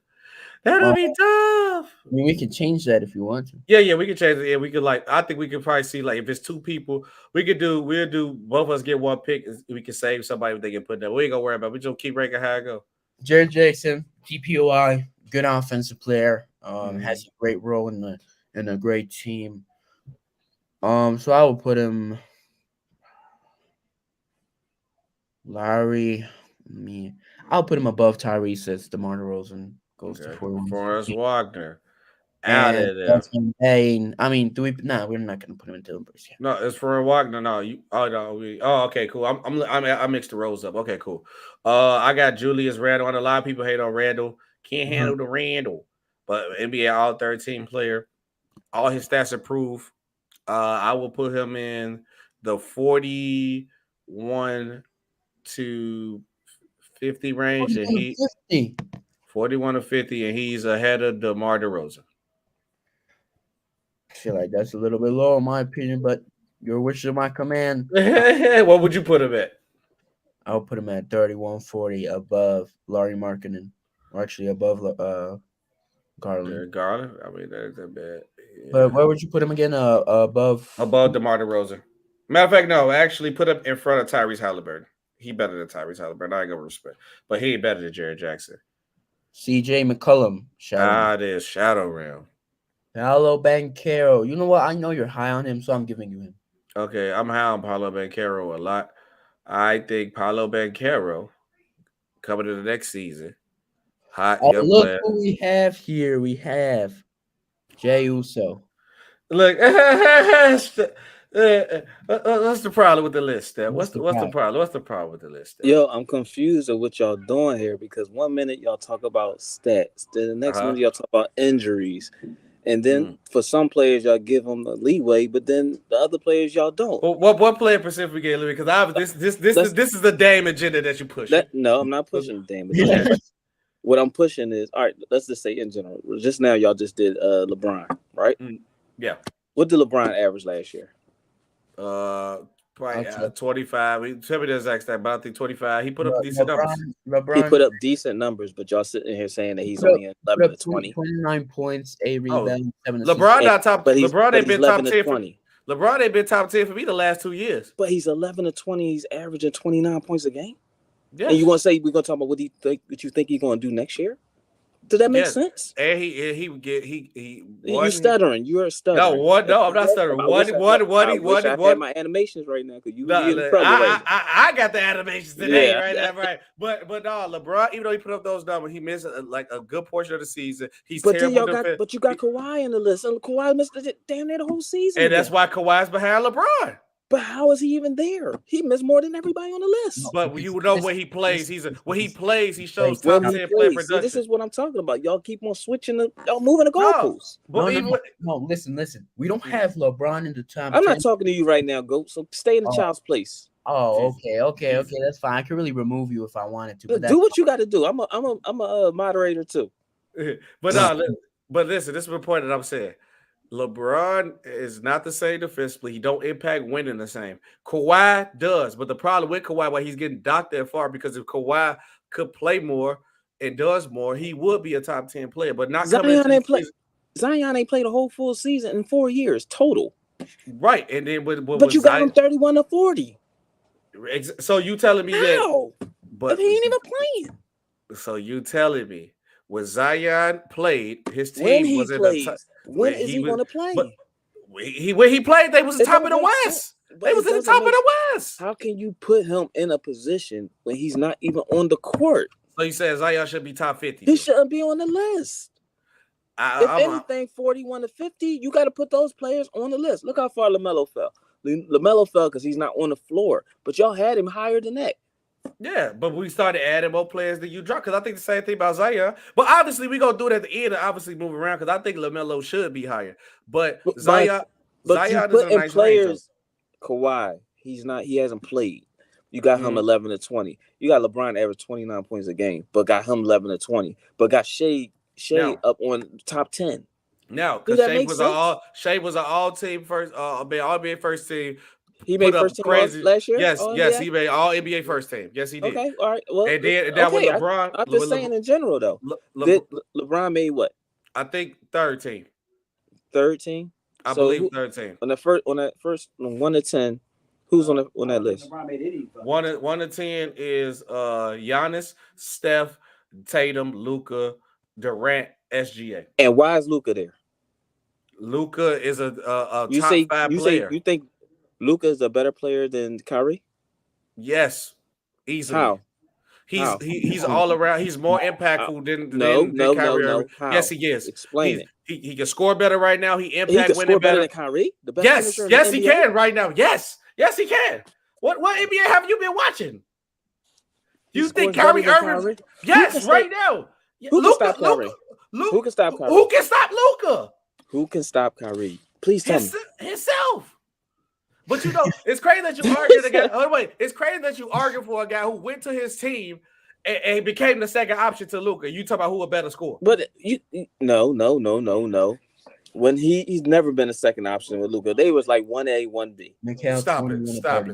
That'll be tough. I mean, we can change that if you want to. Yeah, we can change it. Yeah, we could I think we could probably see if it's two people, we'll do both of us get one pick. We can save somebody if they get put there. We ain't gonna worry about it. We just keep ranking how I go. Jerry Jackson, DPOI, good offensive player. Has a great role in a great team. So I will put him Lowry. I'll put him above Tyrese as DeMar DeRozan goes to 41. Forrest Wagner. Out of there. We're not gonna put him in Dylan Brooks. Yeah. No, it's for Wagner. No, okay, cool. I mixed the roles up. Okay, cool. I got Julius Randle, and a lot of people hate on Randle. Can't handle the Randle, but NBA All-13 player. All his stats improve. I will put him in the 41 to 50 range, and 41 to 50, and he's ahead of DeMar DeRozan. I feel like that's a little bit low in my opinion, but your wish is my command. What would you put him at? I'll put him at 31-40 above Larry Markkinen, or actually above Garland. Garland? I mean, that's a bad. Yeah. But where would you put him again? Above DeMar DeRozan. Matter of fact, no, actually put him in front of Tyrese Halliburton. He better than Tyrese Halliburton. I ain't gonna respect, but he ain't better than Jared Jackson. CJ McCollum. It is Shadow Realm. Paolo Banchero. You know what? I know you're high on him, so I'm giving you him. Okay, I'm high on Paolo Banchero a lot. I think Paolo Banchero coming to the next season. Hot young look player. who we have here. We have Jey Uso. Look, what's the problem with the list, Steph? What's the problem? What's the problem with the list, Steph? Yo, I'm confused at what y'all doing here because 1 minute y'all talk about stats, then the next minute y'all talk about injuries, and then for some players y'all give them the leeway, but then the other players y'all don't. Well, what player specifically gave leeway? Because this is the Dame agenda that you push. No, I'm not pushing the Dame agenda. What I'm pushing is, all right, let's just say in general. Just now y'all just did LeBron, right? Yeah. What did LeBron average last year? Probably 25. Tell me the exact stat, but I think 25. He put up decent numbers. He put up decent numbers, but y'all sitting here saying that he's only 11 to 20. 29 points, 8 rebounds, 7 assists. LeBron not top, but LeBron ain't been top 10 for me. LeBron ain't been top 10 for me the last 2 years. But he's 11 to 20. He's averaging 29 points a game. Yeah. And you want to say we're gonna talk about what you think he's gonna do next year? Does that make sense? And he you stuttering. You're stuttering. No, I'm not stuttering. I had my animations right now because I got the animations today right now, right? But no, LeBron, even though he put up those numbers, he missed like a good portion of the season. He's terrible. But you got Kawhi in the list, and Kawhi missed damn near the whole season. And that's why Kawhi's behind LeBron. But how is he even there? He missed more than everybody on the list. But you know where he plays. He shows top 10 player production. See, this is what I'm talking about. Y'all keep on switching y'all moving the goalposts. No, listen. We don't have LeBron in the top 10. I'm not talking to you right now, Goat. So stay in the child's place. Oh, okay. That's fine. I can really remove you if I wanted to. But do what you got to do. I'm a moderator too. But listen, this is the point that I'm saying. LeBron is not the same defensively. He don't impact winning the same. Kawhi does, but the problem with Kawhi, why he's getting docked that far, because if Kawhi could play more and does more, he would be a top 10 player. But not Zion ain't played a whole full season in 4 years total. Right, and then but you got him 31 to 40. So you telling me that? But he ain't even playing. So you telling me when Zion played, his team was in the top. When is he going to play? When he played, they was the top of the West. They was in the top of the West. How can you put him in a position when he's not even on the court? So you said Zion should be top 50. He shouldn't be on the list. If anything, 41 to 50, you got to put those players on the list. Look how far LaMelo fell. LaMelo fell because he's not on the floor. But y'all had him higher than that. Yeah, but we started adding more players than you dropped, because I think the same thing about Zion. But obviously, we're going to do it at the end and obviously move around, because I think LaMelo should be higher. But Zion is a nice players. Kawhi, he hasn't played. You got him 11 to 20. You got LeBron average 29 points a game, but got him 11 to 20. But got Shea up on top 10. No, because Shea was an all-team first, all-NBA first team. He made first team last year? Yes, he made all NBA first team. Yes, he did. Okay, all right. Well, and then that was LeBron. I'm just saying in general, though. LeBron made what? I think third team. Third team? I believe third team. On that first 1 to 10, who's on that list? 1 to 10 is Giannis, Steph, Tatum, Luka, Durant, SGA. And why is Luka there? Luka is a top 5 you player. You think Luka is a better player than Kyrie? Yes, easily. How? He's all around. He's more impactful than Kyrie Irving. How? Yes, he is. Explain it. He can score better right now. He can score better than Kyrie. The best yes, he can right now. Yes, he can. What NBA have you been watching? You think Kyrie Irving? Yes, right now. Who can stop Kyrie? Who can stop Kyrie? Who can stop Luka? Who can stop Kyrie? Please tell me. Himself. But it's crazy that you argue against. Oh wait, it's crazy that you argue for a guy who went to his team and became the second option to Luka. You talk about who a better scorer. But no. When he's never been a second option with Luka. They was like 1A, 1B. Stop it.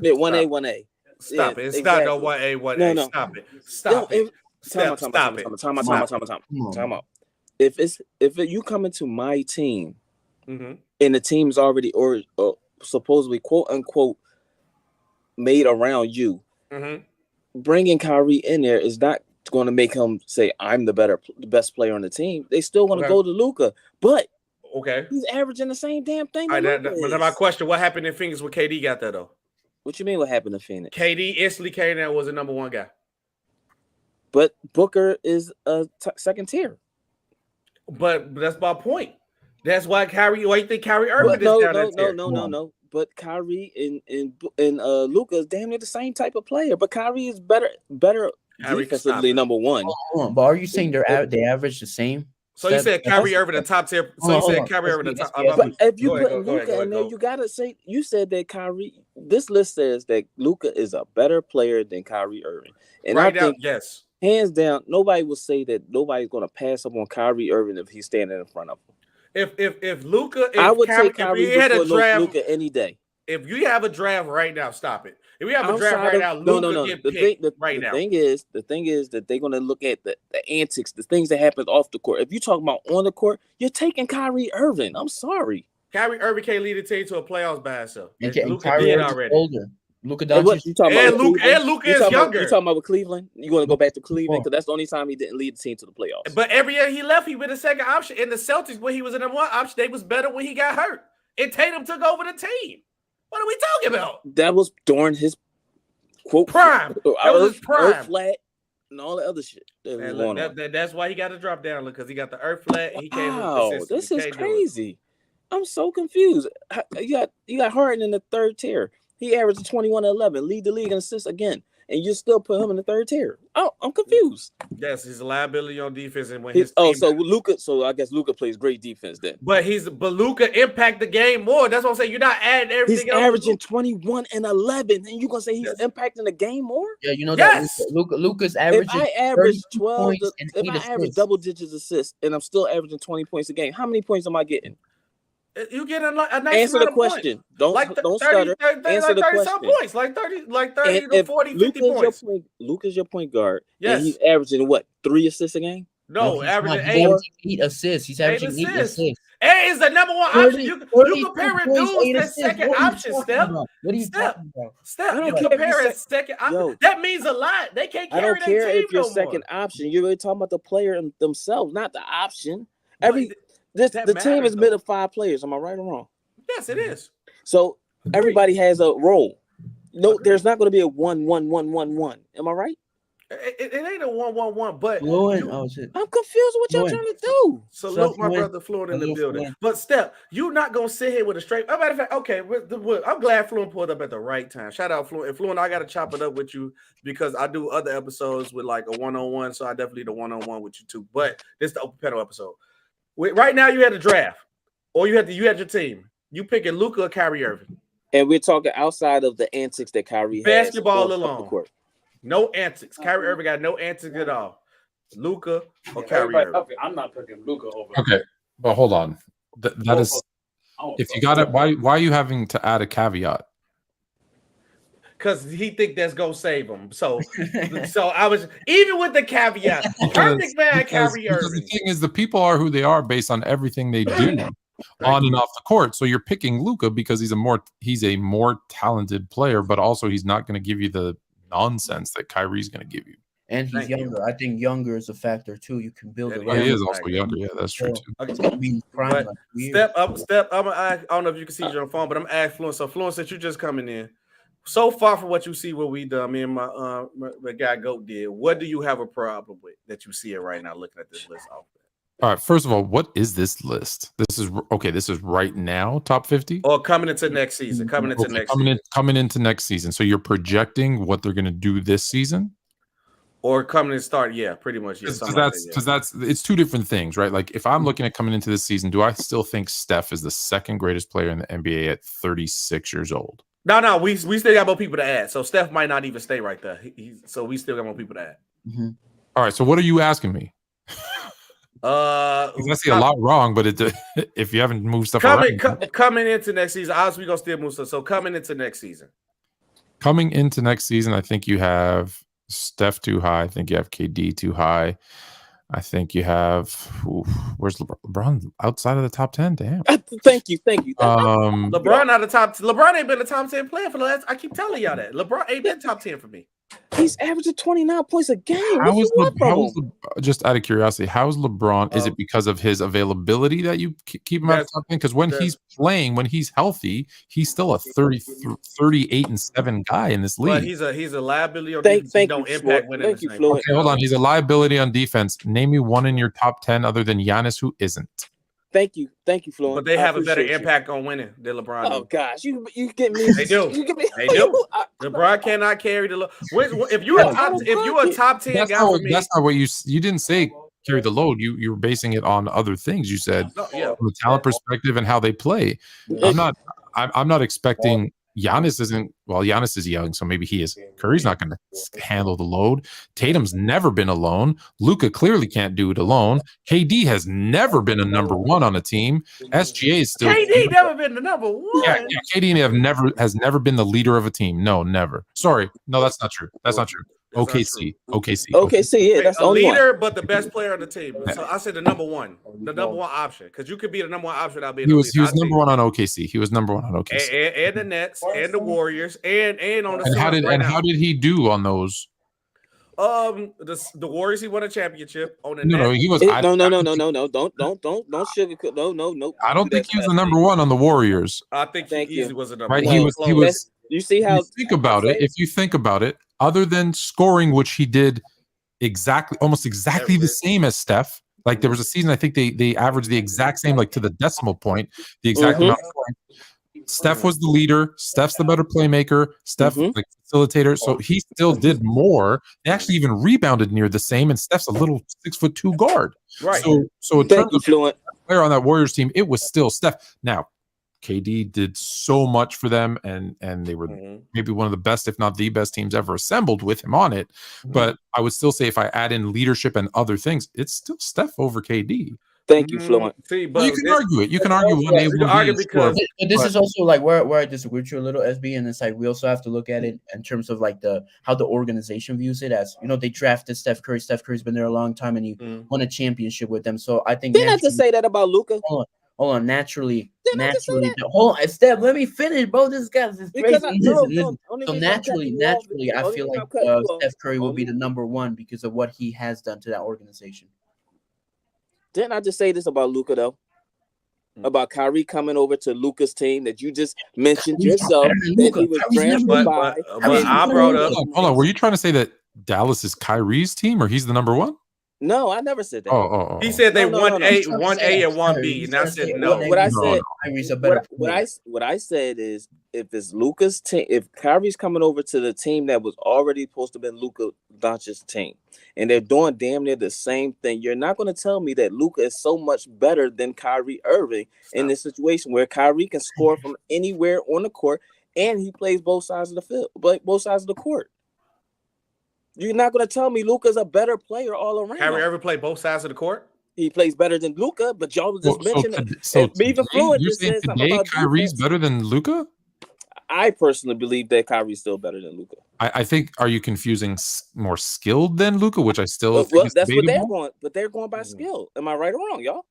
Yeah, 1A, 1A. Stop it. It's not no 1A, 1A. No. Stop it. Stop it. Stop it. Time out. If you come into my team mm-hmm. and the team's already or supposedly quote unquote made around you, mm-hmm. bringing Kyrie in there is not going to make him say I'm the best player on the team. They still want to go to Luka, but he's averaging the same damn thing. But my question: what happened in Phoenix when KD got there though? What you mean? What happened in Phoenix? KD instantly came there and was the number one guy. But Booker is a second tier. But that's my point. That's why Kyrie. Why you think Kyrie Irving is down that tier? No. But Kyrie and Luka is damn near the same type of player. But Kyrie is better defensively, number one. But are you saying they average the same? So you said Kyrie Irving the top tier. So you said Kyrie Irving the top. But if you put Luka in there, you gotta say you said that Kyrie. This list says that Luka is a better player than Kyrie Irving, and I think yes, hands down, nobody will say that nobody's going to pass up on Kyrie Irving if he's standing in front of him. If Luka, I would take Kyrie before Luka any day. If you have a draft right now, stop it. If we have a draft right now, Luka get picked right now. The thing is that they're going to look at the antics, the things that happen off the court. If you talk about on the court, you're taking Kyrie Irving. I'm sorry. Kyrie Irving can't lead a team to a playoffs by himself. Luka did already. Older. Luka Doncic. And Luka is younger. You talking about with Cleveland? You want to go back to Cleveland because that's the only time he didn't lead the team to the playoffs. But every year he left, he was a second option. In the Celtics, when he was a number one option, they was better when he got hurt. And Tatum took over the team. What are we talking about? That was during his quote prime. That was his prime. Earth flat and all the other shit. That's why he got to drop down because he got the earth flat. And he came with this is crazy. I'm so confused. You got Harden in the third tier. He averaged 21 and 11, lead the league in assists again, and you still put him in the third tier. Oh, I'm confused. Yes, he's a liability on defense, and when so I guess Luka plays great defense then. But Luka impact the game more. That's what I'm saying. You're not adding everything. He's averaging 21 and 11, and you're gonna say he's impacting the game more? Yeah, you know that Luka's averaging. If I average 12, if I average double digits assists, and I'm still averaging 20 points a game, how many points am I getting? You get a nice answer the question. Don't stutter. Answer the question. Points, like 30 to 40, 50 points. Luka's your point guard. Yes. And he's averaging what? 3 assists a game? No, averaging 8 assists. He's averaging 8 assists. And is the number one option. You comparing dudes that second option, Steph. What are you talking about? Steph, you comparing second option. That means a lot. They can't carry that team. I don't care if you're second option. You're really talking about the player themselves, not the option. The team is made of 5 players. Am I right or wrong? Yes, it is. So everybody has a role. No, there's not going to be a 1-1-1-1-1. Am I right? It ain't a 1-1-1, but I'm confused with what y'all trying to do. Salute my brother Fluent in the building. But Steph, you're not gonna sit here with a straight. As a matter of fact, okay, I'm glad Fluent pulled up at the right time. Shout out Fluent. And Fluent, I gotta chop it up with you because I do other episodes with like a one-on-one, so I definitely do one-on-one with you too. But this is the open panel episode. Right now, you had a draft, or you had your team. You picking Luka or Kyrie Irving, and we're talking outside of the antics that Kyrie has. Basketball alone, no antics. Kyrie Irving got no antics at all. Luka or Kyrie Irving. Okay, I'm not picking Luka over. Okay, but hold on. That is, if you got it, why are you having to add a caveat? Because he think that's gonna save him. So I was even with the caveat. Perfect man, Kyrie Irving. The thing is, the people are who they are based on everything they do on and off the court. So you're picking Luka because he's a more talented player, but also he's not going to give you the nonsense that Kyrie's going to give you. And he's younger. I think younger is a factor too. You can build it. He is also younger. Yeah, that's true too. But step up. I'm gonna ask, I don't know if you can see your phone, but I'm gonna ask Fluence. So Fluence, since you just coming in, so far from what you see, what we done, me and my guy Goat did. What do you have a problem with that you see it right now? Looking at this list. All right. First of all, what is this list? This is okay. This is right now top 50 or coming into next season. Coming into next season. So you're projecting what they're going to do this season, or coming to start. Yeah, pretty much. Because that's it's two different things, right? Like if I'm looking at coming into this season, do I still think Steph is the second greatest player in the NBA at 36 years old? No, we still got more people to add. So Steph might not even stay right there. So we still got more people to add. Mm-hmm. All right. So what are you asking me? I see a lot wrong, but if you haven't moved stuff around, coming into next season, obviously we're gonna still move stuff. So coming into next season, I think you have Steph too high. I think you have KD too high. I think you have where's LeBron outside of the top 10? Damn. Thank you. LeBron out of the top. LeBron ain't been a top 10 player for the last. I keep telling y'all that LeBron ain't been top 10 for me. He's averaging 29 points a game. Just out of curiosity, how is LeBron? Is it because of his availability that you keep him out of top 10? Because when he's playing, when he's healthy, he's still a 38-7 guy in this league. But he's a liability on defense. He don't impact winning. Okay, hold on. He's a liability on defense. Name me one in your top 10 other than Giannis who isn't. Thank you, Fluent. But they have a better impact on winning than LeBron. Oh gosh, you get me. They do. They do. LeBron cannot carry the load. If you a top 10 guy for me, that's not what you didn't say. Carry the load. You were basing it on other things. You said from a talent perspective and how they play. I'm not expecting. Giannis isn't. Well, Giannis is young, so maybe he is. Curry's not going to handle the load. Tatum's never been alone. Luka clearly can't do it alone. KD has never been a number one on a team. SGA is still. KD never been the number one. Yeah. KD has never been the leader of a team. No, never. Sorry, no, that's not true. OKC. Yeah, that's the only leader, one. But the best player on the team. So I said the number one option, because you could be the number one option without being. He was number one on OKC. He was number one on OKC, and the Nets, and the Warriors, and on the. How did he do on those? The Warriors, he won a championship on the. No, he was. No. Don't sugarcoat. No. I don't think he was the number one on the Warriors. I think he easily was the number one. He was. You see how? If you think about it, other than scoring, which he did almost exactly the same as Steph. Like there was a season, I think they averaged the exact same, like to the decimal point, the exact amount of points. Steph was the leader. Steph's the better playmaker. Steph like facilitator. So he still did more. They actually even rebounded near the same. And Steph's a little 6'2" guard. Right. So in terms of player on that Warriors team, it was still Steph. Now, KD did so much for them, and they were maybe one of the best, if not the best teams ever assembled with him on it. But I would still say if I add in leadership and other things, it's still Steph over KD. Thank you, Fluent. But you can argue it. You can argue one A, one B. But this is also like where I disagree with you a little, SB, and it's like we also have to look at it in terms of like how the organization views it. As they drafted Steph Curry. Steph Curry's been there a long time, and he won a championship with them. So I think didn't have to say that about Luka. Hold on, naturally. Hold on, Steph. Let me finish, bro. This guy's crazy. Listen. So naturally, I feel like Steph Curry will be the number one because of what he has done to that organization. Didn't I just say this about Luka though? About Kyrie coming over to Luka's team that you just mentioned yourself that he was transferred by. But I brought up. Hold on. Were you trying to say that Dallas is Kyrie's team or he's the number one? No, I never said that. He said they won A and 1B, and I said no. What I said is if it's Luka's team, if Kyrie's coming over to the team that was already supposed to have been Luka Doncic's team, and they're doing damn near the same thing, you're not going to tell me that Luka is so much better than Kyrie Irving in this situation where Kyrie can score from anywhere on the court and he plays both sides of the field, both sides of the court. You're not going to tell me Luka's a better player all around. Kyrie ever played both sides of the court? He plays better than Luka, but y'all just mentioned it. So you're saying today Kyrie's better than Luka? I personally believe that Kyrie's still better than Luka. I think, are you confusing more skilled than Luka, which I still think is that's debatable? What they're going, but they're going by skill. Am I right or wrong, y'all?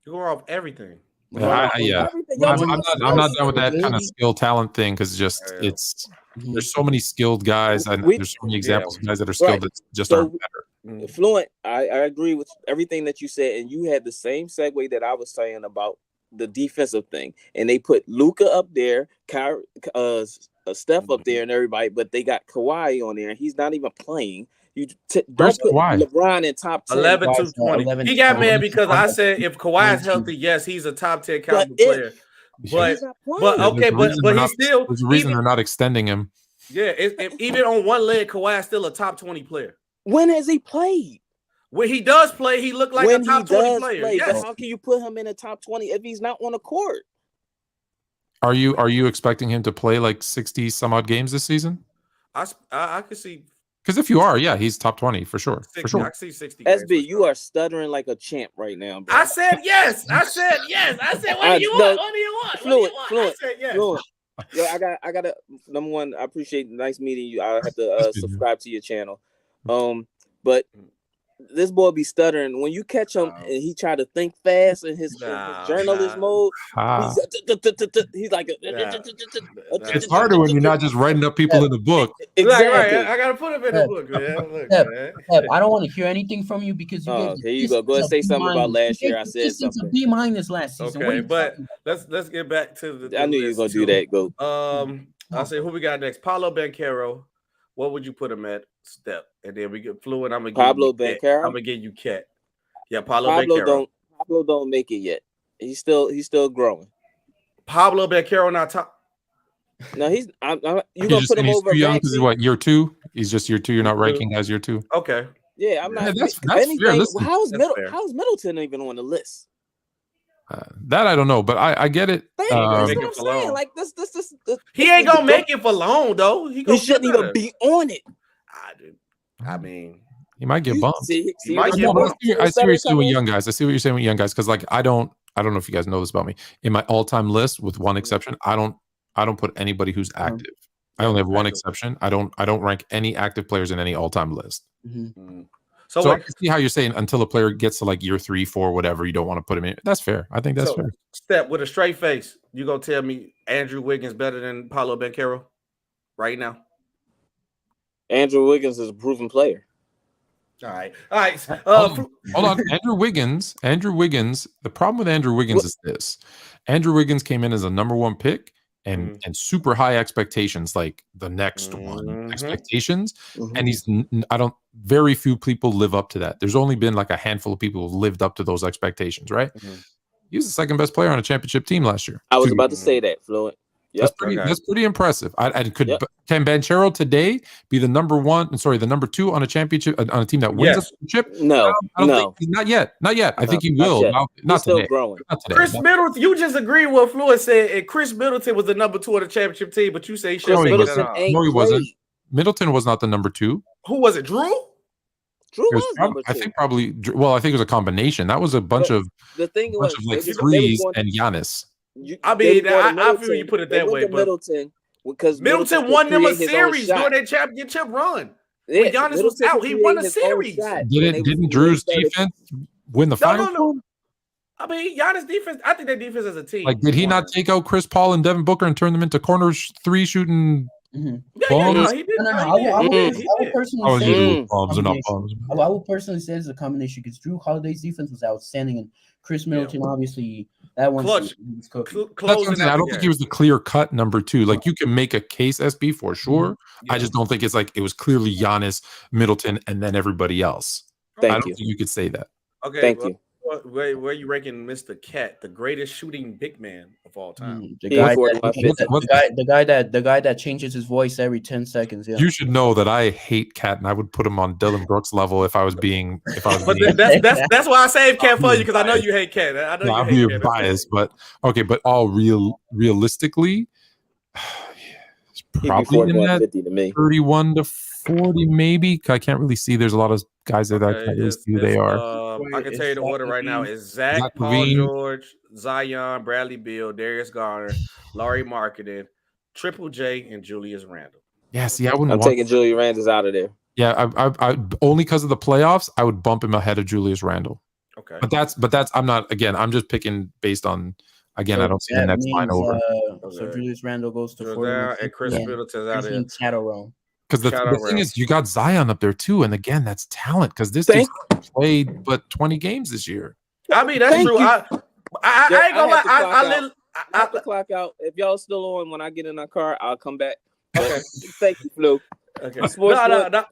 You're going off everything. I'm not done with that kind of skill talent thing because there's so many skilled guys and there's so many examples of guys that are skilled that just aren't better. Fluent, I agree with everything that you said, and you had the same segue that I was saying about the defensive thing, and they put Luka up there, Steph up there, and everybody, but they got Kawhi on there, and he's not even playing. You don't put LeBron in top 10. 11 to 20. He got mad because I said if Kawhi is healthy, yes, he's a top 10 caliber player. But he's still. There's a reason they're not extending him. Yeah, even on one leg, Kawhi is still a top 20 player. When has he played? When he does play, he looked like a top 20 player. Yes. But how can you put him in a top 20 if he's not on the court? Are you expecting him to play like 60 some odd games this season? I could see. Because if you are, yeah, he's top 20 for sure. 60, for sure. I see 60. SB, you are stuttering like a champ right now, bro. I said yes. I said what do you want? What do you want? Fluent. I said yes. Fluent. Yeah, I gotta number one, I appreciate nice meeting you. I have to subscribe to your channel. But this boy be stuttering. When you catch him and he try to think fast in his journalist mode, he's like it's harder when you're not just writing up people in the book. Exactly. Right. I gotta put him in the book, man. Look, man. I don't want to hear anything from you because you here you go. Go ahead, say something about last year. I said something. It's a B- last season. Okay, but let's get back to the. I knew you was gonna do that. Go. I'll say who we got next. Paulo Banchero. What would you put him at? Step, and then we get Fluent. I'm gonna give Pablo Banchero. I'm gonna give you Cat. Yeah, Banchero. Pablo don't make it yet. He's still growing. Pablo Banchero not top. No, he's. You gonna put him over? Too young because he's what, year 2? He's just year 2. You're not ranking as year 2. Okay. Yeah, I'm not. Yeah, that's anything. fair. Listen, how's Middleton even on the list? That I don't know, but I get it. That's what I'm saying. Like this he ain't gonna make it for long though. He shouldn't even be on it. I mean, he might get bumped. He might get bumped. I see what you're saying with young guys. I see what you're saying with young guys because, like, I don't know if you guys know this about me. In my all-time list, with one exception, I don't put anybody who's active. I only have one exception. I don't rank any active players in any all-time list. Mm-hmm. So I can see how you're saying until a player gets to like year 3, 4, whatever, you don't want to put him in. That's fair. I think that's fair. Step with a straight face. You gonna tell me Andrew Wiggins better than Paulo Banchero right now? Andrew Wiggins is a proven player. All right. Hold on. Andrew Wiggins. The problem with Andrew Wiggins is this: Andrew Wiggins came in as a number 1 pick. And super high expectations, like the next one expectations, and very few people live up to that. There's only been like a handful of people who lived up to those expectations, right? He was the second best player on a championship team last year. I was about to say that, Fluent. Yep. That's pretty impressive. Can Banchero today be the number 2 on a championship on a team that wins a championship? No. Not yet. I think he will. Not still today. Growing. Not today. Chris Middleton, you just agreed with what Fluent said, and Chris Middleton was the number 2 on the championship team, but you say he should make it. No, he wasn't. Middleton was not the number 2. Who was it? Drew? Drew was number 2. I think probably. Well, I think it was a combination. That was a bunch of like threes and Giannis. I feel you put it that way, but Middleton won them a series during their championship run. When Giannis was out, he won a series. Didn't Drew's defense win the finals? No. I mean, Giannis' defense. I think their defense as a team. Like, did he not take out Chris Paul and Devin Booker and turn them into corner 3 shooting? He did. I would personally say bombs are not bombs. I would personally say it's a combination because Drew Holiday's defense was outstanding, and Chris Middleton obviously that one clutch. I don't think he was the clear cut number 2. Like, you can make a case, SB, for sure. I just don't think it's like it was clearly Giannis, Middleton, and then everybody else. I don't think you could say that. Okay, thank you. Where are you ranking Mr. Cat, the greatest shooting big man of all time? The guy that changes his voice every 10 seconds. Yeah. You should know that I hate Cat, and I would put him on Dylan Brooks level if I was being. That's why I saved Cat for you, because I know you hate Cat. I know I'm being biased, but okay. But realistically, it's probably in that 31 to 40, maybe. I can't really see. There's a lot of guys that I can't really see who they are. I can tell you the order right now is Zach, Paul George, Zion, Bradley Beal, Darius Garner, Laurie Marketing, Triple J, and Julius Randle. Yeah, see, I'm taking Julius Randle out of there. Yeah, I only because of the playoffs, I would bump him ahead of Julius Randle. Okay, but that's I'm not, again, I'm just picking based on Again, So I don't see the that next line means, over. So Julius Randle goes to Goes 40 down, and Chris and Middleton's out of here. Anthony Shadow Realm. Because the Shout out thing Ralph. is, you got Zion up there too, and again, that's talent. Because this dude's played but 20 games this year. I mean, that's true. I ain't gonna lie. I have to clock out. If y'all still on when I get in our car, I'll come back. Okay. Thank you, Flu. Okay.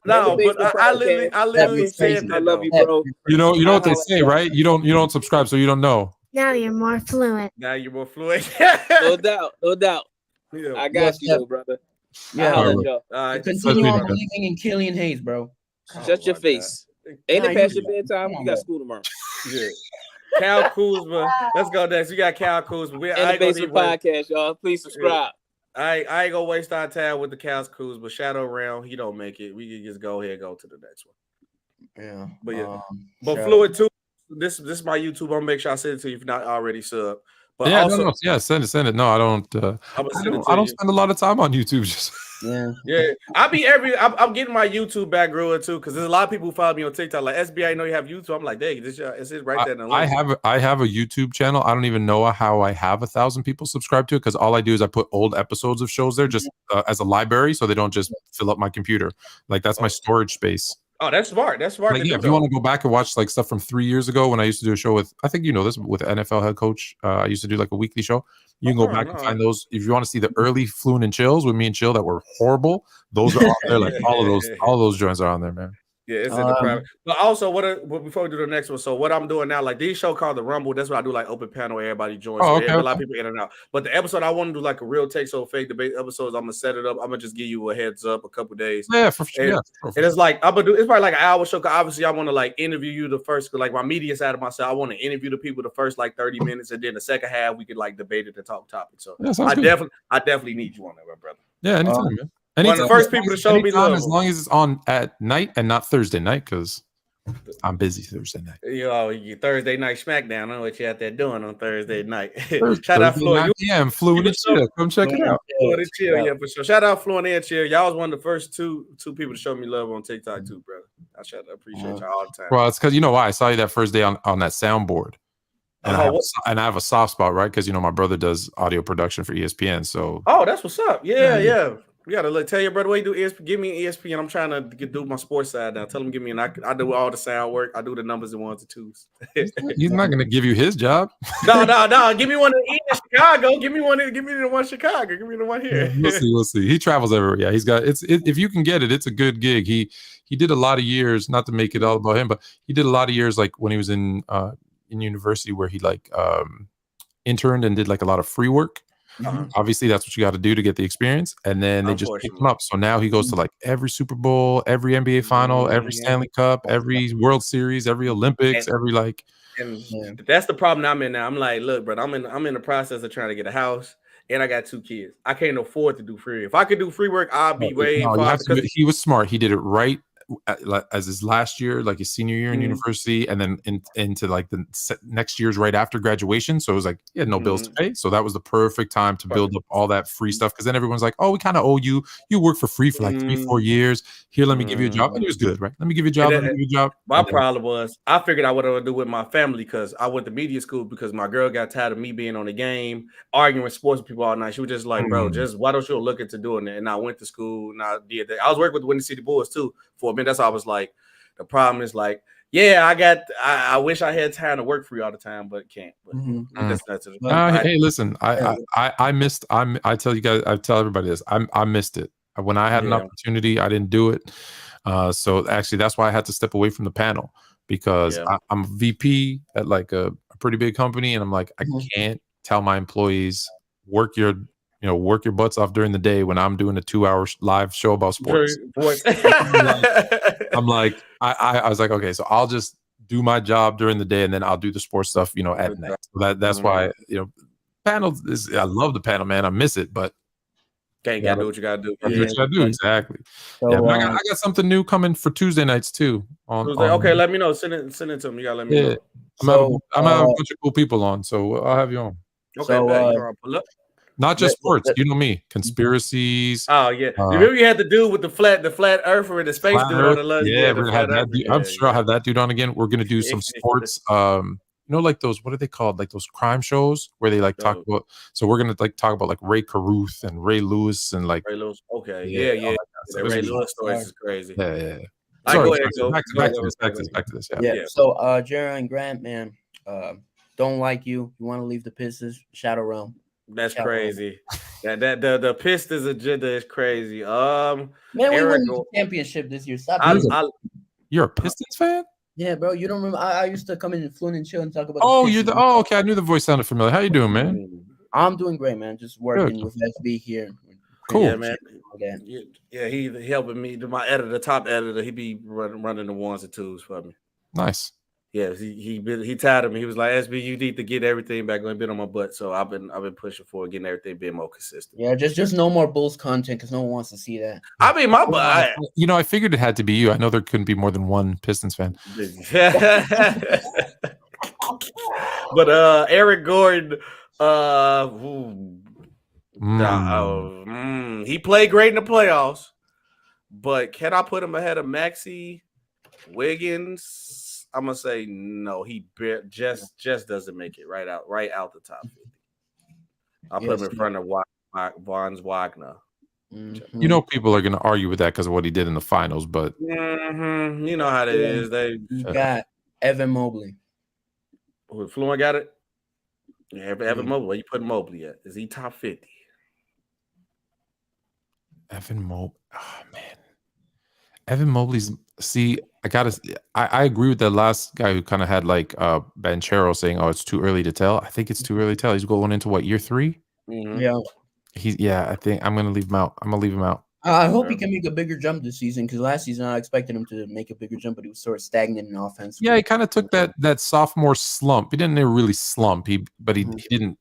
No. But I literally said that. I love you, bro. You know what they say, right? You don't subscribe, so you don't know. Now you're more fluent. No doubt. Yeah. I got you, though, brother. Yeah. All right. Continue on believing in Killian Hayes, bro. Shut your face. Ain't it past your bedtime? You got school tomorrow. Yeah. Cal Kuzma. Let's go next. We got Cal Kuzma. And the Basement Podcast, y'all. Please subscribe. I ain't gonna waste our time with the Cal Kuzma. Shadow Round, he don't make it. We can just go ahead and go to the next one. Yeah. But yeah. But Fluid too. This is my YouTube. I'm gonna make sure I send it to you if you're not already sub. But yeah, also, send it. No, I don't. I don't spend a lot of time on YouTube. Just yeah. I'm getting my YouTube back growing too, because there's a lot of people who follow me on TikTok. Like SB, I know you have YouTube. I'm like, dang, this is it right there. I have a YouTube channel. I don't even know how I have 1,000 people subscribed to it, because all I do is I put old episodes of shows there just as a library, so they don't just fill up my computer. Like that's my storage space. Oh, that's smart. That's smart. Like, if you want to go back and watch like stuff from 3 years ago when I used to do a show with, I think you know this, with NFL head coach. I used to do like a weekly show. You can go back and find those. If you want to see the early Fluent and Chills with me and Chill that were horrible, those are on there. Like all of those joints are on there, man. Yeah, it's in the private. But also, before we do the next one, so what I'm doing now, like these show called the Rumble, that's what I do, like open panel, everybody joins. Oh, so okay. A lot of people in and out. But the episode I want to do like a real take so fake debate episodes. I'm gonna set it up. I'm gonna just give you a heads up a couple days. Yeah, for sure. And it's like I'm gonna do. It's probably like an hour show. Cause obviously, I want to like interview you the first, like my media side of myself. I want to interview the people the first like 30 minutes, and then the second half we could like debate it and talk topics. So I definitely need you on there, my brother. Yeah, anytime, man. One of the first people to show me love. As long as it's on at night and not Thursday night, because I'm busy Thursday night. You Thursday night SmackDown. I know what you out there doing on Thursday night. Shout out Floyd. Yeah, Fluent and Chill. Come check it out. Fluent and Chill, yeah, for sure. Shout out Fluent and Chill. Y'all was one of the first two people to show me love on TikTok too, brother. I appreciate y'all all the time. Well, it's because you know why I saw you that first day on that soundboard. And I have a soft spot, right? Because my brother does audio production for ESPN. So that's what's up. Yeah. We gotta tell your brother what you do. Give me an ESPN. I'm trying to do my sports side now. Tell him give me, and I do all the sound work. I do the numbers and ones and twos. He's not gonna give you his job. No. Give me one in Chicago. Give me the one in Chicago. Give me the one here. We'll see. He travels everywhere. Yeah, he's got if you can get it, it's a good gig. He did a lot of years. Not to make it all about him, but he did a lot of years like when he was in university where he like interned and did like a lot of free work. Obviously that's what you got to do to get the experience, and then they just pick him up. So now he goes to like every Super Bowl, every NBA final, every Stanley Cup, every World Series, every Olympics, every like. And that's the problem I'm in now. I'm like, look, bro, I'm in the process of trying to get a house, and I got 2 kids. I can't afford to do free. If I could do free work, I'll be He was smart. He did it right as his last year, like his senior year in university, and then into like the next year's right after graduation. So it was like he had no bills to pay. So that was the perfect time to build up all that free stuff. Because then everyone's like, "Oh, we kind of owe you. You work for free for like 3-4 years. Here, let me give you a job." And he was good, right? Let me give you a job. Let me give you a job. My problem was I figured out what I would do with my family because I went to media school because my girl got tired of me being on the game, arguing with sports people all night. She was just like, "Bro, just why don't you look into doing it?" And I went to school and I did that. I was working with the Windy City Bulls too for a minute. That's how I was like. The problem is like, I wish I had time to work for you all the time, but can't. But hey, listen, I missed. I tell you guys, I tell everybody this. I missed it when I had an opportunity. I didn't do it. So actually, that's why I had to step away from the panel because I'm a VP at like a pretty big company, and I'm like, I can't tell my employees work your butts off during the day when I'm doing a 2-hour live show about sports. I'm like, I was like, okay, so I'll just do my job during the day and then I'll do the sports stuff, at night. So that's why, panel is, I love the panel, man. I miss it, but gotta do what you gotta do. What you gotta do, exactly. So, I got something new coming for Tuesday nights too. Okay, let me know. Send it to me. You gotta let me know. I'm having a bunch of cool people on, so I'll have you on. Okay, pull up. Not just sports, you know me. Conspiracies. Oh yeah, remember you had the dude with the flat earther and the space dude on the left. I'm sure I'll have that dude on again. We're gonna do some sports like those, what are they called? Like those crime shows where they like talk about. So we're gonna like talk about like Ray Caruth and Ray Lewis and like Ray Lewis. Okay, yeah. The Ray Lewis stories is crazy. Yeah. Sorry, Back to this. Yeah. So Jerry and Grant, man, don't like you. You want to leave the Pistons? Shadow Realm. That's crazy. The Pistons agenda is crazy. Man, we won the championship this year. Stop. You're a Pistons fan? Yeah, bro. You don't remember? I used to come in and floon and chill and talk about. Okay. I knew the voice sounded familiar. How you doing, man? I'm doing great, man. Just working with SB here. Cool. Yeah, man. Yeah, he helping me. My editor, top editor, he be running the ones and twos for me. Nice. Yeah, he tired of me. He was like, SB, you need to get everything back. I've been on my butt, so I've been pushing for getting everything being more consistent. Yeah, just no more Bulls content because no one wants to see that. I mean, my butt. I figured it had to be you. I know there couldn't be more than one Pistons fan. But Eric Gordon, he played great in the playoffs, but can I put him ahead of Maxey, Wiggins? I'm gonna say no. He just doesn't make it right out the top 50. I'll put him in front of Von Wagner. Mm-hmm. People are gonna argue with that because of what he did in the finals, but you know how it is. They got Evan Mobley. Who Fluent got it? Yeah, Evan Mobley. Where you put Mobley at? Is he top 50? Evan Mobley. Oh man, Evan Mobley's. See, I agree with that last guy who kind of had like Banchero saying, "Oh, it's too early to tell." I think it's too early to tell. He's going into what, year 3? Mm-hmm. Yeah. I think I'm gonna leave him out. I hope he can make a bigger jump this season because last season I expected him to make a bigger jump, but he was sort of stagnant in offense. Yeah, he kind of took that sophomore slump. He didn't really slump. He didn't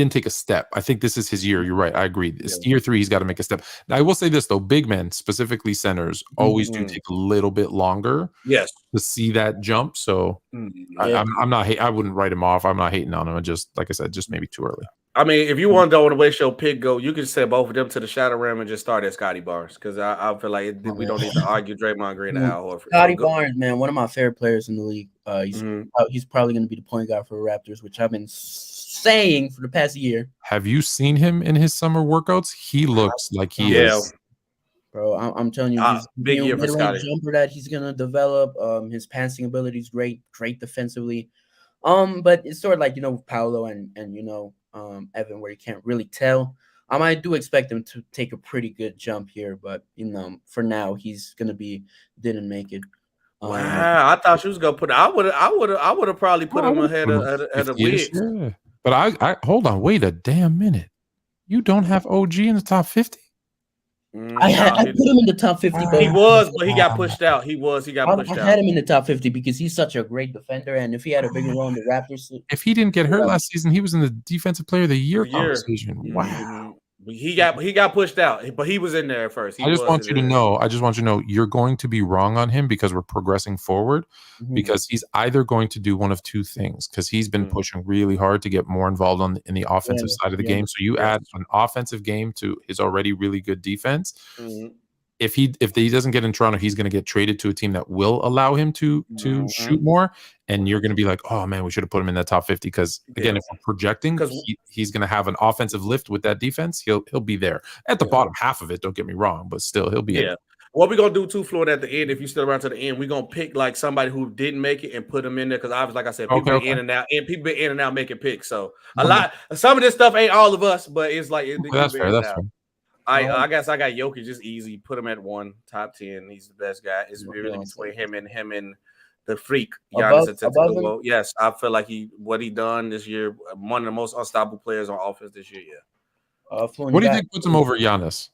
take a step. I think this is his year. You're right. I agree. It's year 3. He's got to make a step. Now, I will say this though: big men, specifically centers, always do take a little bit longer. Yes, to see that jump. So I'm not. I wouldn't write him off. I'm not hating on him. I just, like I said, just maybe too early. I mean, if you want to want to waste your pick, you can send both of them to the Shadow Realm and just start at Scotty Barnes because I feel like we don't need to argue Draymond Green and Al Horford. Scotty Barnes, man, one of my favorite players in the league. He's probably going to be the point guard for the Raptors, which I've been saying for the past year. Have you seen him in his summer workouts? He looks like he is. Bro, I'm telling you, he's big year for Scotty. Jumper that he's going to develop. His passing ability is great defensively. But it's sort of like, with Paolo and Evan, where you can't really tell. I do expect him to take a pretty good jump here, but for now he's gonna didn't make it. Wow, I thought she was gonna put. I would have probably put him ahead of Wiggs. Yeah. But I hold on, wait a damn minute. You don't have OG in the top 50? I put him in the top 50. He was, but he got pushed out. He got pushed out. I had him in the top 50 because he's such a great defender, and if he had a bigger role in the Raptors, if he didn't get hurt last season, he was in the Defensive Player of the Year conversation. Wow. He got pushed out, but he was in there at first. I just want you to know you're going to be wrong on him because we're progressing forward, because he's either going to do one of two things, because he's been pushing really hard to get more involved in the offensive side of the game. So you add an offensive game to his already really good defense. If he doesn't get in Toronto, he's going to get traded to a team that will allow him to shoot more, and you're going to be like, oh man, we should have put him in that top 50. Because again, if we're projecting, he's going to have an offensive lift with that defense. He'll be there at the bottom half of it. Don't get me wrong, but still he'll be in. What we're gonna do too, Floyd, at the end, if you still around to the end, we're gonna pick like somebody who didn't make it and put them in there, because obviously, like I said, people been in and out, and people been in and out making picks. So some of this stuff ain't all of us, but it's like that's fair. That's fair. I guess I got Jokic just easy. Put him at 1, top 10. He's the best guy. It's really between him and the freak Giannis Antetokounmpo. Yes, I feel like what he done this year, one of the most unstoppable players on offense this year. Yeah. What do you think puts him over Giannis?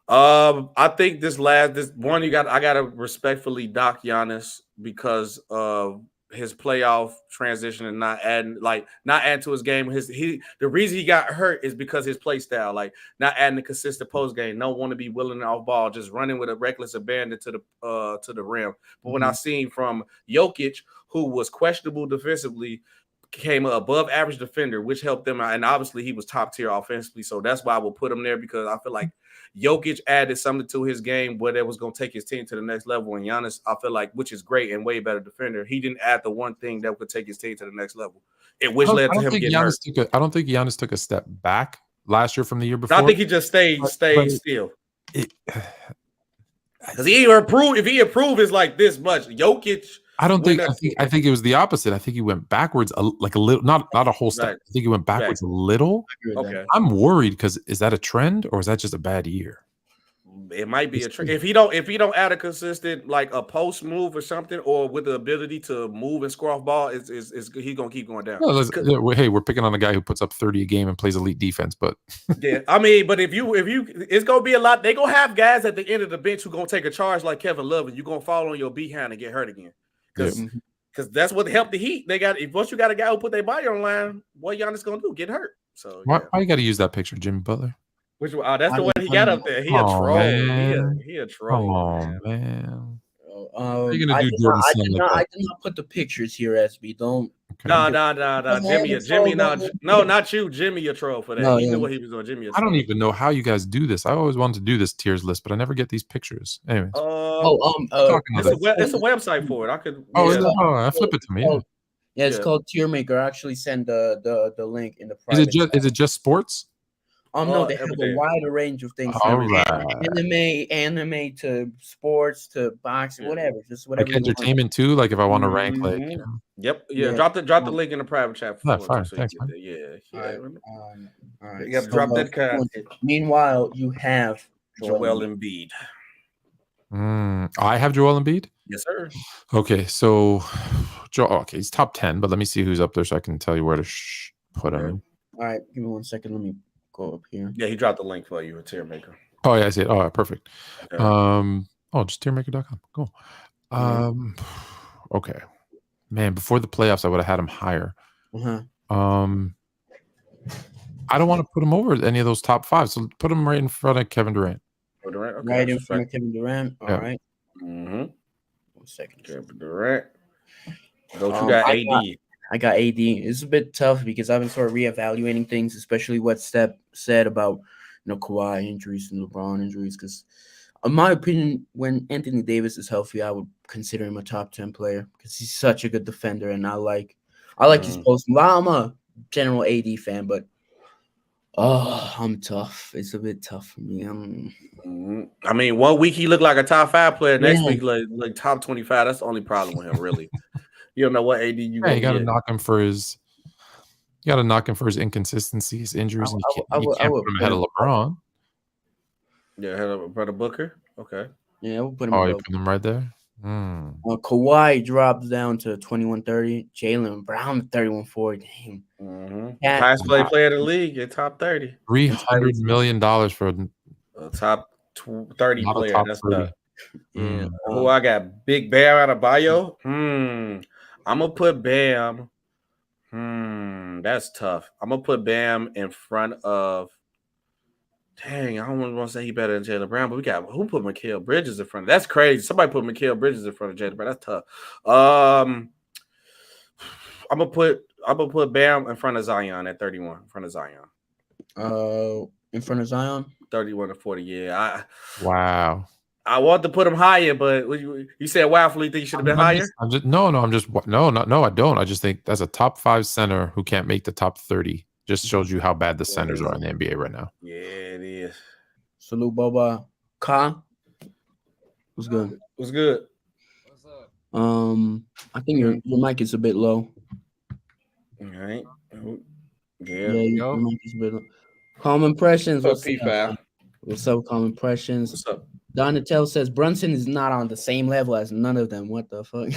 I think this one I gotta respectfully dock Giannis because of his playoff transition and not adding to his game. The reason he got hurt is because his play style, like not adding a consistent post game. Don't want to be willing off ball, just running with a reckless abandon to the rim. But when I seen from Jokic, who was questionable defensively, became an above average defender, which helped them out. And obviously he was top tier offensively. So that's why I will put him there, because I feel like Jokic added something to his game where that was going to take his team to the next level. And Giannis, I feel like, which is great and way better defender, he didn't add the one thing that could take his team to the next level. Which led to him getting hurt. I don't think Giannis took a step back last year from the year before. I think he just stayed still. Because if he improved, it's like this much. Jokic. I think it was the opposite. I think he went backwards like a little, not a whole step. Right. I think he went backwards a little. Okay. I'm worried because is that a trend or is that just a bad year? It might be a trick. If he don't add a consistent like a post move or something, or with the ability to move and score off ball, he's gonna keep going down. Hey, we're picking on a guy who puts up 30 a game and plays elite defense, but yeah, I mean, but if you, it's gonna be a lot. They gonna have guys at the end of the bench who gonna take a charge like Kevin Love, and you gonna fall on your behind and get hurt again. Because that's what helped the Heat. They got once you got a guy who put their body on line, what Giannis gonna do? Get hurt. So why you got to use that picture, Jimmy Butler? Which one? That's the one he got up there. He a troll. He a troll. Come on, man. I did not put the pictures here, SB. Don't. Okay. No. Jimmy, no, not you. Jimmy, a troll for that. He knew what he was doing. Jimmy, I don't even know how you guys do this. I always wanted to do this tiers list, but I never get these pictures. Anyways. It's a website for it. I could. Flip it to me. It's called Tier Maker. I actually send the link in the private. Is it just sports? No, they have a wider range of things. All right. Anime to sports to boxing, whatever. Just whatever. Like entertainment too. Like if I want to rank, like you know. Yep. Yeah. Drop the link in the private chat. Fine. Thanks, man. All right. You got to drop that content. Meanwhile, you have Joel Embiid. I have Joel Embiid. Yes, sir. Okay, so he's top 10, but let me see who's up there so I can tell you where to put him. All right, give me 1 second. Let me go up here. Yeah, he dropped the link for you, a tier maker. Oh, yeah, I see it. Oh, perfect. Okay. Just tiermaker.com. Cool. Okay. Man, before the playoffs, I would have had him higher. I don't want to put him over any of those top 5, so put him right in front of Kevin Durant. Durant? Okay, right in front of Kevin Durant. All right. 1 second. Kevin Durant. Don't you got AD? I got AD. It's a bit tough because I've been sort of reevaluating things, especially what Steph said about Kawhi injuries and LeBron injuries. Because, in my opinion, when Anthony Davis is healthy, I would consider him a top 10 player because he's such a good defender, and I like his post. I'm a general AD fan, but I'm tough. It's a bit tough for me. I mean, 1 week he looked like a top 5 player. Next week, like top 25. That's the only problem with him, really. You don't know what AD you got to knock him for his. You got to knock him for his inconsistencies, injuries, and you can't put him ahead of LeBron. Yeah, ahead of Brother Booker. Okay. Yeah, we'll put him. You put him right there. Kawhi drops down to 21-30. Jaylen Brown 31-40. Damn. Highest player of the league in top 30. $300 million for a top 30 player. Top That's 30. Yeah. I got Big Bam out of Bio. I'm gonna put Bam. That's tough. I'm gonna put Bam in front of. Dang, I don't want to say he better than Jaylen Brown, but we got who put Mikal Bridges in front of. That's crazy. Somebody put Mikal Bridges in front of Jaylen Brown. That's tough. I'm gonna put Bam in front of Zion at 31. In front of Zion. In front of Zion. 31-40. Yeah. Wow. I want to put him higher, but you said Wildfully think he should have been higher? No, I don't. I just think that's a top 5 center who can't make the top 30. Just shows you how bad the centers are in the NBA right now. Yeah, it is. Salute, Boba. Ka. What's good? What's good? What's up? I think your mic is a bit low. All right. Yeah, your mic is a bit low. Calm Impressions. What's up, What's up, Calm Impressions? What's up? Donatel says Brunson is not on the same level as none of them. What the fuck?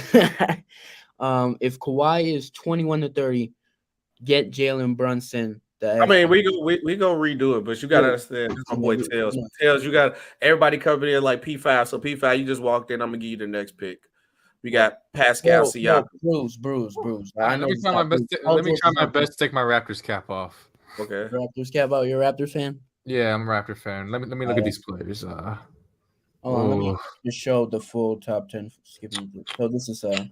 If Kawhi is 21-30, get Jalen Brunson. I mean, we go redo it, but you gotta understand. This is my boy Tails. Tails, you got everybody covered in like P5. So P5, you just walked in. I'm gonna give you the next pick. We got Pascal Siakam. Bruce. Let me try my best to take my Raptors cap off. Okay. Raptors cap out. You're a Raptors fan? Yeah, I'm a Raptor fan. Let me look at these players. Let me just show the full top 10. So this is You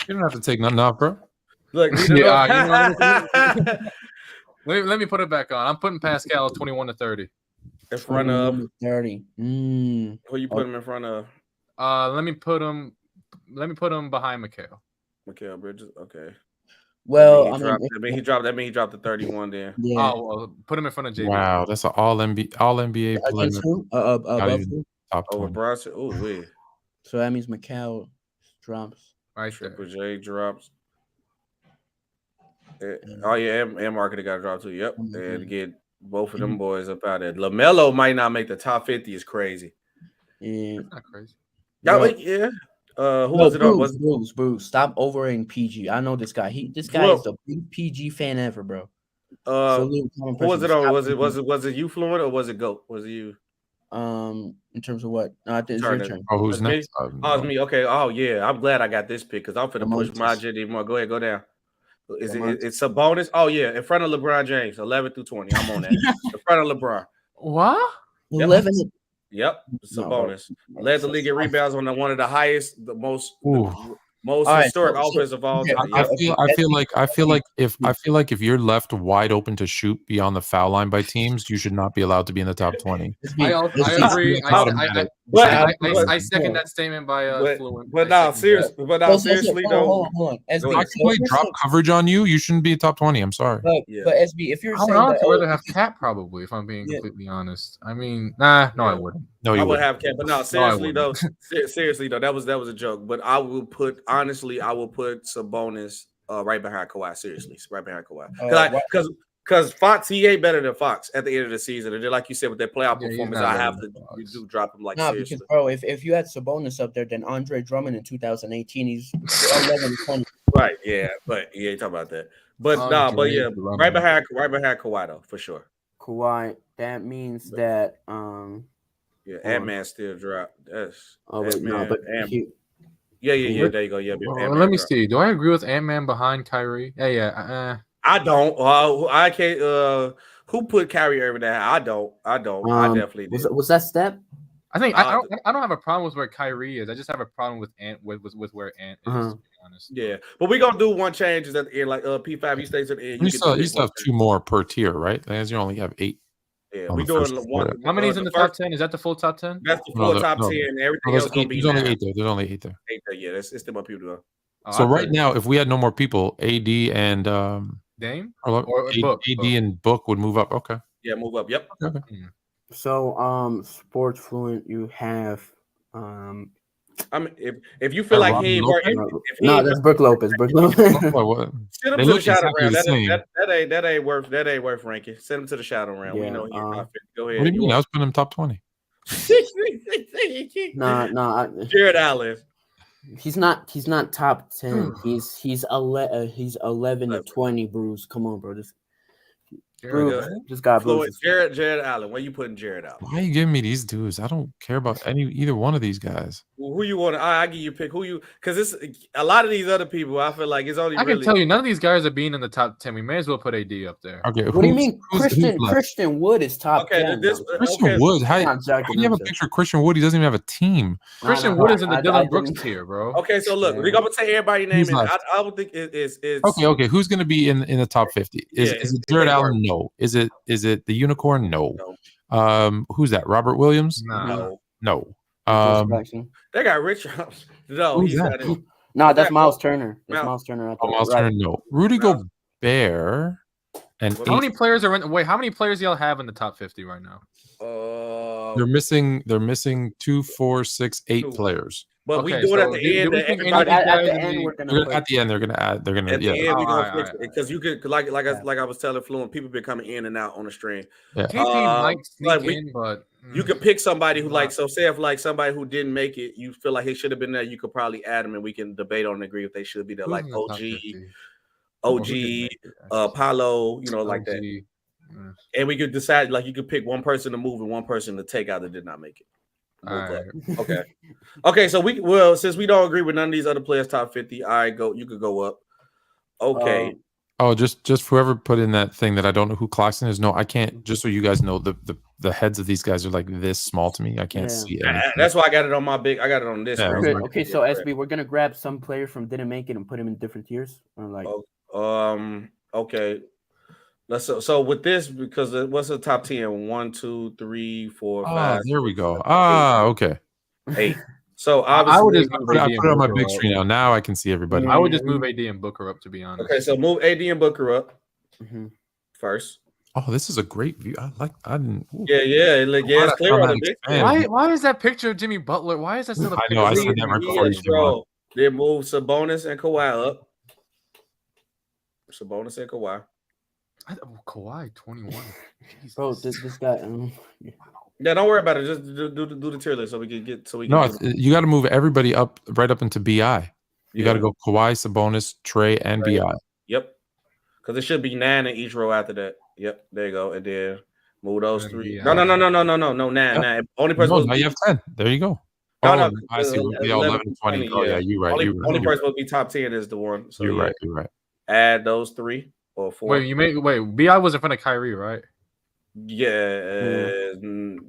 don't have to take nothing off, bro. Look, let me put it back on. I'm putting Pascal 21-30. In front of 30. Who you put him in front of? Let me put him behind Mikal. Mikal Bridges. Okay. Well, he dropped the 31 then. Yeah. Oh, well, put him in front of JB. Wow, that's an all NBA player. Above who? Top 20. Over Bronson. Oh, wait. So that means Mikal drops. Right Triple there. J drops. Oh yeah, and Marketer got dropped too. Yep, and get both of them boys up out there. LaMelo might not make the top 50. Is crazy. Yeah, that's not crazy. Yeah. Who was it? Bruce. Stop overrating PG. I know this guy. This guy is the big PG fan ever, bro. Who was it on? Was it you, Fluent, or was it Goat? Was it you? In terms of what? It's your turn. Oh, who's next? It's me. Okay. Oh yeah, I'm glad I got this pick because I'm finna push my agenda more. Go ahead, go down. It's a bonus? Oh yeah, in front of LeBron James, 11 through 20. I'm on that. In front of LeBron. What? 11. Yep, it's a bonus. Led the league in rebounds on one of the highest, the most historic offense of all time. I feel like if you're left wide open to shoot beyond the foul line by teams, you should not be allowed to be in the top 20. I agree. I second that statement by Fluent. But now, seriously, though, hold on. SB, I can play drop coverage on you. You shouldn't be a top 20. I'm sorry. But SB, if you're saying I'd rather have Cap, probably, if I'm being completely honest. I mean, no, I wouldn't. No, I would have Cap, but no, seriously though, that was a joke. But I will put Sabonis right behind Kawhi. Seriously, right behind Kawhi. Because Fox, he ain't better than Fox at the end of the season. And then, like you said, with their playoff performance, you do drop him like seriously. Because, bro, if you had Sabonis up there, then Andre Drummond in 2018, he's 11-20. Right, yeah, but he ain't talking about that. But right behind Kawhi though, for sure. Kawhi, that means that Ant-Man still dropped. That's there you go. Yeah, let me see. Do I agree with Ant-Man behind Kyrie? Yeah. I don't. I can't. Who put Kyrie Irving there? I don't. I definitely did. Was that Step? I think I don't have a problem with where Kyrie is. I just have a problem with Ant with where Ant is. To be honest. Yeah, but we're gonna do one change at the end. Like P5, he stays at the end. You still have 2 more per tier, right? As you only have 8. Yeah, we doing one. How many is in the top 10? Is that the full top 10? That's the full top 10. Everything else gonna be. There's only 8 there. There's only 8 there. 8 there. Yeah, it's still my people though. So right now, if we had no more people, AD and Dame or AD and Book would move up. Okay. Yeah, move up. Yep. Okay. So Sports Fluent, you have I mean, if you feel like he ain't working, that's Brook Lopez. Brook Lopez. Send him to the shadow round. That ain't worth ranking. Send him to the shadow round. We know he's not fit. Go ahead. What do you mean? I was putting him top 20. Jared Allen. He's not top 10. He's 11 to 20. Bruce, come on, bro. Just got Bruce. Jared Allen. Where you putting Jared Allen? Why are you giving me these dudes? I don't care about either one of these guys. Well, who you want? I give you a pick. Because it's a lot of these other people. I feel like it's only. I can tell you, none of these guys are being in the top 10. We may as well put AD up there. Okay. What do you mean? Christian Wood is top 10. Christian Wood. How do you have a picture of Christian Wood? He doesn't even have a team. Christian Wood is in the Dillon Brooks tier, bro. Okay, so look, we're gonna take everybody's name. I would think it's okay. Who's gonna be in the top 50? Is it Jared Allen? No. Is it the Unicorn? No. Who's that? Robert Williams? No. They got Rich. No, he's not in. No, that's Miles Turner. Miles Turner. Miles Turner. No. Rudy Gobert. And how many players are in? Wait, how many players do y'all have in the top 50 right now? They're missing 2, 4, 6, 8 players. But we do it at the end. At the end, they're gonna add. They're gonna. At the end, we're gonna fix it because you could like I was telling Fluent, people been coming in and out on the stream. Yeah. You could pick somebody who say if somebody who didn't make it, you feel like he should have been there. You could probably add them, and we can debate on and agree if they should be there. Like OG, Paulo, like that. And we could decide like you could pick one person to move and one person to take out that did not make it. Right. Okay. So since we don't agree with none of these other players top 50, you could go up. Okay. Just whoever put in that thing that I don't know who Clarkson is. No, I can't. Just so you guys know, the heads of these guys are like this small to me. I can't see it. That's why I got it on my big. I got it on this. Yeah, okay, so SB, we're gonna grab some player from didn't make it and put him in different tiers. Or like, okay. So with this, because what's the top 10? 1, 2, 3, 4, 5. Ah, there we 6, go. 7, Okay. 8. So I would obviously, just move I AD put and it on my Booker big up. screen now. Now I can see everybody. I would just move AD and Booker up, to be honest. okay. So move AD and Booker up first. Oh, this is a great view. I didn't. Ooh. Yeah. It's clear on the big screen. Why is that picture of Jimmy Butler? Why is that still a picture? I know. I said that right before you came on. Then move Sabonis and Kawhi up. Sabonis and Kawhi. Kawhi 21. Bro, this guy. Yeah, don't worry about it. Just do the tier list so we can get. No, you got to move everybody up right up into BI. You got to go Kawhi, Sabonis, Trey, and BI. Yep. Because it should be 9 in each row after that. Yep, there you go. And then move those 3. No, 9. Only person. No, now you have 10. There you go. No, I see. 11 and 20. Oh, yeah, you're right. Only person will be top 10 is the one. So you're right. Add those 3 or 4. Wait, BI was in front of Kyrie, right? Yes.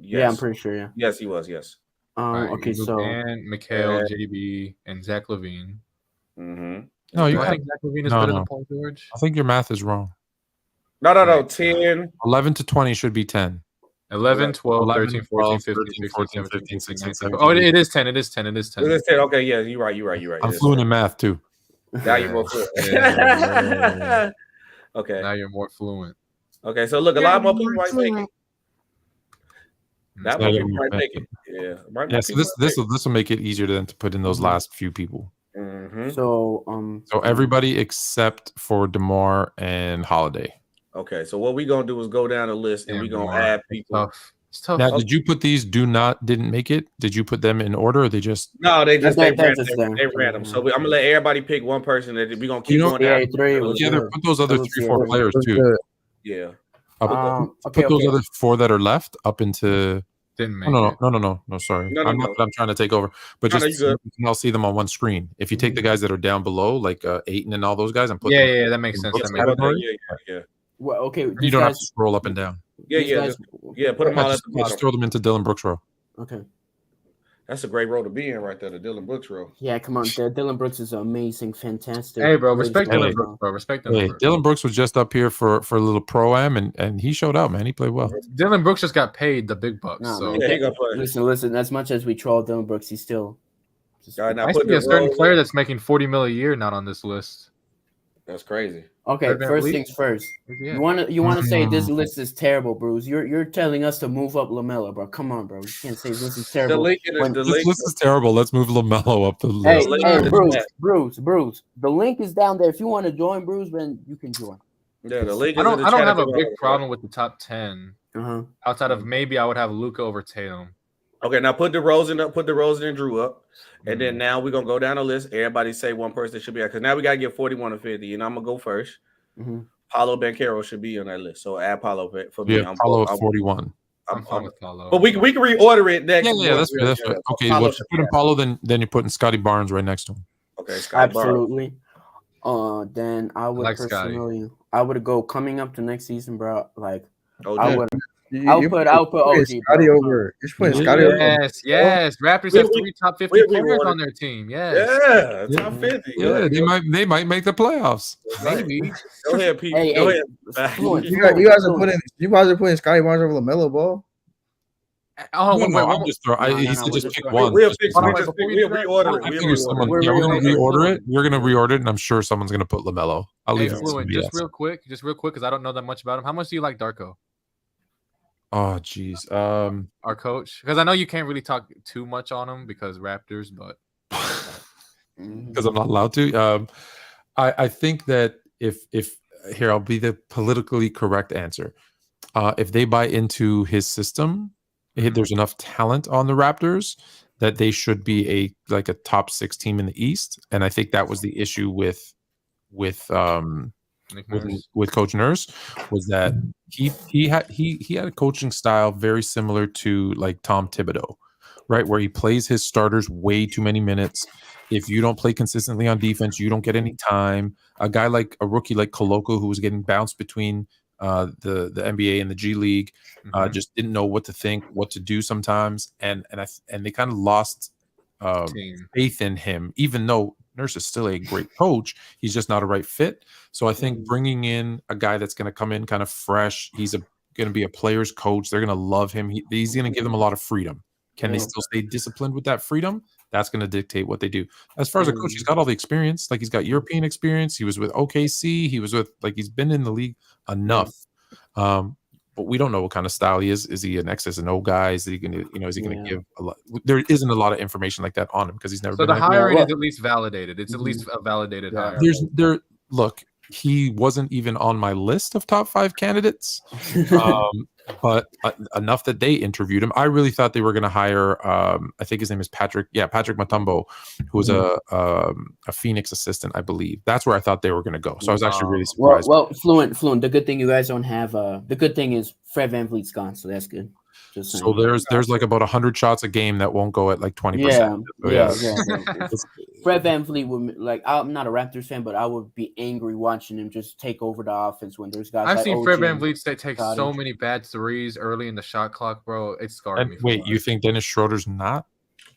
Yeah, I'm pretty sure. Yeah. Yes, he was. Yes. Okay, so Mikhail, JB, and Zach LaVine. No, you think Zach LaVine is better than Paul George? I think your math is wrong. No. 10. 11 to 20 should be 10. 11, 12, 13, 14, 15, 16, 17. Oh, it is 10. It is 10. It is 10. Okay, yeah, you're right. I'm fluent in math too. Now you're more fluent. Okay. Now you're more fluent. Okay, so look, a lot more people might make it. That people might make it. Yeah. So this will make it easier then to put in those last few people. So everybody except for DeMar and Holiday. Okay, so what we're gonna do is go down the list and we're gonna add people. It's tough. Now, did you put these didn't make it? Did you put them in order or they just they random. So I'm gonna let everybody pick one person that we're gonna keep going down. Put those other 3-4 players too. Yeah. Put those other 4 that are left up into. Didn't make No. Sorry, I'm trying to take over, but just you can all see them on one screen. If you take the guys that are down below, like Ayton and all those guys, and put that makes sense. Yeah. Well, okay, you don't have to scroll up and down. Yeah. Put them all at the bottom. Just throw them into Dylan Brooks row. Okay. That's a great role to be in right there, the Dylan Brooks role. Yeah, come on. Dylan Brooks is amazing, fantastic. Hey, bro, respect Dylan Brooks, bro. Respect Dylan Brooks. Dylan Brooks was just up here for a little pro-am, and he showed out, man. He played well. Dylan Brooks just got paid the big bucks. No, so he got paid. Listen, as much as we troll Dylan Brooks, he's still... I see a certain player that's making $40 million a year not on this list. That's crazy. Okay, first things first. Yeah. You want to say this list is terrible, Bruce? You're telling us to move up LaMelo, bro. Come on, bro. You can't say this is terrible. This list is terrible. Let's move LaMelo up the list. Hey, Bruce. The link is down there. If you want to join, Bruce, then you can join. Yeah, the link. I don't have a big problem with the top 10. Outside of maybe I would have Luka over Tatum. Okay, now put DeRozan up. Put DeRozan and Drew up. And then now we're going to go down the list. Everybody say one person that should be out. Because now we got to get 41 or 50. And I'm going to go first. Paulo Banchero should be on that list. So add Paulo for me. Yeah, Paulo at 41. I'm fine with Paulo. But we can reorder it next. Yeah, that's right. Okay, well, if you put in Paulo, then you're putting Scotty Barnes right next to him. Okay, Scotty Absolutely. Barnes. Then I would I would go coming up to next season, bro. Like, I would... I'll put OG. Scotty over. You're putting Scotty over. Yes. Raptors have 3 top 50 players on their team. Yes. Yeah, top 50. Yeah, they might make the playoffs. Maybe. Go ahead, Pete. Go ahead. You guys are putting Scotty Barnes over LaMelo Ball. I'm just throwing. He said just pick one. We'll reorder it. We're gonna reorder it, and I'm sure someone's gonna put LaMelo. I'll leave it. Just real quick, because I don't know that much about him. How much do you like Darko? Oh, geez. Our coach, because I know you can't really talk too much on him because Raptors, but because I'm not allowed to. I think that if here, I'll be the politically correct answer. If they buy into his system, there's enough talent on the Raptors that they should be a top 6 team in the East, and I think that was the issue with Coach Nurse, was that he had a coaching style very similar to like Tom Thibodeau, right, where he plays his starters way too many minutes. If you don't play consistently on defense, you don't get any time. A rookie like Koloko, who was getting bounced between the NBA and the G League, just didn't know what to think, what to do sometimes, and they kind of lost faith in him, even though Nurse is still a great coach. He's just not a right fit. So I think bringing in a guy that's going to come in kind of fresh, he's going to be a player's coach. They're going to love him. He's going to give them a lot of freedom. Can they still stay disciplined with that freedom? That's going to dictate what they do. As far as a coach, he's got all the experience. Like he's got European experience. He was with OKC. He was with he's been in the league enough. But we don't know what kind of style he is. Is he an X's and O guy? Is he going to, is he going to give a lot? There isn't a lot of information like that on him because he's never been. So the hiring is at least validated. It's at least a validated hire. Look, he wasn't even on my list of top 5 candidates, but enough that they interviewed him. I really thought they were going to hire. I think his name is Patrick. Yeah, Patrick Mutombo, who was a Phoenix assistant, I believe. That's where I thought they were going to go. So I was actually really surprised. Well, Fluent. The good thing you guys don't have. The good thing is Fred VanVleet's gone, so that's good. So there's like about 100 shots a game that won't go at like 20%. Yeah. Fred VanVleet would I'm not a Raptors fan, but I would be angry watching him just take over the offense when there's guys. I've seen Fred VanVleet take so many bad threes early in the shot clock, bro. It's scarred me. Wait, you think Dennis Schroeder's not?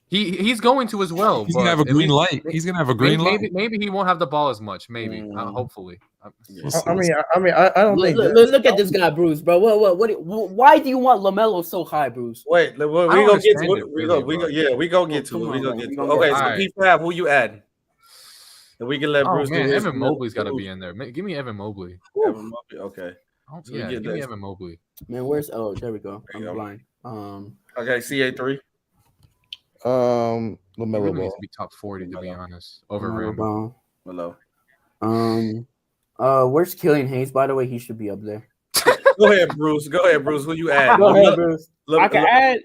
He's going to as well. He's gonna have a green light. He's gonna have a green light. Maybe he won't have the ball as much. Maybe, hopefully. I don't think. Look at this guy, Bruce, bro. Why do you want LaMelo so high, Bruce? Wait, we gonna get to it. We gonna get to it. Okay, so P5, who you adding? And we can let Bruce. Man, Evan Mobley's got to be in there. Give me Evan Mobley. Evan Mobley, okay. So give me Evan Mobley. Man, where's? Oh, there we go. I'm blind. Okay, CA3. LaMelo Ball needs to be top 40 to be honest. Over Rim. Melo. Where's Killian Hayes? By the way, he should be up there. Go ahead, Bruce. Who you add? Go ahead, Bruce. I can add.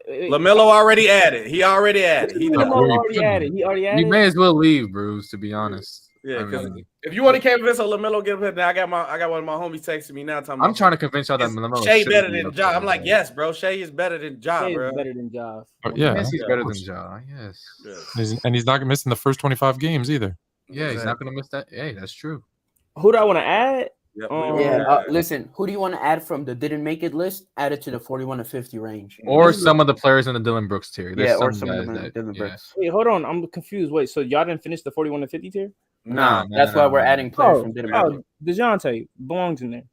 LaMelo already added. He already added. He already added. You may as well leave, Bruce. To be honest. Yeah, because if you want to convince LaMelo, get him. Now I got one of my homies texting me now. I'm trying to convince y'all that LaMelo Shea better than Ja. I'm like, yes, bro. Shea is better than Ja, Shea bro. is better than Ja. Yeah, yes, he's better than Ja. Yes. And he's not missing the first 25 games either. Yeah, he's not gonna miss that. Hey, that's true. Who do I want to add? Listen, who do you want to add from the didn't make it list? Add it to the 41 to 50 range. Or some of the players in the Dylan Brooks tier. Or some of the Dylan Brooks. Wait, hold on. I'm confused. Wait, so y'all didn't finish the 41 to 50 tier? No, that's why we're adding players from didn't make it. DeJounte belongs in there.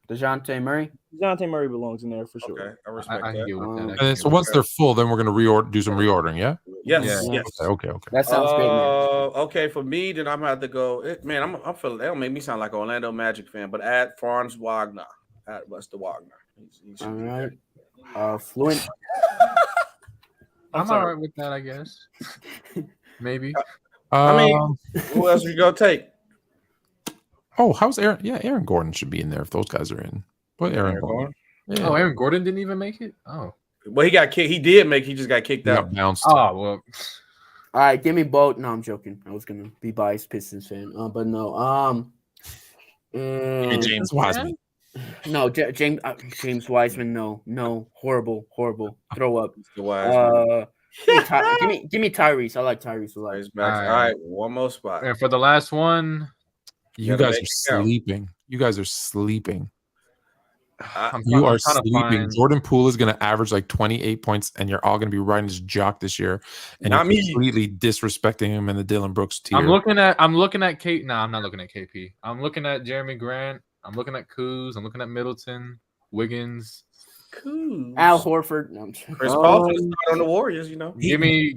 DeJounte Murray? DeJounte Murray belongs in there for sure. Okay, I respect that. And so once they're full, then we're going to do some reordering, yeah? Yes. Okay. That sounds great, man. Okay, for me, then I'm going to have to go. Man, I'm feeling, that'll make me sound like an Orlando Magic fan, but add Franz Wagner. Add Buster Wagner. He's all right. Fluent. I'm all right with that, I guess. Maybe. Who else we going to take? Oh, how's Aaron? Yeah, Aaron Gordon should be in there if those guys are in. But Aaron Gordon. Yeah. Oh, Aaron Gordon didn't even make it? Oh. Well, he got kicked. He did make. He just got kicked out. Bounced. Oh, well. All right, give me both. No, I'm joking. I was gonna be biased Pistons fan, but no. James Wiseman. No, James Wiseman. No, horrible. Throw up. Give me Tyrese. I like Tyrese a lot. All right, one more spot. And for the last one, you guys are sleeping. You guys are sleeping. You are sleeping. Jordan Poole is going to average like 28 points, and you're all going to be riding his jock this year, and you're completely disrespecting him in the Dylan Brooks tier. I'm looking at Kate. No, I'm not looking at KP. I'm looking at Jeremy Grant. I'm looking at Kuz. I'm looking at Middleton, Wiggins, Al Horford. No, Chris Paul on the Warriors. You know, give me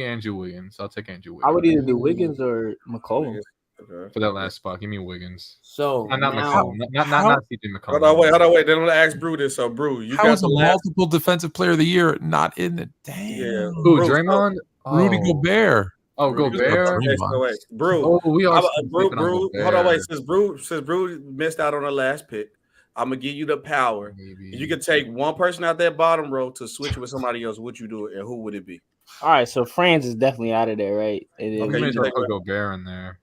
Andrew Wiggins. I'll take Andrew Wiggins. I would either do Wiggins or McCollum. Okay. For that last spot, give me Wiggins. So not McCollum, not CJ McCollum. Hold on, wait. Then I'm gonna ask Brew this. So Brew, you got a multiple defensive player of the year not in it. Damn. Yeah. Who? Draymond? Rudy Gobert. Oh, Gobert. Wait, Brew. Oh, we are. Brew. Hold on, wait. Since Brew missed out on the last pick, I'm gonna give you the power. Maybe. You can take one person out that bottom row to switch with somebody else. Would you do it, and who would it be? All right, so Franz is definitely out of there, right? Okay, you take Gobert in there.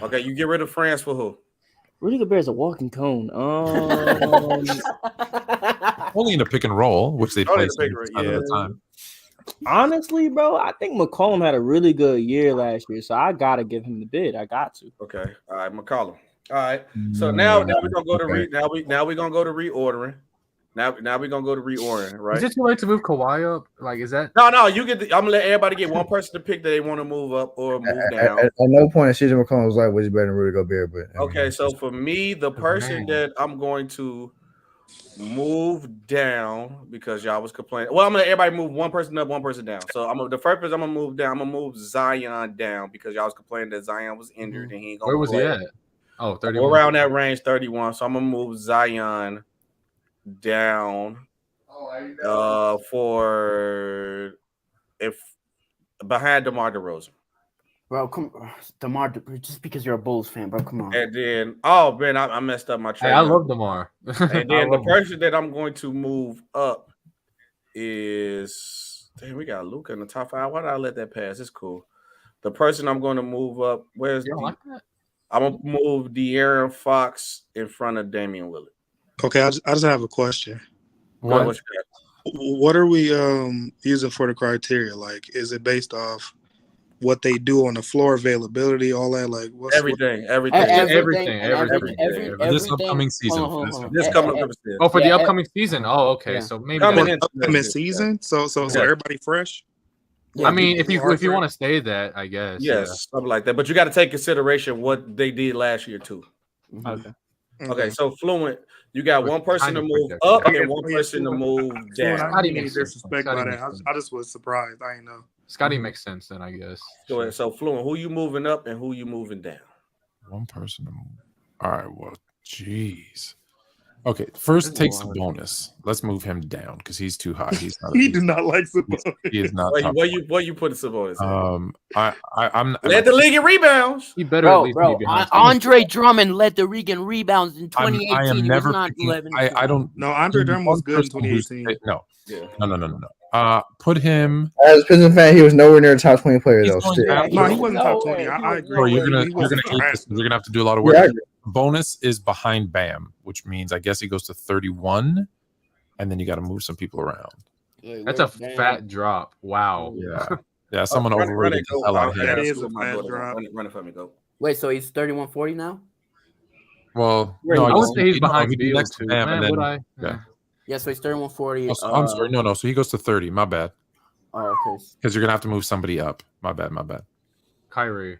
Okay, you get rid of France for who? Rudy Gobert is a walking cone. Only in a pick and roll, which they play at the time. Honestly, bro, I think McCollum had a really good year last year, so I gotta give him the bid. I got to. Okay, all right, McCollum. All right, so now we're gonna go to now we're gonna go to reordering. Now we're gonna go to reorient, right? Is it too late to move Kawhi up? Like, is that? No. You get. I'm gonna let everybody get one person to pick that they want to move up or move down. At no point, CJ McCollum was like, "Was he better than Rudy Gobert?" But Okay, so for me, the person that I'm going to move down because y'all was complaining. Well, I'm gonna let everybody move one person up, one person down. So the first person I'm gonna move down. I'm gonna move Zion down because y'all was complaining that Zion was injured and he ain't gonna. Where was he at? Oh, 31. Around that range, 31. So I'm gonna move Zion down for if behind DeMar DeRozan. Bro, come DeMar, just because you're a Bulls fan, bro. Come on. And then, oh man, I messed up my trade. Hey, I love DeMar. And then the person that I'm going to move up is we got Luka in the top 5. Why did I let that pass? It's cool. The person I'm going to move up, I'm gonna move De'Aaron Fox in front of Damian Lillard. Okay, I just have a question. What are we using for the criteria? Like, is it based off what they do on the floor, availability, all that? Like, everything. This upcoming season. This coming up season. Oh, for the upcoming season. Oh, okay. So maybe upcoming season. So everybody fresh. I mean, if you want to say that, I guess. Yes, something like that. But you got to take consideration what they did last year too. Okay. So Fluent, you got one person to move up and one person to move down. I didn't mean disrespect by that. I just was surprised. I didn't know. Scotty makes sense then, I guess. Go ahead. So Fluent, who you moving up and who you moving down? One person to move. All right. Well, jeez. Okay, first take Sabonis. Let's move him down because he's too high. He's not. He do not like Sabonis. He is not. What you putting Sabonis? I'm led the league in rebounds. He better at least be behind. Andre Drummond led the league in rebounds in 2018. I am never picking, I don't. No, Andre Drummond was good in 2018. No. Put him. As a Pistons fan, he was nowhere near the top 20 player though. No, he wasn't top 20. I agree. Or you're gonna have to do a lot of work. Yeah, Bonus is behind Bam, which means I guess he goes to 31, and then you got to move some people around. That's a fat drop. Wow. Yeah. Someone overrated the hell out of him. That is a fat drop. Run it for me, go. Wait, so he's 31-40 now? Well, no, I would say he's behind Beal next to Bam, and then yeah. So he's 31-40. I'm sorry. No. So he goes to 30. My bad. Oh, okay. Because you're gonna have to move somebody up. My bad. Kyrie.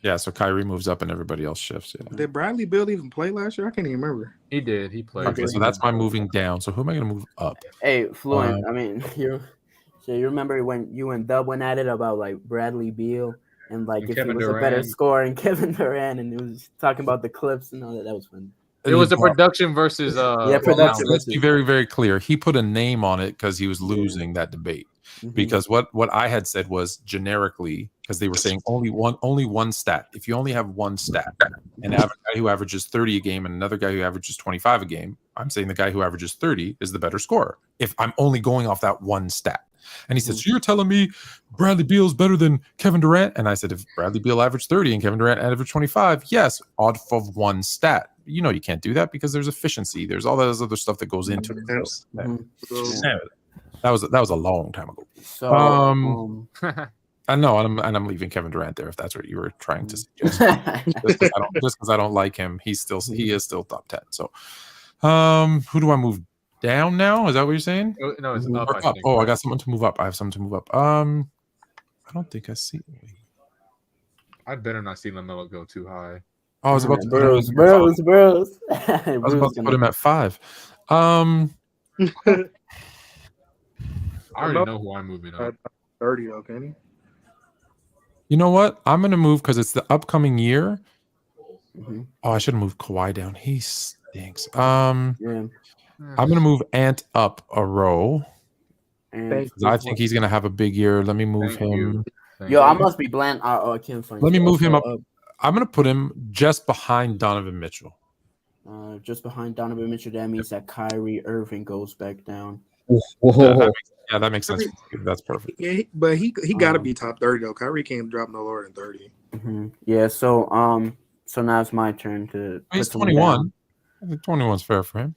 Yeah, so Kyrie moves up and everybody else shifts. Yeah. Did Bradley Beal even play last year? I can't even remember. He did. He played. Okay, so that's my moving down. So who am I going to move up? Hey, Fluent. I mean, you remember when you and Dub went at it about like Bradley Beal and like if Kevin he was Durant. a better scorer and Kevin Durant, and it was talking about the clips and all that. That was fun. It was the production versus production. Let's be very, very clear. He put a name on it because he was losing that debate. Because what I had said was generically, because they were saying only one stat. If you only have one stat, and have a guy who averages 30 a game and another guy who averages 25 a game, I'm saying the guy who averages 30 is the better scorer. If I'm only going off that one stat. And he said, so you're telling me Bradley Beal is better than Kevin Durant? And I said, if Bradley Beal averaged 30 and Kevin Durant averaged 25, yes, off of one stat. You know you can't do that because there's efficiency. There's all that other stuff that goes into it. That was a long time ago. So, I know, and I'm leaving Kevin Durant there if that's what you were trying to suggest. Just because I don't like him, he is still top 10. So, who do I move down now? Is that what you're saying? No, it's up. I got someone to move up. I have someone to move up. I don't think I see. I better not see LaMelo go too high. Oh, I was about to bros. I was about to put him at 5. I already know who I'm moving up. 30 though, can he? You know what? I'm gonna move because it's the upcoming year. Oh, I should have moved Kawhi down. He stinks. I'm gonna move Ant up a row. I think he's gonna have a big year. Let me move him. I must be bland. I can't find. Let me move him up. I'm gonna put him just behind Donovan Mitchell. Just behind Donovan Mitchell. That means that Kyrie Irving goes back down. That makes sense. That's perfect. Yeah, but he got to be top 30 though. Kyrie can't drop no lower than 30. Yeah. So now it's my turn to. He's 21. I think 21's fair for him.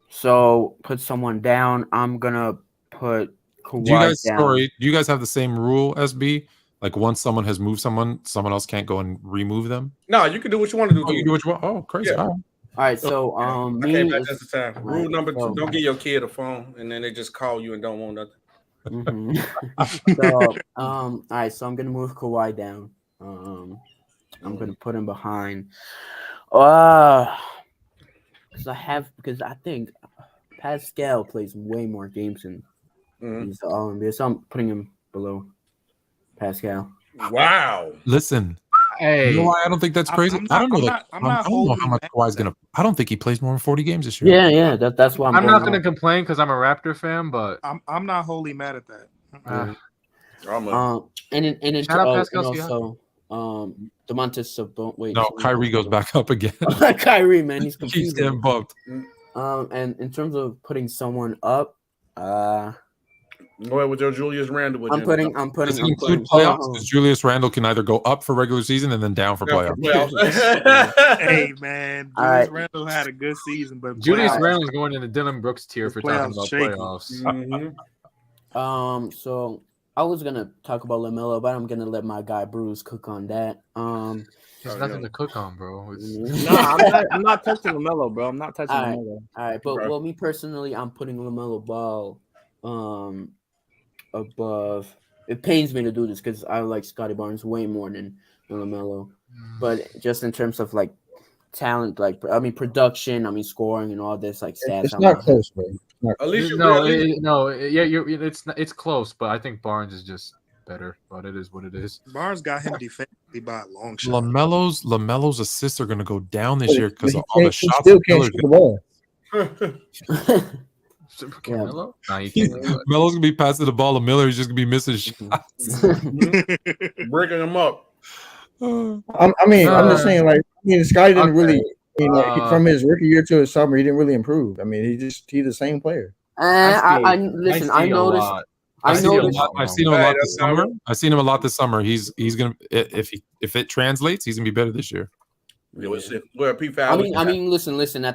So put someone down. I'm gonna put Kawhi down. Do you guys have the same rule, SB? Like once someone has moved someone else can't go and remove them? No, you can do what you want to do. Oh, you do what you want? Oh, crazy. Yeah. All right, so I me came back is just in time. all Rule right, number 2: so, don't give your kid a phone, and then they just call you and don't want nothing. so all right, so I'm gonna move Kawhi down. I'm gonna put him behind. Because I think Pascal plays way more games than he's NBA, so I'm putting him below Pascal. Wow. Listen, Hey, you know why I don't think that's crazy? I don't know. I don't know how much Kawhi's gonna. I don't think he plays more than 40 games this year. Yeah, that's why I'm not gonna complain because I'm a Raptor fan, but I'm not wholly mad at that. Shout out Pascal also Domantas Sabonis. Wait, no, Kyrie goes back up again. Kyrie, man, he's Keeps confusing. getting bumped. And in terms of putting someone up, go ahead with your Julius Randle. I'm putting. Does it include playoffs? Because Julius Randle can either go up for regular season and then down for playoffs. Hey man, Julius Randle had a good season, but Julius Randle is going in the Dylan Brooks tier for talking about shaky. playoffs. So I was gonna talk about LaMelo, but I'm gonna let my guy Bruce cook on that. There's nothing to cook on, bro. I'm not touching LaMelo, bro. I'm not touching LaMelo. All right, but well, me personally, I'm putting LaMelo Ball above. It pains me to do this because I like Scotty Barnes way more than LaMelo, but just in terms of like talent, like production, scoring and all this like stats. It's not close, bro. At least it's close, but I think Barnes is just better. But it is what it is. Barnes got him defensively by a long shot. LaMelo's assists are going to go down this year because of all the shots. He still can't shoot the ball. Melo? Nah, you can't. Melo's gonna be passing the ball to Miller. He's just gonna be missing shots, breaking them up. I'm just saying, like, Scotty didn't really, from his rookie year to his summer, he didn't really improve. He's the same player. I noticed. I've seen him a lot this summer. I've seen him a lot this summer. He's gonna if it translates, he's gonna be better this year. Listen. At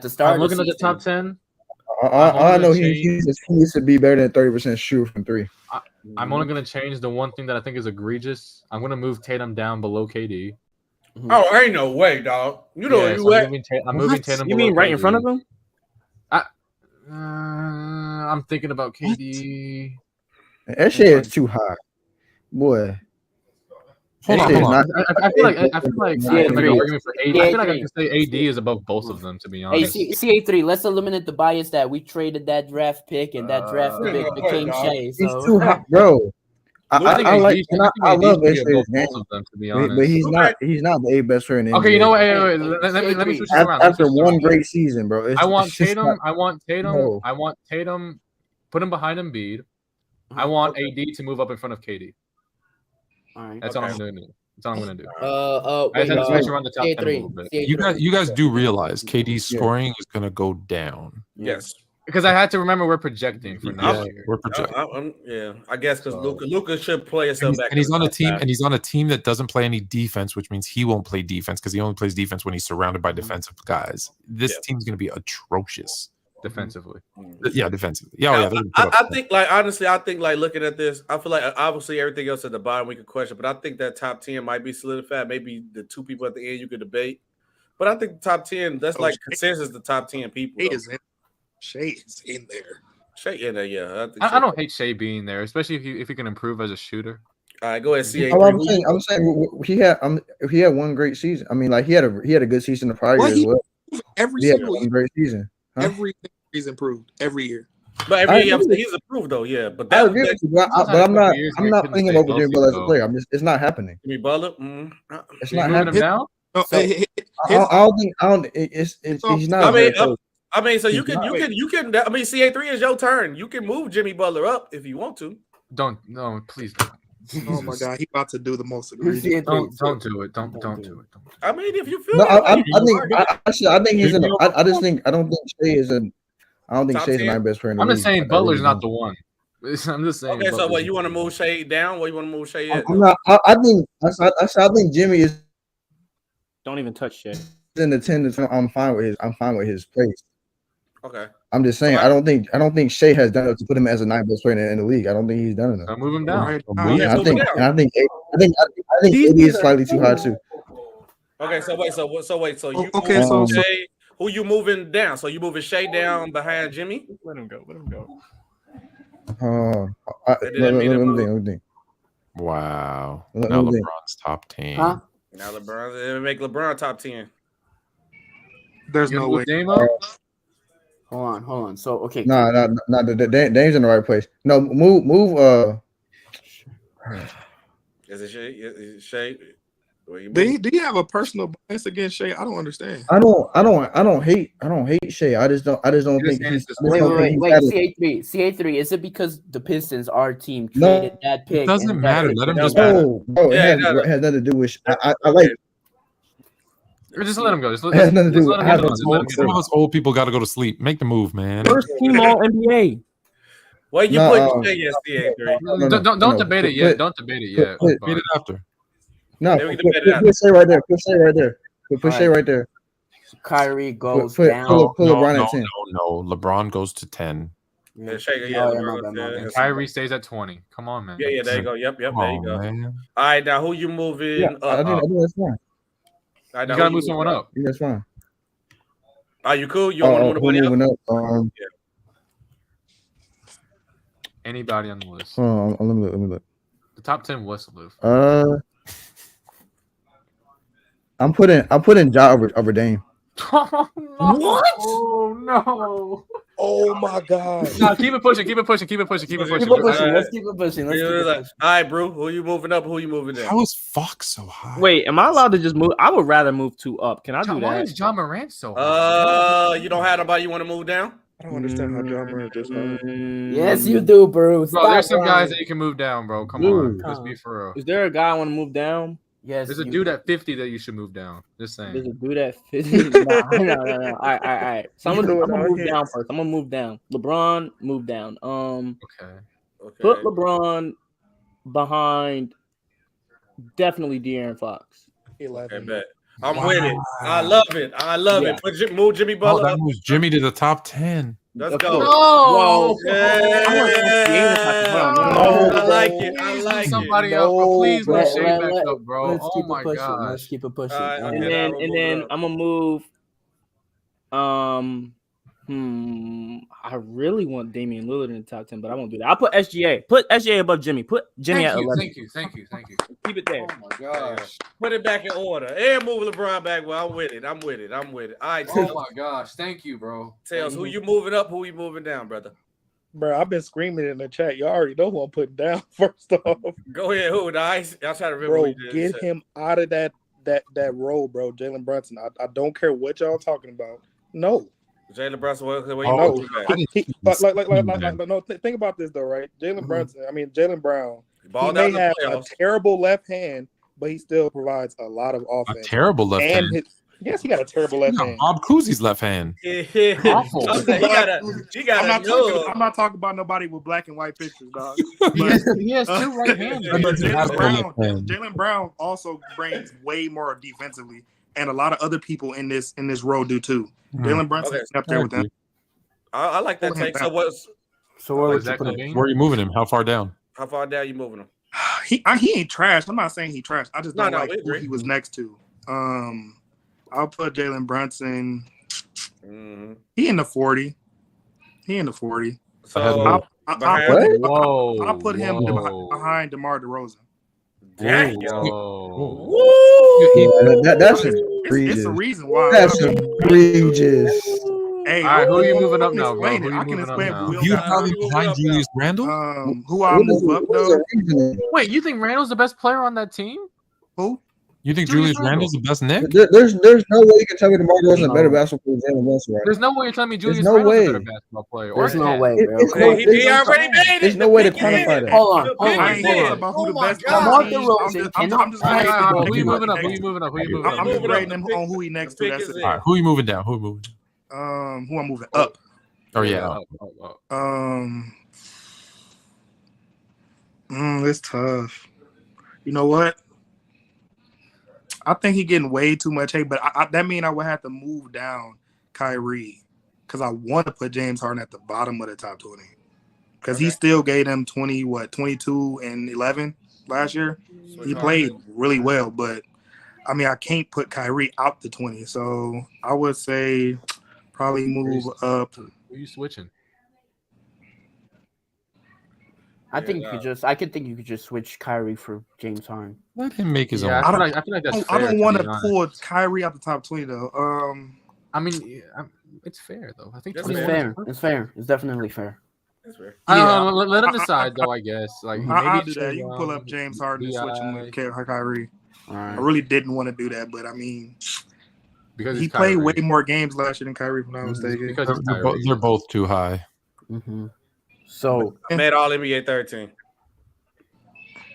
the start, I'm looking at the top 10. I know he needs to be better than 30% shoot from three. I'm only going to change the one thing that I think is egregious. I'm going to move Tatum down below KD. Oh, ain't no way, dog. You know where you at? I'm moving Tatum. You mean right in front of him? I'm thinking about KD. That shit is too high, boy. Hold on. I feel like I can make an argument for AD. I feel like I can say AD is above both of them, to be honest. Hey, CA3, let's eliminate the bias that we traded that draft pick and that draft pick became Shea. So. He's too high, bro. I love both of them, to be honest. But he's not the 8th best player in the NBA. Okay, you know what? Let me switch this around. After one great season, bro. I want Tatum. I want Tatum. Put him behind Embiid. I want AD to move up in front of KD. All right. That's all I'm going to do. That's all I'm going to do. Wait, I switch around the top 10 a little bit. You guys do realize KD's scoring is going to go down. Yes. Because I had to remember we're projecting for next year. We're projecting. I guess because Luka should play himself back. And he's on a team, and he's on a team that doesn't play any defense, which means he won't play defense because he only plays defense when he's surrounded by defensive guys. This team's going to be atrocious. Defensively. Yeah, defensively. Yeah, I think, like, honestly, looking at this, I feel like obviously everything else at the bottom we could question, but I think that top 10 might be solidified. Maybe the two people at the end you could debate, but I think the top 10, that's like consensus the top 10 people. Shea is in there. Shea in there, yeah. I don't hate Shea being there, especially if he can improve as a shooter. All right, go ahead, CA. I'm saying he had one great season. He had a good season the prior year as well. Every single year. Great season. Huh? Everything he's improved every year. But every year he's improved though, yeah. But I agree with you, but I'm not putting him over Jimmy Butler as a player. it's not happening. Jimmy Butler, it's not happening. He's not. So you can. CA3 is your turn. You can move Jimmy Butler up if you want to. Please don't. Oh my God, he about to do the most egregious. Don't do it. Don't do it. I mean, if you feel. No, I think he's in. I don't think Shea is in. I don't think Shea's the 9th best player in the league. I'm just saying Butler's not the one. I'm just saying. Okay, so what you want to move Shea down? What you want to move Shea? I'm not. I think Jimmy is. Don't even touch Shea. In the 10 to 10, I'm fine with his place. Okay. I'm just saying. I don't think Shea has done it to put him as a 9th best player in the league. I don't think he's done enough. I'll move him down. I think AD is slightly too high too. Okay, so wait. So you okay, move so Shea, who you moving down? So you moving Shea down behind Jimmy? Let him go. Let him go. Let me think. Wow. Let Now me think. LeBron's top 10. Huh? Now LeBron, make LeBron top 10. There's You no move way. Dame up? Hold on. So okay. No. Dame's in the right place. No, move. Is it Shea? Is it Shea? Do you have a personal bias against Shea? I don't understand. I don't hate Shea. I just don't think he's. Wait. CA3. Is it because the Pistons, our team, traded that pick? It doesn't matter. Let him just. No, bro. It has nothing to do with. I like. Just let him go. Just It has nothing to do with. let him go. Some of us old people got to go to sleep. Make the move, man. First team All NBA. Where you put Shea at CA3? Don't debate it yet. Don't debate it yet. Debate it after. No, put Shea right there. Put Shea right there. Put Shea right there. Kyrie goes down. Pull LeBron at 10. No. LeBron goes to 10. And Kyrie stays at 20. Come on, man. Yeah, there you go. Yep, there you go. Man. All right, now who you moving up? I think that's fine. Right, you gotta move someone up. Yeah, that's fine. Are you cool? You don't want to move up? Anybody on the list? Let me look. The top 10 West list. I'm putting Ja over Dame. What? Oh no! Oh my God! No, keep it pushing. Let's keep it pushing. All right, bro. Who you moving up? Who you moving down? How is Fox so high? Wait, am I allowed to just move? I would rather move 2 up. Can I do that? Why is John Morant so high? You don't have nobody you want to move down? I don't understand how John Morant just. Yes, you do, bro. Bro, there's some guys that you can move down, bro. Come on, let's be for real. Is there a guy I want to move down? Yes. There's a dude at 50 that you should move down. Just saying. There's a dude at 50. No. All right. So I'm gonna move down first. I'm gonna move down. LeBron, move down. Okay. Put LeBron behind definitely De'Aaron Fox. 11. Bet. I'm with it. I love it. Move Jimmy Butler. That moves Jimmy to the top 10. Let's go. No. I like it. Somebody else, bro. Please let Shea back up, bro. Oh my god. Let's keep it pushing. And then I'm gonna move. I really want Damian Lillard in the top 10, but I won't do that. I'll put SGA. Put SGA above Jimmy. Put Jimmy at 11. Thank you. Keep it there. Oh my gosh. Put it back in order. And move LeBron back. Well, I'm with it. All right. Oh my gosh. Thank you, bro. Tails, who you moving up? Who you moving down, brother? Bro, I've been screaming in the chat. You already know who I'm putting down. First off, go ahead. Who? I'll try to remember. Bro, get him out of that role, bro. Jalen Brunson. I don't care what y'all talking about. No. Jalen Brunson, think about this though, right? Jalen Brown. He may have a terrible left hand, but he still provides a lot of offense. A terrible left hand. Yes, he got a terrible left hand. Bob Cousy's left hand. Awful. I'm not talking about nobody with black and white pictures, dog. He has 2 right hands. Jalen Brown also brings way more defensively, and a lot of other people in this row do too. Jalen Brunson is up there with them. I like that take. So where are you moving him? How far down? How far down you moving him? He ain't trash. I'm not saying he trash. I just don't like who he was next to. I'll put Jalen Brunson. He in the 40. So I'll put him behind DeMar DeRozan. Dang. That's egregious. It's a reason why. That's egregious. Hey, all right, who are you moving up now, bro? I can explain. You have him behind Julius Randle? Who I move up though? Wait, you think Randle's the best player on that team? Who? You think Julius Randle's the best Nick? There's no way you can tell me DeMar DeRozan a better basketball player than Jalen Brunson, right? There's no way you're telling me Julius Randle's a better basketball player. There's no way, bro. He already made it. There's no way to quantify that. Hold on. I ain't talking about who the best DeMar I'm just who you moving up? I'm just rating him on who he next to. That's it. All right, who are you moving down? Who I'm moving up. Oh yeah. It's tough. You know what? I think he's getting way too much hate, but that means I would have to move down Kyrie because I want to put James Harden at the bottom of the top 20 because he still gave them 22 and 11 last year. He played really well, but I mean, I can't put Kyrie out the 20, so I would say probably move up. Who are you switching? I think you could just switch Kyrie for James Harden. Let him make his own. I feel like that's fair. I don't want to be honest. pull Kyrie out the top 20 though. I mean, it's fair though. I think it's fair. It's fair. It's definitely fair. That's fair. Let him decide though. I guess like I'll maybe do that. You can pull up James Harden and switch him with Kyrie. Right. I really didn't want to do that, but I mean, because he played way more games last year than Kyrie, if I'm not mistaken. Because they're both too high. Mm-hmm. So I made all NBA 13.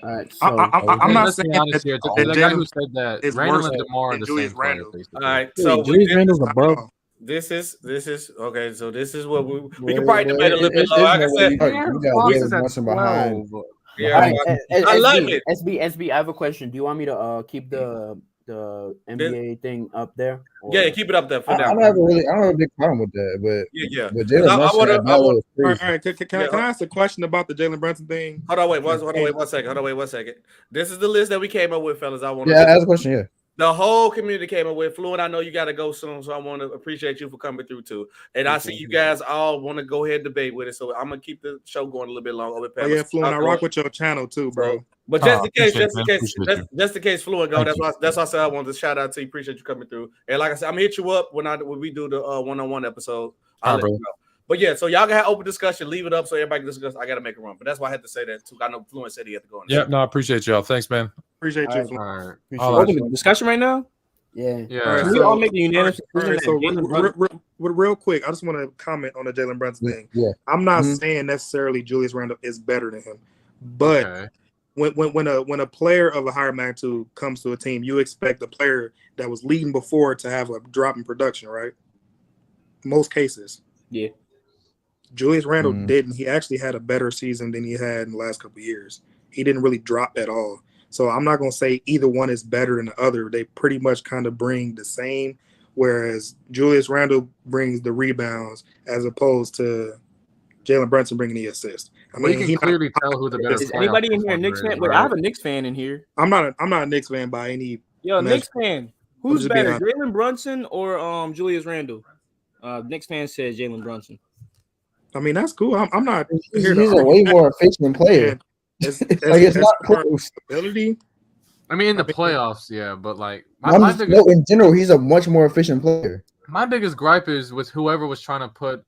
All right, so I'm not saying honest here. The guy who said that is Randall worse and DeMar are than the Julius same player, Randle. basically. All right, so Julius Randle's above. This is okay. So this is what we can probably debate a little bit. Like I said, you got Jalen Brunson behind. Yeah, I love it. SB, I have a question. Do you want me to keep the NBA thing up there? Or? Yeah, keep it up there for now. I don't have a big problem with that, but yeah. But Jalen Brunson, all right. Can I ask a question about the Jalen Brunson thing? Hold on, wait one second. This is the list that we came up with, fellas. I want to ask a question. Yeah. The whole community came up with. Fluent, I know you got to go soon, so I want to appreciate you for coming through too. And I see you guys all want to go ahead and debate with it, so I'm gonna keep the show going a little bit longer. Oh, yeah, Fluent, I rock with your channel too, bro. But just in case, Fluent go. That's why I said I wanted to shout out to you. Appreciate you coming through. And like I said, I'm gonna hit you up when we do the one-on-one episode. I'll let you know. But yeah, so y'all can have open discussion. Leave it up so everybody can discuss. I gotta make a run, but that's why I had to say that too. I know Fluent said he had to go. Yeah, no, I appreciate y'all. Thanks, man. Appreciate you. All right. Open discussion right now. Yeah. Right, we all make a unanimous decision. So real quick, I just want to comment on the Jalen Brunson thing. Yeah. I'm not saying necessarily Julius Randle is better than him, but when a player of a higher magnitude comes to a team, you expect the player that was leading before to have a drop in production, right? Most cases. Yeah. Julius Randle didn't. He actually had a better season than he had in the last couple of years. He didn't really drop at all. So I'm not going to say either one is better than the other. They pretty much kind of bring the same, whereas Julius Randle brings the rebounds as opposed to Jalen Brunson bringing the assist. I mean, you can clearly tell who the better. Is anybody in here a Knicks fan? Wait, I have a Knicks fan in here. I'm not a Knicks fan by any. Yo, Knicks fan. Who's better, Jalen Brunson or Julius Randle? Knicks fan says Jalen Brunson. I mean, that's cool. I'm not. He's a way more efficient player. It's not close. Ability. I mean, in the playoffs, yeah, but like in general, he's a much more efficient player. My biggest gripe is with whoever was trying to put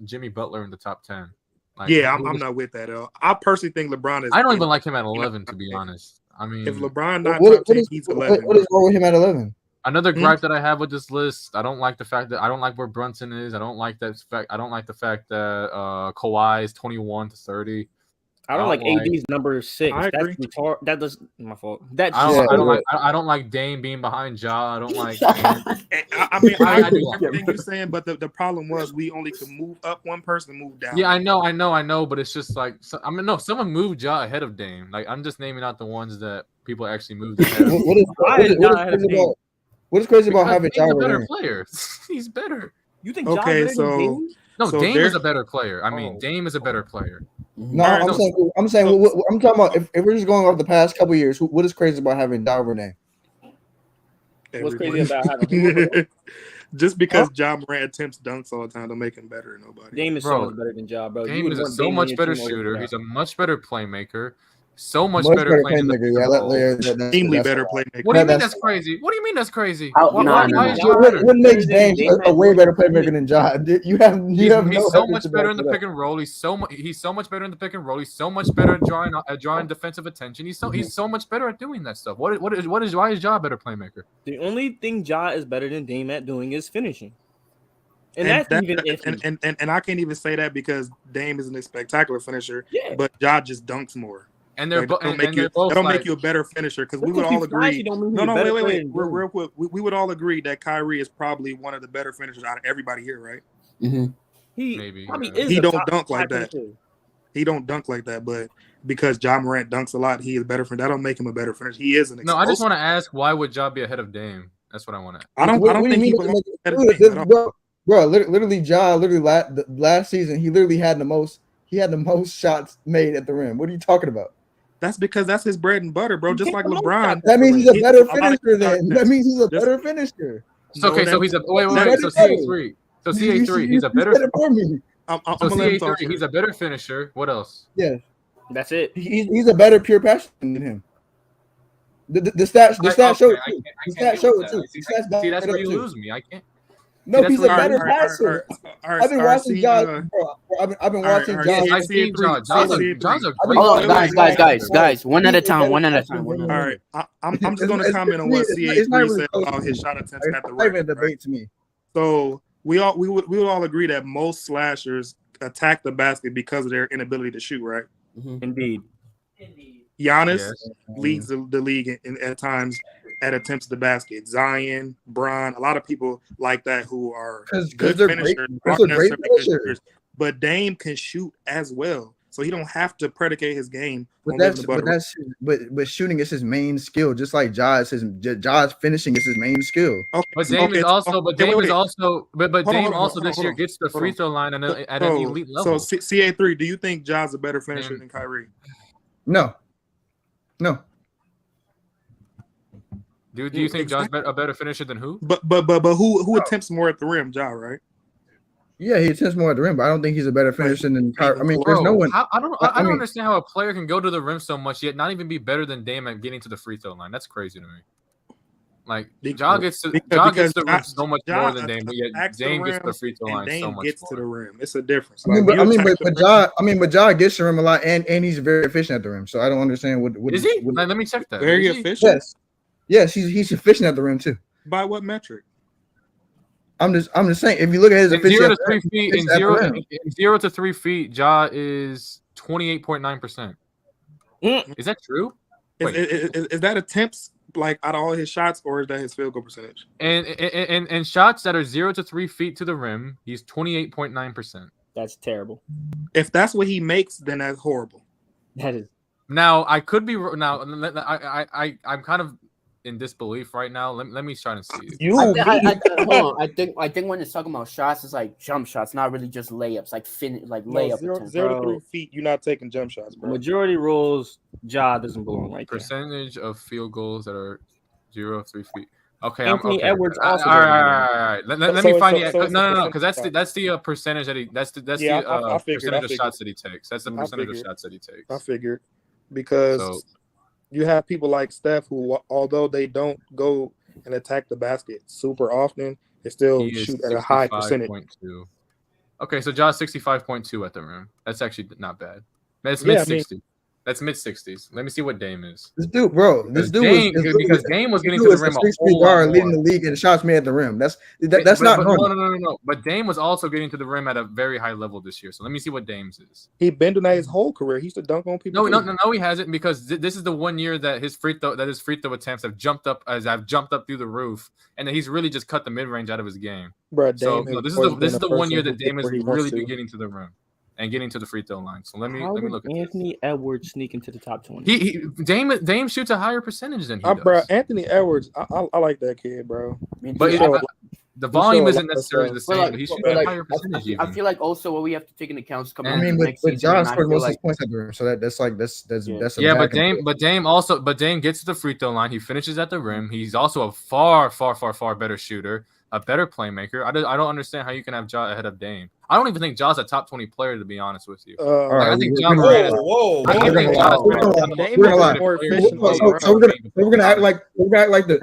Jimmy Butler in the top 10. Like, yeah, I'm not with that at all. I personally think LeBron is. I don't even like him at 11, to be honest. I mean, if LeBron not top 10, he's 11. What is wrong with him at 11? Another gripe that I have with this list, I don't like the fact that I don't like where Brunson is. I don't like the fact that Kawhi is 21 to 30. I don't like AD's number 6. I agree. That does my fault. I don't like Dame being behind Ja. I don't like. I mean, I agree with everything you're saying, but the problem was we only could move up one person, move down. Yeah, I know, but it's just like someone moved Ja ahead of Dame. Like I'm just naming out the ones that people actually moved ahead. What is crazy about having Ja? He's a better player. He's better. You think Ja better than Dame? No, Dame is a better player. I mean, Dame is a better player. No, I'm saying I'm talking about if we're just going off the past couple of years. What is crazy about having Ja over Dame? What's crazy about having just because Ja Morant attempts dunks all the time don't make him better than nobody. Dame is so much better than Ja, bro. Dame is a so much better shooter. He's a much better playmaker. So much better playmaker. Extremely better playmaker. What do you mean that's crazy? What do you mean that's crazy? What makes Dame a way better playmaker than Ja? He's so much better in the pick and roll. He's so much better in the pick and roll. He's so much better at drawing defensive attention. He's so much better at doing that stuff. Why is Ja a better playmaker? The only thing Ja is better than Dame at doing is finishing. And I can't even say that because Dame isn't a spectacular finisher, but Ja just dunks more. And they're don't make you a better finisher because we would all agree. Wait. Real quick. We would all agree that Kyrie is probably one of the better finishers out of everybody here, right? Mm-hmm. He don't dunk like that. He don't dunk like that, but because Ja Morant dunks a lot, he is better. That don't make him a better finisher. He is an explosive. No, I just want to ask, why would Ja be ahead of Dame? That's what I want to. I don't think he belongs ahead of Dame. Bro, literally, Ja, last season, he literally had the most shots made at the rim. What are you talking about? That's because that's his bread and butter, bro. Just like LeBron. That means he's a better finisher. Then that means he's a better finisher. So okay, so he's a wait. So CA3. So CA3, he's a better. For me. So CA3, he's a better finisher. What else? Yeah, that's it. He's a better pure passer than him. The stats show it too. The stats show it too. See, that's where you lose me. I can't. No, he's a better passer. I've been watching Josh. I've been watching Josh. I see John's a great. Hold on, guys. One at a time. All right, I'm just going to comment on what CA3 said about his shot attempts at the rim. Debate to me. So we would all agree that most slashers attack the basket because of their inability to shoot, right? Indeed. Giannis leads the league at times at attempts at the basket. Zion, Bron, a lot of people like that who are good finishers. But Dame can shoot as well, so he don't have to predicate his game. But shooting is his main skill, just like Ja's finishing is his main skill. Okay. But Dame is also Dame also this year gets the free throw line at an elite level. So CA3, do you think Ja's a better finisher than Kyrie? No. Do you think Ja's a better finisher than who? But who attempts more at the rim, Ja, right? Yeah, he attempts more at the rim, but I don't think he's a better finisher than Kyrie. I mean, there's no one. I don't understand how a player can go to the rim so much yet not even be better than Dame at getting to the free throw line. That's crazy to me. Like Ja gets the rim so much more than Dame, but yet Dame gets the free throw line so much more. To the rim. It's a difference. But Ja gets the rim a lot, and he's very efficient at the rim. So I don't understand what is he? Let me check that. Very efficient. Yes, he's efficient at the rim too. By what metric? I'm just saying, if you look at his efficiency, 0 to 3 feet, Ja is 28.9%. Is that true? Is that attempts like out of all his shots, or is that his field goal percentage? And shots that are 0 to 3 feet to the rim, he's 28.9%. That's terrible. If that's what he makes, then that's horrible. That is. Now I could be I'm kind of in disbelief right now. Let me try to see. Hold on. I think when it's talking about shots, it's like jump shots, not really just layups. Like layup. 0 to 3 feet. You're not taking jump shots, bro. Majority rules. Ja doesn't belong right there. Percentage of field goals that are 0 to 3 feet. Okay, Anthony Edwards also. All right. Let me find the no, because that's the percentage that that's the percentage of shots that he takes. That's the percentage of shots that he takes. I figured because you have people like Steph who, although they don't go and attack the basket super often, they still shoot at a high percentage. Okay, so Ja's 65.2 at the rim. That's actually not bad. That's mid-60s. That's mid-60s. Let me see what Dame is. This dude was because Dame was getting to the rim a whole lot leading the league in shots made at the rim. That's not normal. No. But Dame was also getting to the rim at a very high level this year. So let me see what Dame's is. He's been doing that his whole career. He used to dunk on people. No, he hasn't, because this is the 1 year that his free throw attempts have jumped up through the roof, and that he's really just cut the mid range out of his game. Bro, so this is the 1 year that Dame has really been getting to the rim and getting to the free throw line. So let me look at Anthony Edwards sneak into the top 20. Dame shoots a higher percentage than he does. Bro, Anthony Edwards, I like that kid, bro. But the volume isn't necessarily the same. But he shoots a higher percentage. I feel like also what we have to take into account is but John scored most of his points at the rim, so that's but Dame gets to the free throw line. He finishes at the rim. He's also a far better shooter, a better playmaker. I don't understand how you can have Ja ahead of Dame. I don't even think Ja's a top 20 player, to be honest with you. I think Ja Morant is. We're gonna act like this.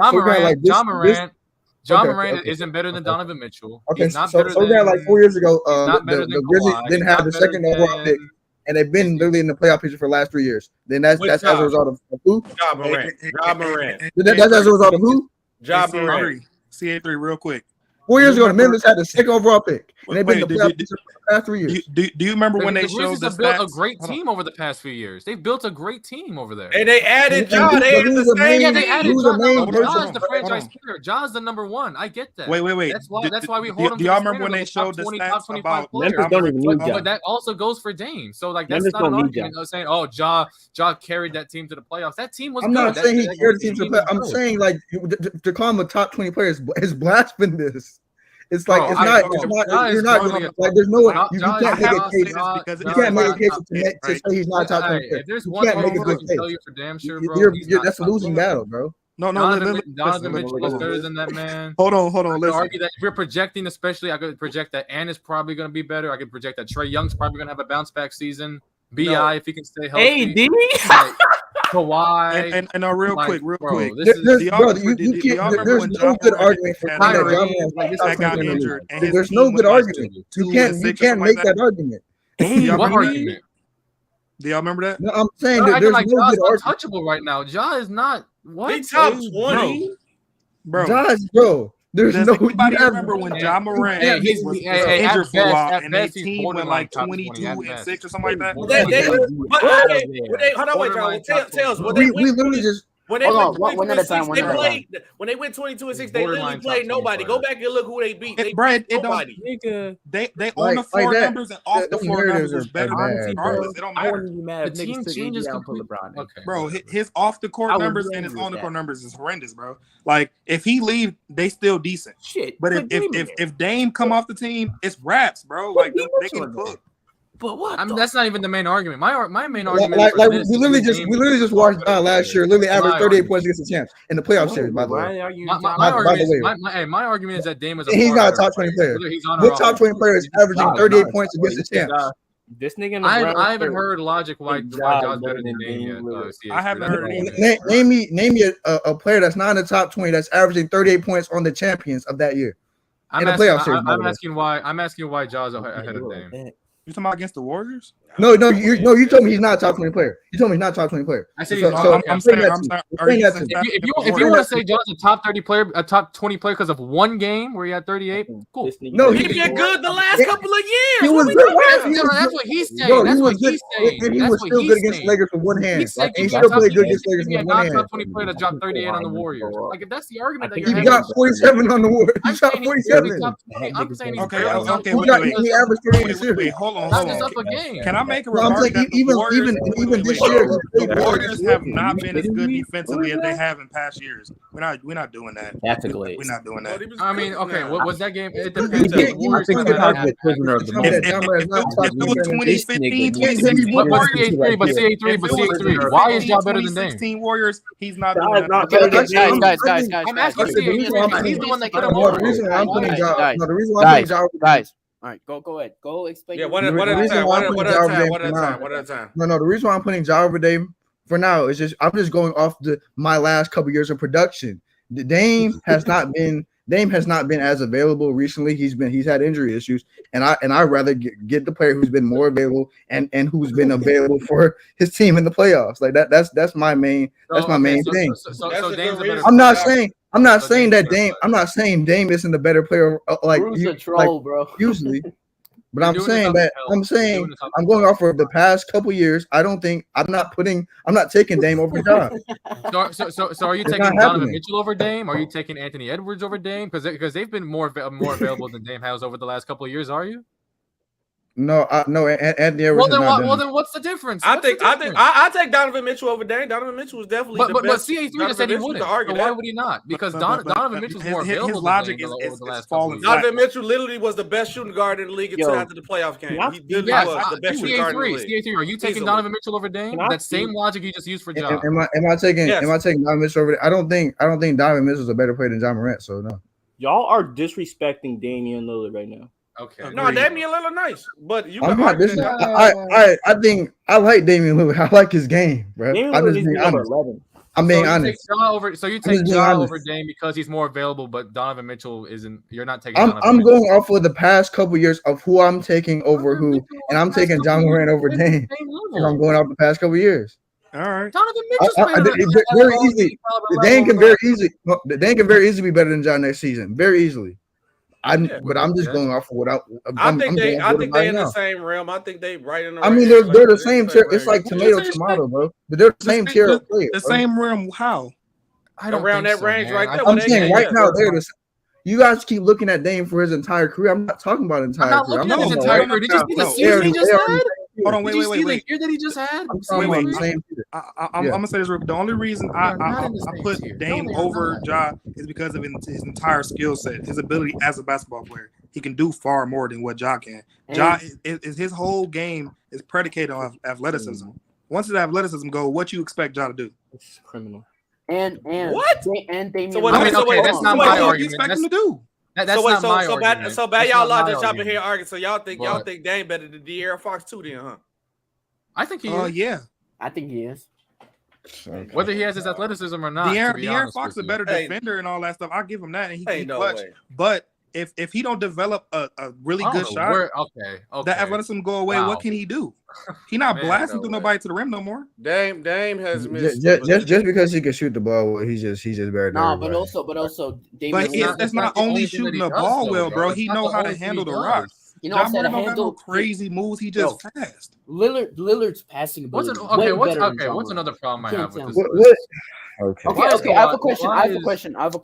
Ja Morant isn't better than Donovan Mitchell. Okay, so like 4 years ago, the Grizzlies didn't have the second overall pick, and they've been literally in the playoff picture for the last 3 years. Then that's as a result of who? Ja Morant. That's as a result of who? Ja Morant. CA3 real quick. 4 years ago, the Memphis had the second overall pick, and they've been in the playoff picture for the past 3 years. Do you remember when they showed the built a great team over the past few years? They've built a great team over there. And they added Ja. They added the same. Yeah, they added Ja. Ja's the franchise player. Ja's the number one. I get that. Wait. That's why we hold him. Do y'all remember when they showed the stats about Memphis don't even need Ja? But that also goes for Dame. So like that's not an argument saying, oh, Ja carried that team to the playoffs. That team was. I'm not saying he carried the team to the playoffs. I'm saying like to call him a top 20 player is blasphemous. It's like Bro, it's not. You're not gonna like. There's no. You can't make a case. You can't make a case to say he's not top 20 player. If there's You one can't thing make a I good can case. tell you for damn sure, bro, That's a losing battle, bro. No, Donovan Mitchell is better than that man. Hold on. I could Listen. argue that if you're projecting, especially, I could project that Ann is probably going to be better. I could project that Trae Young's probably going to have a bounce back season. Bi, if he can stay healthy. AD. Like, Kawhi. And real quick. There's no good argument for that got injured. There's no good argument. You can't make that argument. What argument? Do y'all remember that? No, I'm saying that there's no good argument. Untouchable right now. Ja is not what? He top 20, bro. Josh, bro. There's no. Anybody remember when Ja Morant was injured for a while and their team went like 22-6 or something like that? Hold on, wait, y'all. Tell us. We literally just. When they went 22-6, they literally played nobody. Go back and look who they beat. They beat nobody. They on the floor numbers and off the floor numbers was better. Regardless, it don't matter. The team changes for LeBron. Okay, bro, his off the court numbers and his on the court numbers is horrendous, bro. Like if he leave, they still decent. Shit. But if Dame come off the team, it's raps, bro. Like they can cook. But what? That's not even the main argument. My main argument. We literally just watched last year. Literally averaged 38 points against the champs in the playoff series. By the way, my argument is that Dame is. He's not a top 20 player. What top 20 player is averaging 38 points against the champs? This nigga. I haven't heard logic why Ja's better than Dame yet. I haven't heard it. Name me a player that's not in the top 20 that's averaging 38 points on the champions of that year. I'm asking why Ja's ahead of Dame. You talking about against the Warriors? No, you told me he's not a top 20 player. You told me he's not a top 20 player. I said I'm saying if you want to say Ja's a top 30 player, a top 20 player because of one game where he had 38, cool. No, he been good the last couple of years. He was good. That's what he's saying. That's what he's saying. And he was still good against Lakers with one hand. He still played good against Lakers with one hand. Top 20 player that dropped 38 on the Warriors. Like if that's the argument that you're having, he got 47 on the Warriors. He shot 47. I'm saying he's okay. He averaged 31. Wait, hold on. Can I make a I'm remark? saying even this year, the Warriors have not been as good defensively as they have in past years. We're not doing that. That's a glaze. We're not doing that. I mean, okay, what was that game? It depends. If it was 2015, 2016, but CA3, why is y'all better than Dame? 2016 Warriors, he's not doing that. Guys. I'm asking CA3. He's the one that got him over. The reason why I'm putting guys. All right, go ahead. Go explain. Yeah, one at a time. No, the reason why I'm putting Ja over Dame for now is just I'm just going off my last couple years of production. Dame has not been as available recently. He's had injury issues, and I'd rather get the player who's been more available and who's been available for his team in the playoffs. Like that's my main thing. So Dame's a better I'm not saying that Dame. I'm not saying Dame isn't a better player. Bro. Usually, but I'm saying I'm going off of the past couple years. I'm not taking Dame over Ja. So are you taking Donovan Mitchell over Dame? Are you taking Anthony Edwards over Dame? Because they've been more available than Dame has over the last couple of years. Are you? No, Anthony Edwards. Well, then what's the difference? I take Donovan Mitchell over Dame. Donovan Mitchell was definitely the best. But CA3 just said he wouldn't. So why would he not? Because Donovan Mitchell's more available. His logic is falling. Donovan Mitchell literally was the best shooting guard in the league until after the playoff came. He literally was the best shooting guard in the league. CA3, are you taking Donovan Mitchell over Dame? That same logic you just used for Ja. Am I taking Donovan Mitchell over? I don't think Donovan Mitchell is a better player than Ja Morant. So no. Y'all are disrespecting Damian Lillard right now. Okay. No, Damian Lillard nice, but you. I think I like Damian Lillard. I like his game, bro. I'm just being honest. I'm being honest. So you take Ja over Dame because he's more available, but Donovan Mitchell isn't. You're not taking. I'm going off of the past couple years of who I'm taking over who, and I'm taking Ja Morant over Dame. I'm going off the past couple years. All right. Donovan Mitchell's very easily. The Dame can very easily be better than Ja next season. Very easily. But I'm just going off of what I think they in the same realm. I think they right in the. I mean, they're the same tier. It's like tomato, bro. But they're the same tier of players. The same realm. How? I don't around that range right there. I'm saying right now they're the. You guys keep looking at Dame for his entire career. I'm not talking about entire career. I'm not looking at his entire career. Did you see the season he just had? Hold on, Did you see the wait. year that he just had? I'm gonna say this. The only reason I put Dame over Ja is because of his entire skill set, his ability as a basketball player. He can do far more than what Ja can. Ja is his whole game is predicated on athleticism. Once his athleticism go, what you expect Ja to do? It's criminal. And what? And Damian. So I mean, okay, that's not my argument. You expect him to do? That's not my argument. So bad y'all lot just jumping here arguing. So y'all think Dame better than De'Aaron Fox too, then, huh? I think he is. Yeah. I think he is. Whether he has his athleticism or not. De'Aaron Fox is a better defender and all that stuff. I'll give him that, and he clutch. Way. But if he don't develop a really good shot, that athleticism go away. What can he do? He not blasting through nobody to the rim no more. Dame has missed just because he can shoot the ball, he's just better. No, but also, Damian. That's not only shooting the ball well, bro. He know how to handle the rock. You know, how to handle crazy moves. He just fast. Lillard's passing ability. What's another problem I have with this? Okay. I have a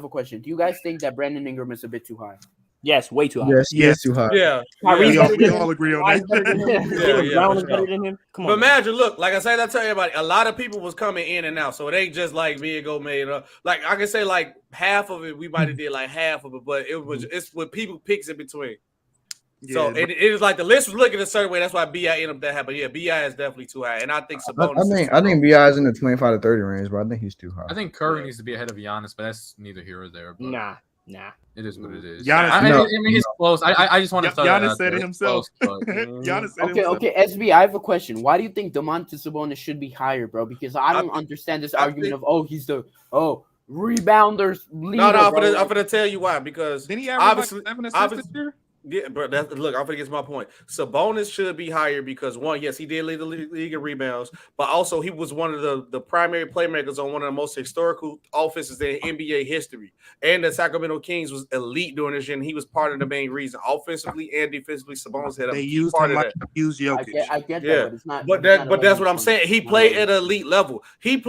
question. Do you guys think that Brandon Ingram is a bit too high? Yes, way too high. Yes, too high. Yeah. We all agree on that. Brown is better than him. Come on. But imagine, look, like I said, I tell everybody, a lot of people was coming in and out, so it ain't just like me and go made up. Like I can say, like half of it, we might have did like half of it, but it's what people picks in between. Yeah, so it is like the list was looking a certain way. That's why BI ended up that high. But yeah, BI is definitely too high, and I think Sabonis. I think BI is in the 25 to 30 range, but I think he's too high. I think Curry needs to be ahead of Giannis, but that's neither here or there. But nah. It is what it is. Giannis, I mean, he's close. I just want to throw Giannis said it himself. Giannis said it himself. Okay, SB, I have a question. Why do you think Domantas Sabonis should be higher, bro? Because I don't understand this argument of he's the rebounders leader. I'm gonna tell you why. Because did he average like 7 assists this year? Yeah, but look, I'm gonna get to my point. Sabonis should be higher because one, yes, he did lead the league in rebounds, but also he was one of the primary playmakers on one of the most historical offenses in NBA history. And the Sacramento Kings was elite during this year, and he was part of the main reason, offensively and defensively. Sabonis had a part of that. Use Jokic. I get that, but it's not. But that's what I'm saying. He played at an elite level. He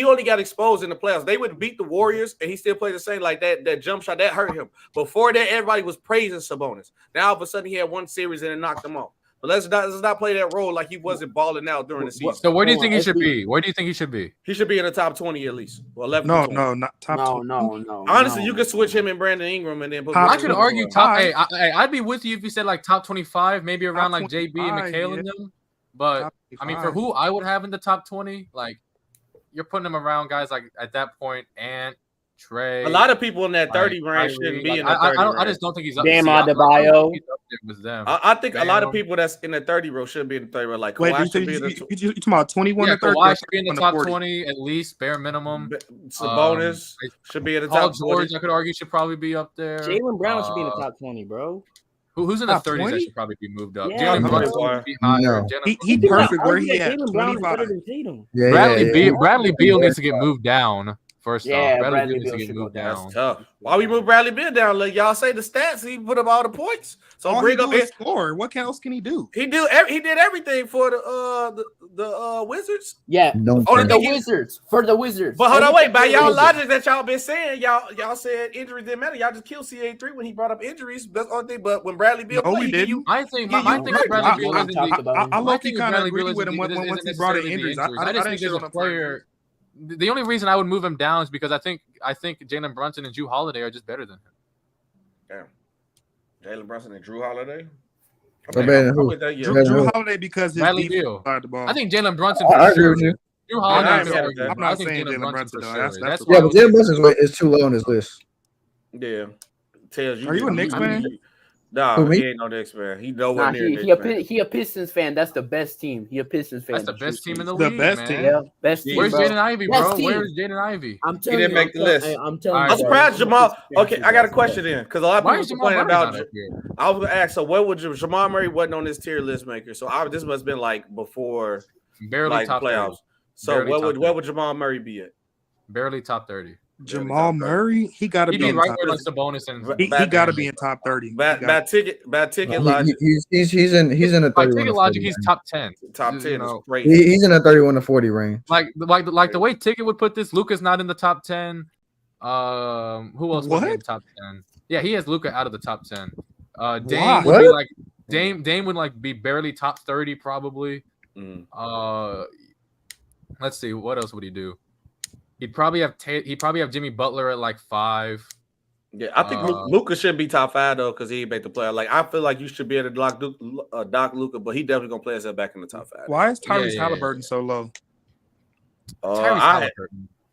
only got exposed in the playoffs. They would beat the Warriors, and he still played the same. Like that jump shot that hurt him. Before that, everybody was praising Sabonis. Now all of a sudden he had one series and it knocked him off. But let's not play that role like he wasn't balling out during the season. So where do you think he should be? Where do you think he should be? He should be in the top 20 at least. Well, 11. No, not top 20. No. Honestly, you could switch him and Brandon Ingram and then put. I could argue top. Hey, I'd be with you if you said like top 25, maybe around like JB and McHale and them. But I mean, for who I would have in the top 20, like you're putting them around guys like at that point and. Trey, a lot of people in that 30 range shouldn't be in the 30 range. I just don't think he's up. Bam Adebayo. I think a lot of people that's in the 30 row should be in the 30 row. Like Kawhi should be in the you talking about 21 to 30? Kawhi should be in the top 20 at least, bare minimum. Sabonis should be in the Paul top 20. George, I could argue, should probably be up there. Jaylen Brown should be in the top 20, bro. Who's in the 30s that should probably be moved up? Yeah, Jalen Brunson would be higher. He perfect where he at. Jaylen Brown is better than Tatum. Bradley Beal needs to get moved down. First off, Bradley Beal needs to get moved down. That's tough. Why we move Bradley Beal down? Like y'all say the stats, he put up all the points. So all bring up his score. What else can he do? He did everything for the Wizards. Yeah, for the Wizards. But hold on, wait. By y'all logic that y'all been saying, y'all said injuries didn't matter. Y'all just killed CA3 when he brought up injuries. That's the only thing. But when Bradley Beal played, we didn't. I think Bradley Beal. I low-key kind of agree with him once he brought in injuries. I just think as a player. The only reason I would move him down is because I think Jalen Brunson and Jrue Holiday are just better than him. Damn, Jalen Brunson and Jrue Holiday. Jrue Holiday because his Beal. The ball. I think Jalen Brunson. I agree with you. Jrue Holiday. I'm not saying Jalen Brunson though. That's but Jalen Brunson is too low on his list. Yeah, tells you. Are you a Knicks fan? No, he ain't no Knicks fan. He nowhere near Knicks. He a Pistons fan. That's the best team. He a Pistons fan. That's the best team in the league. The best team. Yeah, best team. Where's Jaden Ivey, bro? Where's Jaden Ivey? I'm telling you, he didn't make the list. I'm telling you. I'm surprised Jamal. Okay, I got a question then, because a lot of people complaining about. I was gonna ask. So, what would Jamal Murray wasn't on this tier list maker? So, this must have been like before, barely top playoffs. 30. So, what would Jamal Murray be at? Barely top 30. Jamal Murray, he got to be in right top there like Sabonis and he got to be in top 30. Bad ticket logic. He's in a 31. By ticket logic, he's top 10. Top 10 is great. He's in a 31 to 40 range. Like the way Ticket would put this, Luka's not in the top 10. Who else was in the top 10? Yeah, he has Luka out of the top 10. Dame would be like Dame would like be barely top 30 probably. Let's see, what else would he do? He'd probably have Jimmy Butler at like 5. Yeah, I think Luka should be top 5 though, because he made the play. Like, I feel like you should be able to dock Luka, but he definitely gonna play himself back in the top 5. Why is Tyrese Halliburton so low?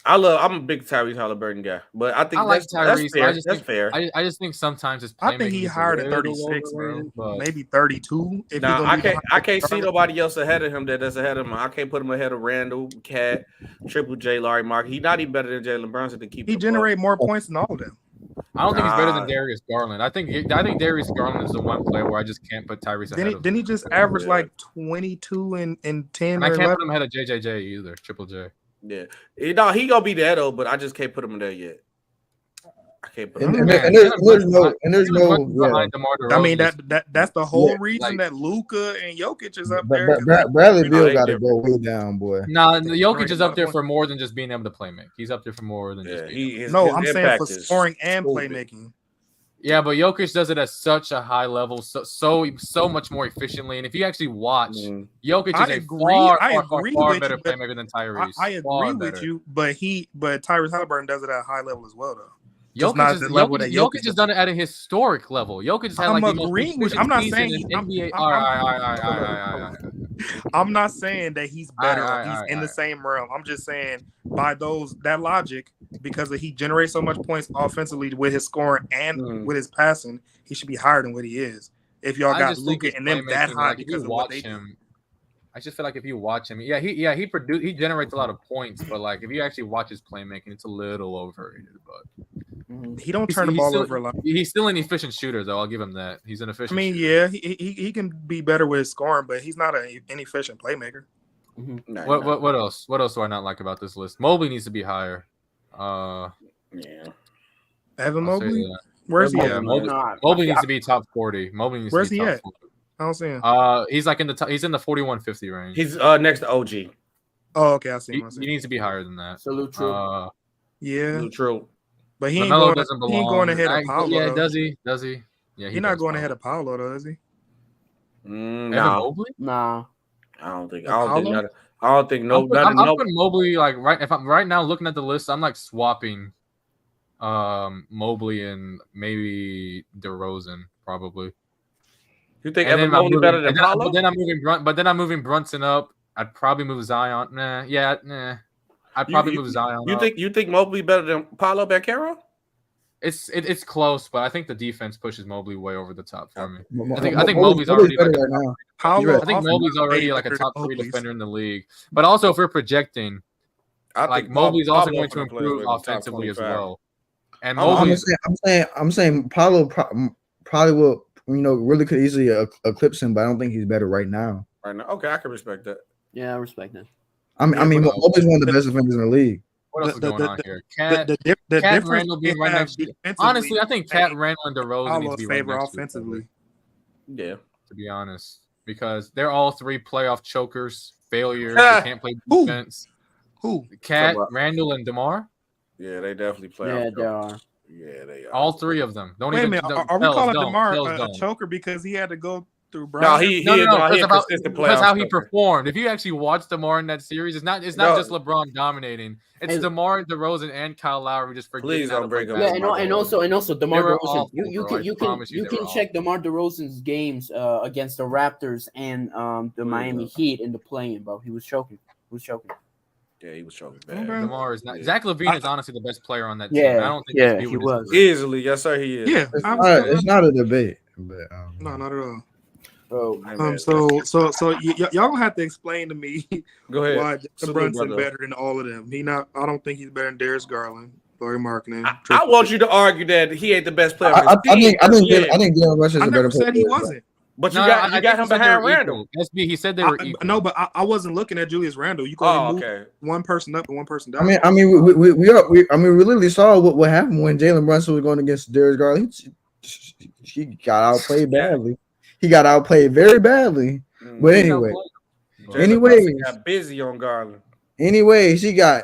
I'm a big Tyrese Halliburton guy, but I think that's Tyrese. That's fair. I just think sometimes his I think he higher than 36, bro. Maybe 32. I can't see nobody else ahead of him that's ahead of him. I can't put him ahead of Randall, Cat, Triple J, Larry Mark. He's not even better than Jalen Brunson to keep. He generate more points than all of them. I don't think he's better than Darius Garland. I think Darius Garland is the one player where I just can't put Tyrese ahead of him. Didn't he just average like 22 and 10? And I can't put him ahead of JJJ either, Triple J. Yeah, he gonna be there though, but I just can't put him in there yet. I can't put him. And there's no. I mean that's the whole reason that Luka and Jokic is up there. Bradley Beal got to go way down, boy. Nah, Jokic is up there for more than just being able to play make. He's up there for more than just. I'm saying for scoring and playmaking. Yeah, but Jokic does it at such a high level, so much more efficiently. And if you actually watch, Jokic is a far better playmaker than Tyrese. I agree with you, but Tyrese Halliburton does it at a high level as well, though. Jokic has done it at a historic level. Jokic has had like the most efficient I'm not season saying in NBA. I'm not saying that he's better or he's in the same realm. I'm just saying by that logic, because he generates so much points offensively with his scoring and with his passing, he should be higher than what he is. If y'all got Luka and them that high because of what they do. I just feel like if you watch him, he generates a lot of points, but like if you actually watch his playmaking, it's a little overrated. But he don't turn the ball over a lot. He's still an efficient shooter, though. I'll give him that. He's an efficient. I mean, shooter. he can be better with his scoring, but he's not an inefficient playmaker. What else? What else do I not like about this list? Mobley needs to be higher. Evan Mobley. Where's he at? Mobley needs to be top 40. Mobley needs Where's to be he top at? 40. I don't see him. He's like in the he's in the 4150 range. He's next to OG. Oh, okay, I see him. He needs to be higher than that. Salute true. True. But he ain't going ahead of Paolo. Yeah, does he? Yeah, he's not going ahead of Paolo, though, is he? No. Nah. I don't think no. I'm putting Mobley like if I'm right now looking at the list, I'm like swapping Mobley and maybe DeRozan probably. You think Evan Mobley better than Paolo? But then I'm moving Brunson up. I'd probably move Zion. I'd probably move Zion. You think Mobley better than Paolo Banchero? It's close, but I think the defense pushes Mobley way over the top for me. I think Mobley's already like Mobley's already like a top 3 defender in the league. But also, if we're projecting, like Mobley's also going to improve offensively as well. And I'm saying Paolo probably will. Really could easily eclipse him, but I don't think he's better right now. Right now, okay, I can respect that. Yeah, I respect that. I mean, Mobley's one of the best defenders in the league. What else is going on here? Cat Randall being right next to you. Honestly, I think Cat Randall and DeRozan need to be right next offensively. Yeah, to be honest, because they're all 3 playoff chokers, failures. They can't play defense. Who? Cat, Randall, and DeMar. Yeah, they definitely play. Yeah, they are. Yeah, they are. All 3 of them. Wait a minute. Are we calling DeMar a choker because he had to go through Brown? No, because how he performed. If you actually watch DeMar in that series, it's not just LeBron dominating. It's DeMar, DeRozan, and Kyle Lowry just forgetting. Please don't break up. Yeah, and also DeMar DeRozan. You can check DeMar DeRozan's games against the Raptors and the Miami Heat in the play-in, bro. He was choking. Yeah, he was choking bad. DeMar is not. Zach LaVine is honestly the best player on that team. Yeah, I don't think he was easily. Yes, sir, he is. Yeah, it's not a debate. But, no, not at all. Oh, so y'all gonna have to explain to me why Brunson better than all of them. I don't think he's better than Darius Garland, Larry Markkinen. I want you to argue that he ain't the best player. I think Dylan Brunson is a better player. Said he wasn't. But you got him behind Randall. SB, he said they were equal. No, but I wasn't looking at Julius Randle. You can only move one person up and one person down. I mean, we literally saw what happened when Jalen Brunson was going against Darius Garland. He got outplayed badly. He got outplayed very badly. But anyway, got busy on Garland. Anyway, she got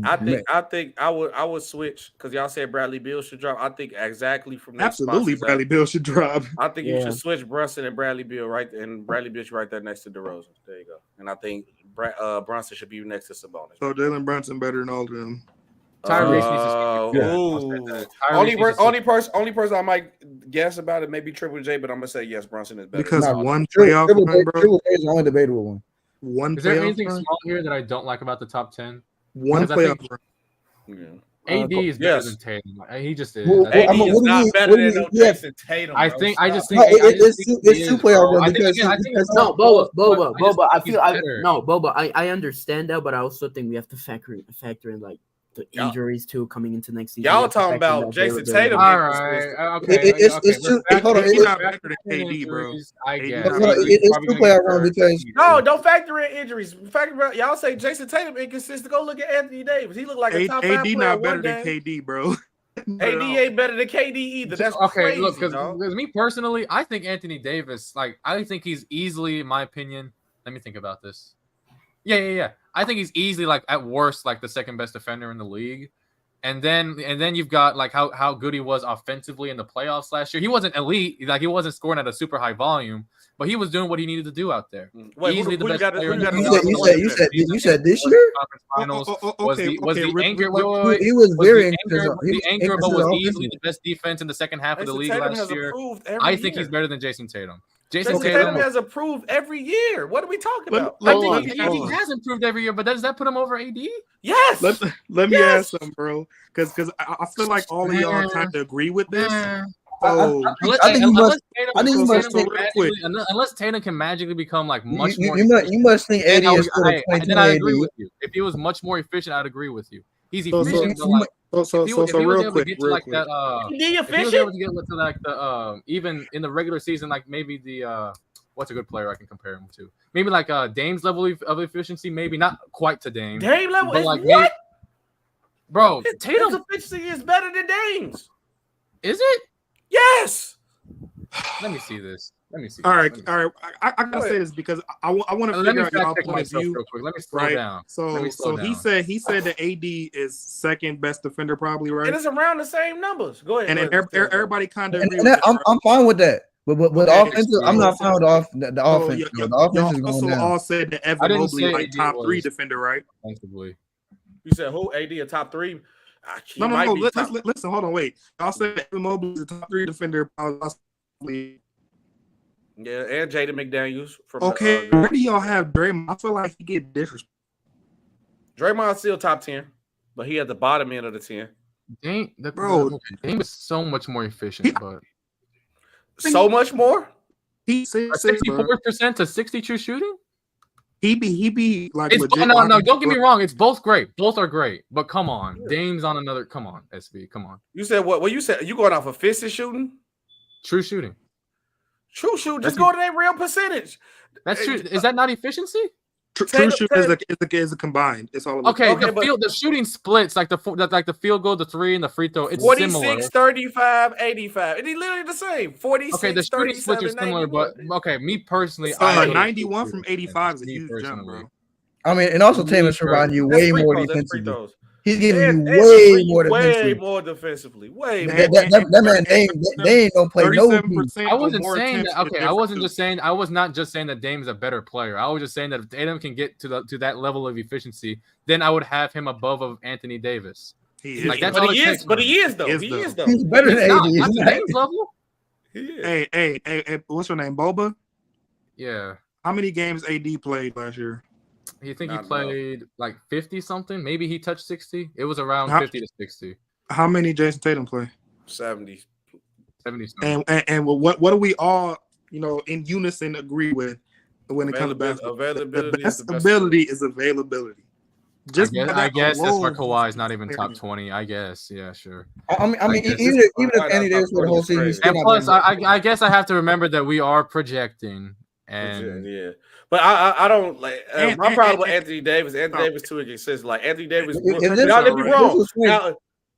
I think I would switch because y'all said Bradley Beal should drop. I think exactly from that Absolutely, Bradley Beal should drop. I think you should switch Brunson and Bradley Beal and Bradley Beal should right there next to DeRozan. There you go. And I think Brunson should be next to Sabonis. So Jalen Brunson better than all of them. Tyrese only person I might guess about it maybe Triple J, but I'm gonna say yes, Brunson is better. Because one playoff run, bro. Triple J is the only debatable one. Is there anything small here that I don't like about the top 10? One playoff run. AD is better than Tatum. He just is. AD is not better than Jason Tatum. I think it's two playoff runs because Boba. I understand that, but I also think we have to factor in like the injuries too coming into next season. Y'all talking about Jason Tatum? All right, okay. It's two. Hold on, he's not better than KD, bro. I guess it's two playoff runs because don't factor in injuries. Y'all say Jason Tatum inconsistent. Go look at Anthony Davis. He looked like a top 5 player. AD not better than KD, bro. AD ain't better than KD either. That's crazy. Look, because me personally, I think Anthony Davis, I think he's easily, in my opinion. Let me think about this. Yeah. I think he's easily at worst the second best defender in the league. And then you've got how good he was offensively in the playoffs last year. He wasn't elite, he wasn't scoring at a super high volume, but he was doing what he needed to do out there. Easily the best player in the league. You said this year? Finals was the anchor. He was very the anchor, but was easily the best defense in the second half of the league last year. I think he's better than Jason Tatum. Jason Tatum has improved every year. What are we talking about? I think he has improved every year, but does that put him over AD? Yes. Let me ask something, bro, because I feel like all of y'all kind of agree with this. Unless Tatum can magically become much more. You must think AD is still a 22 then I agree with you. If he was much more efficient, I'd agree with you. He's efficient. So real quick, if he was able to get to even in the regular season, maybe the what's a good player I can compare him to? Maybe Dame's level of efficiency, maybe not quite to Dame. Dame level is what? Bro, Tatum's efficiency is better than Dame's. Is it? Yes. Let me see this. All right. I gotta say this because I want to figure out y'all point of view. Let me slow down. So he said that AD is second best defender probably, right? And it's around the same numbers. Go ahead. And everybody kind of agree with that. I'm fine with that. But offensive, I'm not fine with the offense. The offense is going also down. all said that Evan Mobley top 3 defender, right? Offensively. You said who? AD a top 3? No. Listen, hold on, wait. Y'all said Evan Mobley is a top 3 defender, possibly. Yeah, and Jaden McDaniels. Where do y'all have Draymond? I feel like he get disrespect. Draymond's still top 10, but he at the bottom end of the 10. Dame is so much more efficient, but so much more. He's 64% to 60 true shooting. He be legit. No, don't get me wrong. It's both great. Both are great. But come on, Dame's on another. Come on, SB. Come on. You said what? Well, you said you going off of fisted shooting? True shooting. True shooting. Just go to that real percentage. That's true. Is that not efficiency? True shooting is a combined. It's all about the shooting splits the field goal, the 3, and the free throw. It's 46, similar. 35, 85. It's literally the same. 46. Okay, the shooting splits are similar, but me personally, 91 from 85 is a huge jump, bro. I mean, and also Tatum's providing you way more defensively. He's giving you way more defensively. Way more. That man, they ain't gonna play no defense. I wasn't saying that. Okay, I was not just saying that Dame's a better player. I was just saying that if Tatum can get to that level of efficiency, then I would have him above Anthony Davis. He is. But he is though. He's better than AD. Not Dame's level. Hey, what's your name? Boba? Yeah. How many games AD played last year? You think he played 50 something? Maybe he touched 60. It was around 50 to 60. How many Jason Tatum play? 70. 70. And what do we all in unison agree with when it comes to basketball? The best ability is availability. I guess that's why Kawhi is not even top 20. I guess, yeah, sure. I mean, even if Anthony Davis for the whole season, and plus, I guess I have to remember that we are projecting. And yeah, but I don't like my problem with Anthony Davis. Anthony Davis too inconsistent. Like Anthony Davis, y'all let me wrong.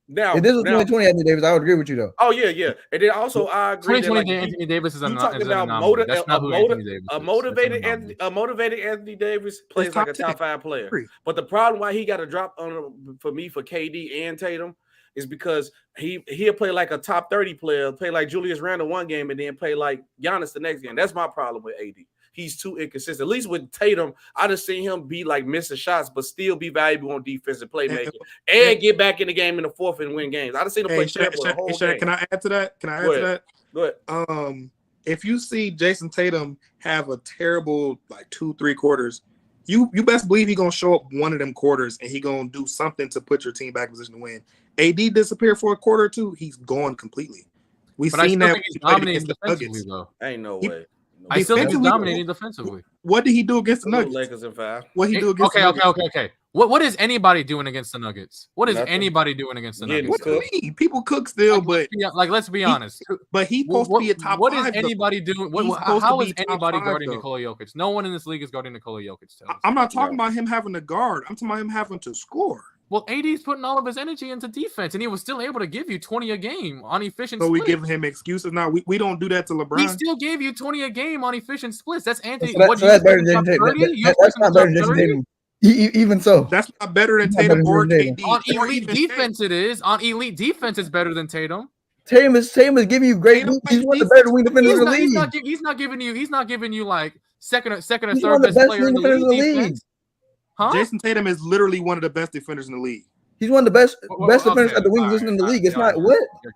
Now, if this was 2020, Anthony Davis, I would agree with you though. Oh yeah. And then also I agree that 2020 Anthony Davis is you talking about That's not who Anthony Davis is. a motivated Anthony Davis plays like a top 5 player. But the problem why he got a drop on for me for KD and Tatum is because he'll play like a top 30 player, play like Julius Randle one game, and then play like Giannis the next game. That's my problem with AD. He's too inconsistent. At least with Tatum, I just seen him be like missing shots, but still be valuable on defensive playmaking and get back in the game in the fourth and win games. I just seen him play terrible the whole game. Can I add to that? Go ahead. If you see Jason Tatum have a terrible like 2-3 quarters, you best believe he's gonna show up one of them quarters and he gonna do something to put your team back in position to win. AD disappeared for a quarter or two, he's gone completely. We've seen that he's dominating defensively though. Ain't no way. I still think he's dominating defensively. What did he do against the Nuggets? Lakers in 5. What he do against the Nuggets? Okay. What is anybody doing against the Nuggets? What is anybody doing against the Nuggets? What do you mean? People cook still, but let's be honest. But he's supposed to be a top 5. What is anybody doing? How is anybody guarding Nikola Jokic? No one in this league is guarding Nikola Jokic. I'm not talking about him having to guard. I'm talking about him having to score. Well, AD's putting all of his energy into defense, and he was still able to give you 20 a game on efficient splits. So we giving him excuses now. We don't do that to LeBron. He still gave you 20 a game on efficient splits. That's Anthony. That's not better than Tatum. Even so, that's not better than Tatum or KD. On elite defense, it is. On elite defense, it's better than Tatum. Tatum is giving you great. He's one of the better wing defenders in the league. He's not giving you like second or third best player in the league. Huh? Jason Tatum is literally one of the best defenders in the league. He's one of the best defenders at the wing position in the league. It's not what? You're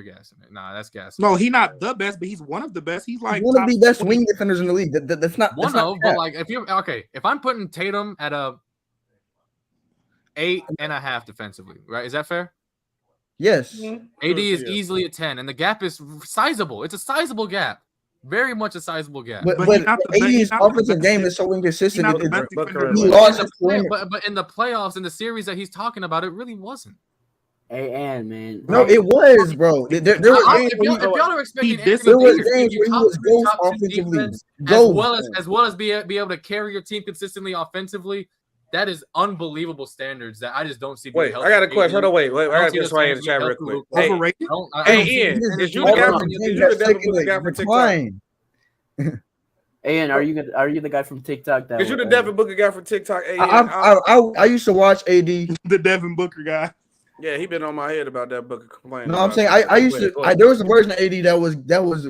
gassing it. Nah, that's gassing. No, he's not the best, but he's one of the best. He's like one of the best wing defenders in the league. That's not one of. But like, if I'm putting Tatum at a 8.5 defensively, right? Is that fair? Yes. AD is easily a 10, and the gap is sizable. It's a sizable gap. Very much a sizable gap. But AD's offensive game is so inconsistent. But in the playoffs, in the series that he's talking about, it really wasn't. And man, no, it was, bro. There were games if y'all are expecting games where he was ghost offensively, as well as be able to carry your team consistently offensively. That is unbelievable standards that I just don't see. Wait, I got a question. Hold on, wait. I got this right in the chat real quick. Hey, Ian, is you the guy from TikTok? Ian, are you the guy from TikTok? Is you the Devin Booker guy from TikTok? I used to watch AD, the Devin Booker guy. Yeah, he been on my head about that Booker complaining. No, I'm saying I used to. There was a version of AD that was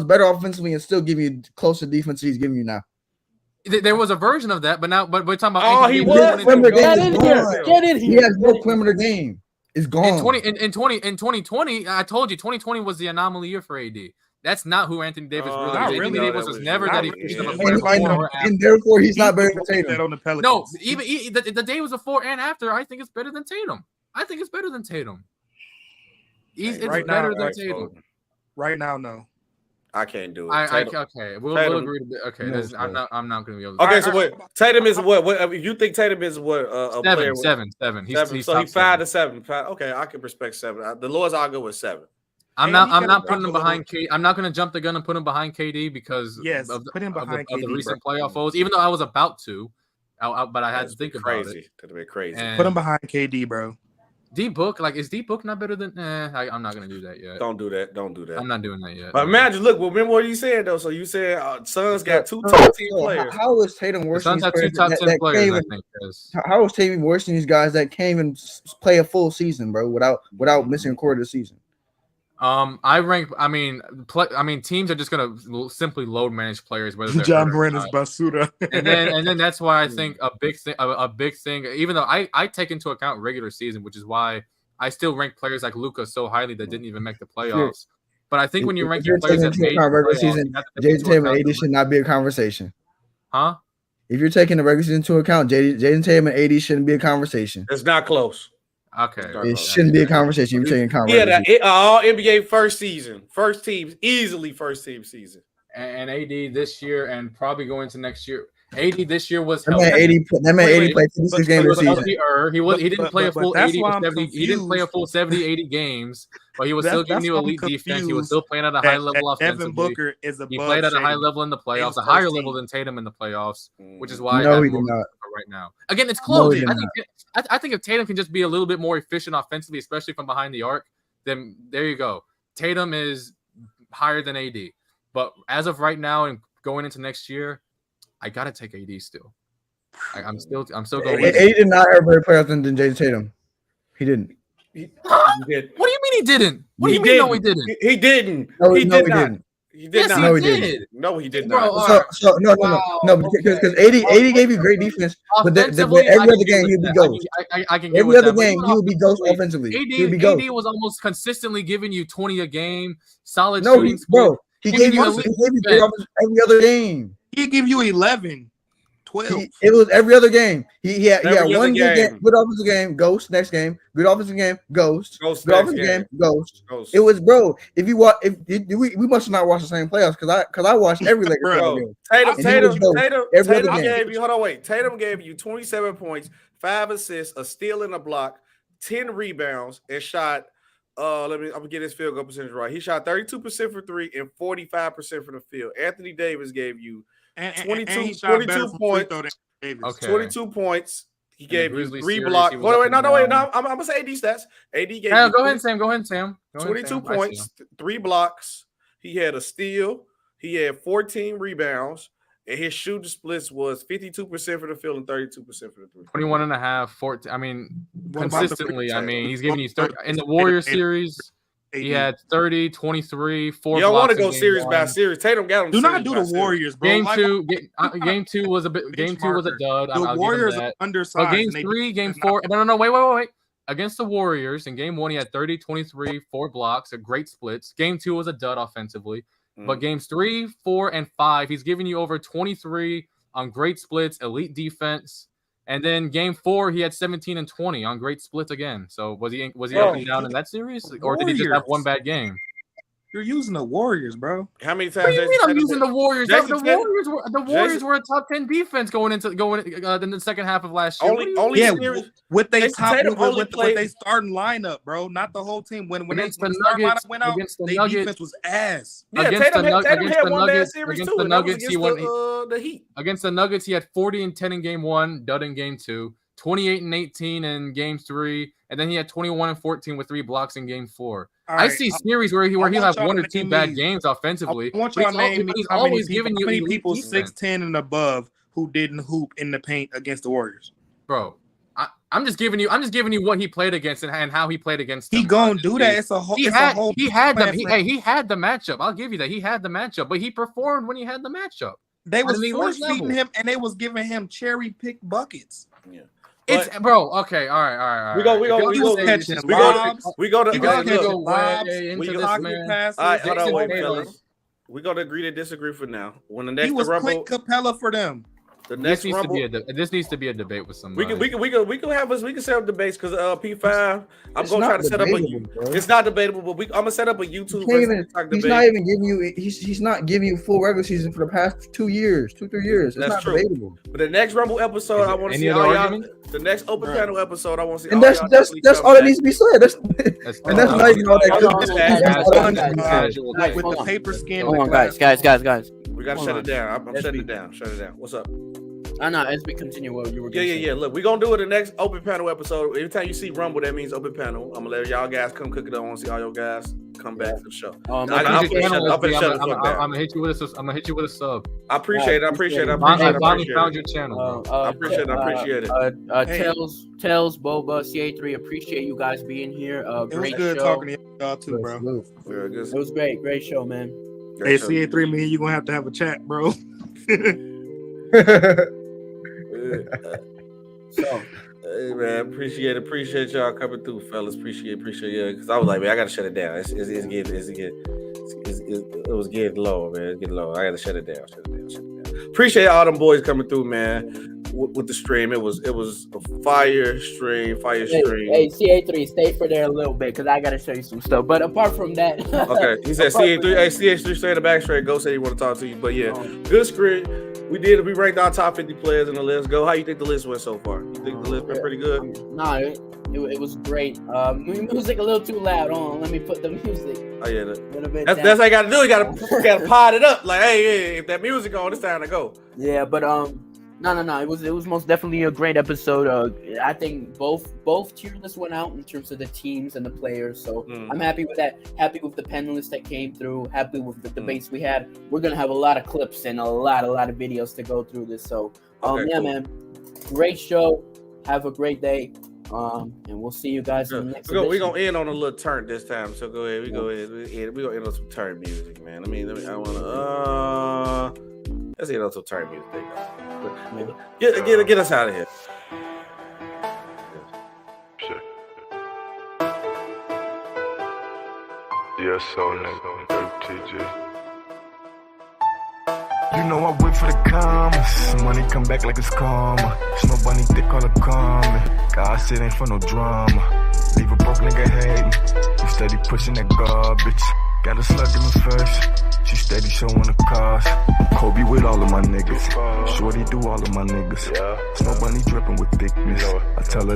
better offensively and still give you closer defense he's giving you now. There was a version of that, but we're talking about. Oh, he was. Get in here! He has no perimeter game. It's gone. In 2020, I told you 2020 was the anomaly year for AD. That's not who Anthony Davis really is. Anthony Davis was never that efficient of a player. And therefore, he's not better than Tatum. No, even the day was before and after. I think it's better than Tatum. It's better than Tatum. Right now, no. I can't do it. Okay, we'll agree. Okay, I'm not going to be able to. Okay, so what? Tatum is what? You think Tatum is what? A player seven. He's so he's 5 to 7. Okay, I can respect 7. The lowest I'll go with 7. I'm not putting him behind KD. I'm not going to jump the gun and put him behind KD because of the recent playoff foes. Even though I was about to, but I had to think about it. That'd be crazy. Put him behind KD, bro. D-Book, is D-Book not better than? I'm not gonna do that yet. Don't do that. I'm not doing that yet. But imagine, look. Remember what you said though. So you said Suns got 2 top 10 players. How was Tatum worse? Suns have 2 top 10 players. I think. How was Tatum worse than these guys that came and play a full season, bro, without missing a quarter of the season? Teams are just gonna simply load manage players. Whether they're John Brennan's basura, and then that's why I think a big thing. Even though I take into account regular season, which is why I still rank players like Luka so highly that didn't even make the playoffs. But I think when you rank your players at regular season, Jason Tatum and AD should not be a conversation. Huh? If you're taking the regular season into account, Jason Tatum and AD shouldn't be a conversation. It's not close. Okay. It shouldn't be a conversation. You're taking conversation. Yeah, all NBA first team, easily first team season. And AD this year and probably going to next year. AD this year was that man 80 played 56 games this season. He didn't play a full 80 or 70. He didn't play a full 70, 80 games, but he was still giving you elite defense. He was still playing at a high level offensively. Booker is he played at a high level in the playoffs, a higher level than Tatum in the playoffs, which is why no, he did not. right now. Again, it's close. No, I think if Tatum can just be a little bit more efficient offensively, especially from behind the arc, then there you go. Tatum is higher than AD. But as of right now and going into next year, I gotta take AD still. I'm still going. AD did not have a better player than Jason Tatum. He didn't. He did. What do you mean he didn't? What do you mean? No, he didn't. He didn't. No, he no, did he not. didn't. He did not. No, he did. didn't. No, he did Bro, not. So no, because AD gave you great defense, but every other game he'll be ghost. I can get every with other that, game he'll be ghost offensively. He'll be ghost. AD was almost consistently giving you 20 a game, solid No, shooting. bro, he gave you great offense every other game. He give you 11. 12. It was every other game. He had one game. good offensive game, ghost. Next game, good offensive game, ghost. Good offensive game, ghost. Ghost. It was, bro. If you watch, we must not watch the same playoffs because I watched every Lakers game. Tatum gave you. Hold on, wait. Tatum gave you 27 points, 5 assists, a steal and a block, 10 rebounds, and shot. I'm gonna get his field goal percentage right. He shot 32% for 3 and 45% from the field. Anthony Davis gave you 22 points. Okay. 22 points. He gave you 3 blocks. Wait, no. I'm gonna say AD stats. AD gave you. Go ahead, Sam. 22 points, 3 blocks. He had a steal. He had 14 rebounds, and his shooting splits was 52% for the field and 32% for the 3. 21.5, 14. I mean, consistently. I mean, he's giving you 30 in the Warrior series. He had 30, 23, 4 You don't want to blocks go in series game by one. series. Tatum got him. Do not do the Warriors, bro. Game two was a bit. Game 2 was a dud. The Warriors are undersized. But game 3, game 4. No. Wait. Against the Warriors in game 1, he had 30, 23, 4 blocks, a great splits. Game 2 was a dud offensively. But games 3, 4, and 5, he's giving you over 23 on great splits, elite defense. And then game 4, he had 17 and 20 on great splits again. So was he up and down in that series, or did he just have one bad game? You're using the Warriors, bro. How many times? What do you mean I'm using the Warriors? The Warriors Jason, were a top 10 defense going in the second half of last year. With they starting lineup, bro. Not the whole team. When the starting lineup went out, their defense was ass. Yeah, Tatum had one bad series too. The Nuggets, he won the Heat. Against the Nuggets, he had 40 and 10 in game 1, dud in game 2, 28 and 18 in game 3, and then he had 21 and 14 with 3 blocks in game 4. Right, I see series where he'll have 1 or 2 bad games offensively. I want y'all to name he's always giving you many people 6'10" and above who didn't hoop in the paint against the Warriors. Bro, I'm just giving you what he played against and how he played against them. He gonna do that. It's a whole. He had the matchup. I'll give you that. He had the matchup, but he performed when he had the matchup. They was force feeding him, and they was giving him cherry pick buckets. Yeah. It's bro. Okay. All right. We go to this man. All right, hold on, wait, fellas. We're gonna agree to disagree for now. When the next Rumble, Capella for them. The next this needs to be a debate with somebody. We can set up debates because P5. I'm gonna try to set up it's not debatable, but I'm gonna set up a YouTube. He's not giving you full regular season for the past 2 years, 2-3 years. It's not debatable. But the next Rumble episode, I want to see all y'all. The next open panel episode, I want to see. And that's all that needs to be said. That's not even all that good. With the paper skin. Hold on, guys. We gotta shut it down. I'm shutting it down. Shut it down. What's up? As we continue what you were going to say. Yeah. Look, we're gonna do it the next open panel episode. Every time you see Rumble, that means open panel. I'm gonna let y'all guys come cook it up. I want to see all y'all guys come back to the show. I'm gonna hit you with a sub. I appreciate it. Bonnie found your channel. I appreciate it. Tails, Boba, CA3, appreciate you guys being here. It was good talking to y'all too, bro. It was great show, man. Hey, CA3, man, you're gonna have a chat, bro. Hey man, appreciate y'all coming through, fellas. Appreciate you. Because I was like, man, I gotta shut it down. It was getting low, man. It's getting low. I gotta shut it down. Appreciate all them boys coming through, man. With the stream, it was a fire stream. Hey, CA3, stay for there a little bit because I gotta show you some stuff. But apart from that, okay, he said CA3. Hey, CH3, stay in the back straight. Go say you want to talk to you. But yeah, good script. We ranked our top 50 players in the list. Go, how you think the list went so far? You think the list been pretty good? No, it was great. Music a little too loud. Let me put the music. Oh yeah, that's what I gotta do. You gotta pot it up. Like, hey, if that music on, it's time to go. Yeah, but No. It was most definitely a great episode. I think both tier lists went out in terms of the teams and the players. So I'm happy with that. Happy with the panelists that came through. Happy with the debates we had. We're gonna have a lot of clips and a lot of videos to go through this. So man, great show. Have a great day. And we'll see you guys in the next edition. We're gonna end on a little turn this time. So go ahead. We're gonna end on some turn music, man. Let's end on some turn music. Get us out of here. Yes, so nigga, TJ. You know I wait for the commas. Money come back like it's karma. Snow bunny thick all the coming. God said ain't for no drama. Leave a broke nigga hating. You steady pushing that garbage. Got a slug in the first. She steady showing the cars. Kobe with all of my niggas. Shorty do all of my niggas. Snow bunny dripping with thickness. I tell her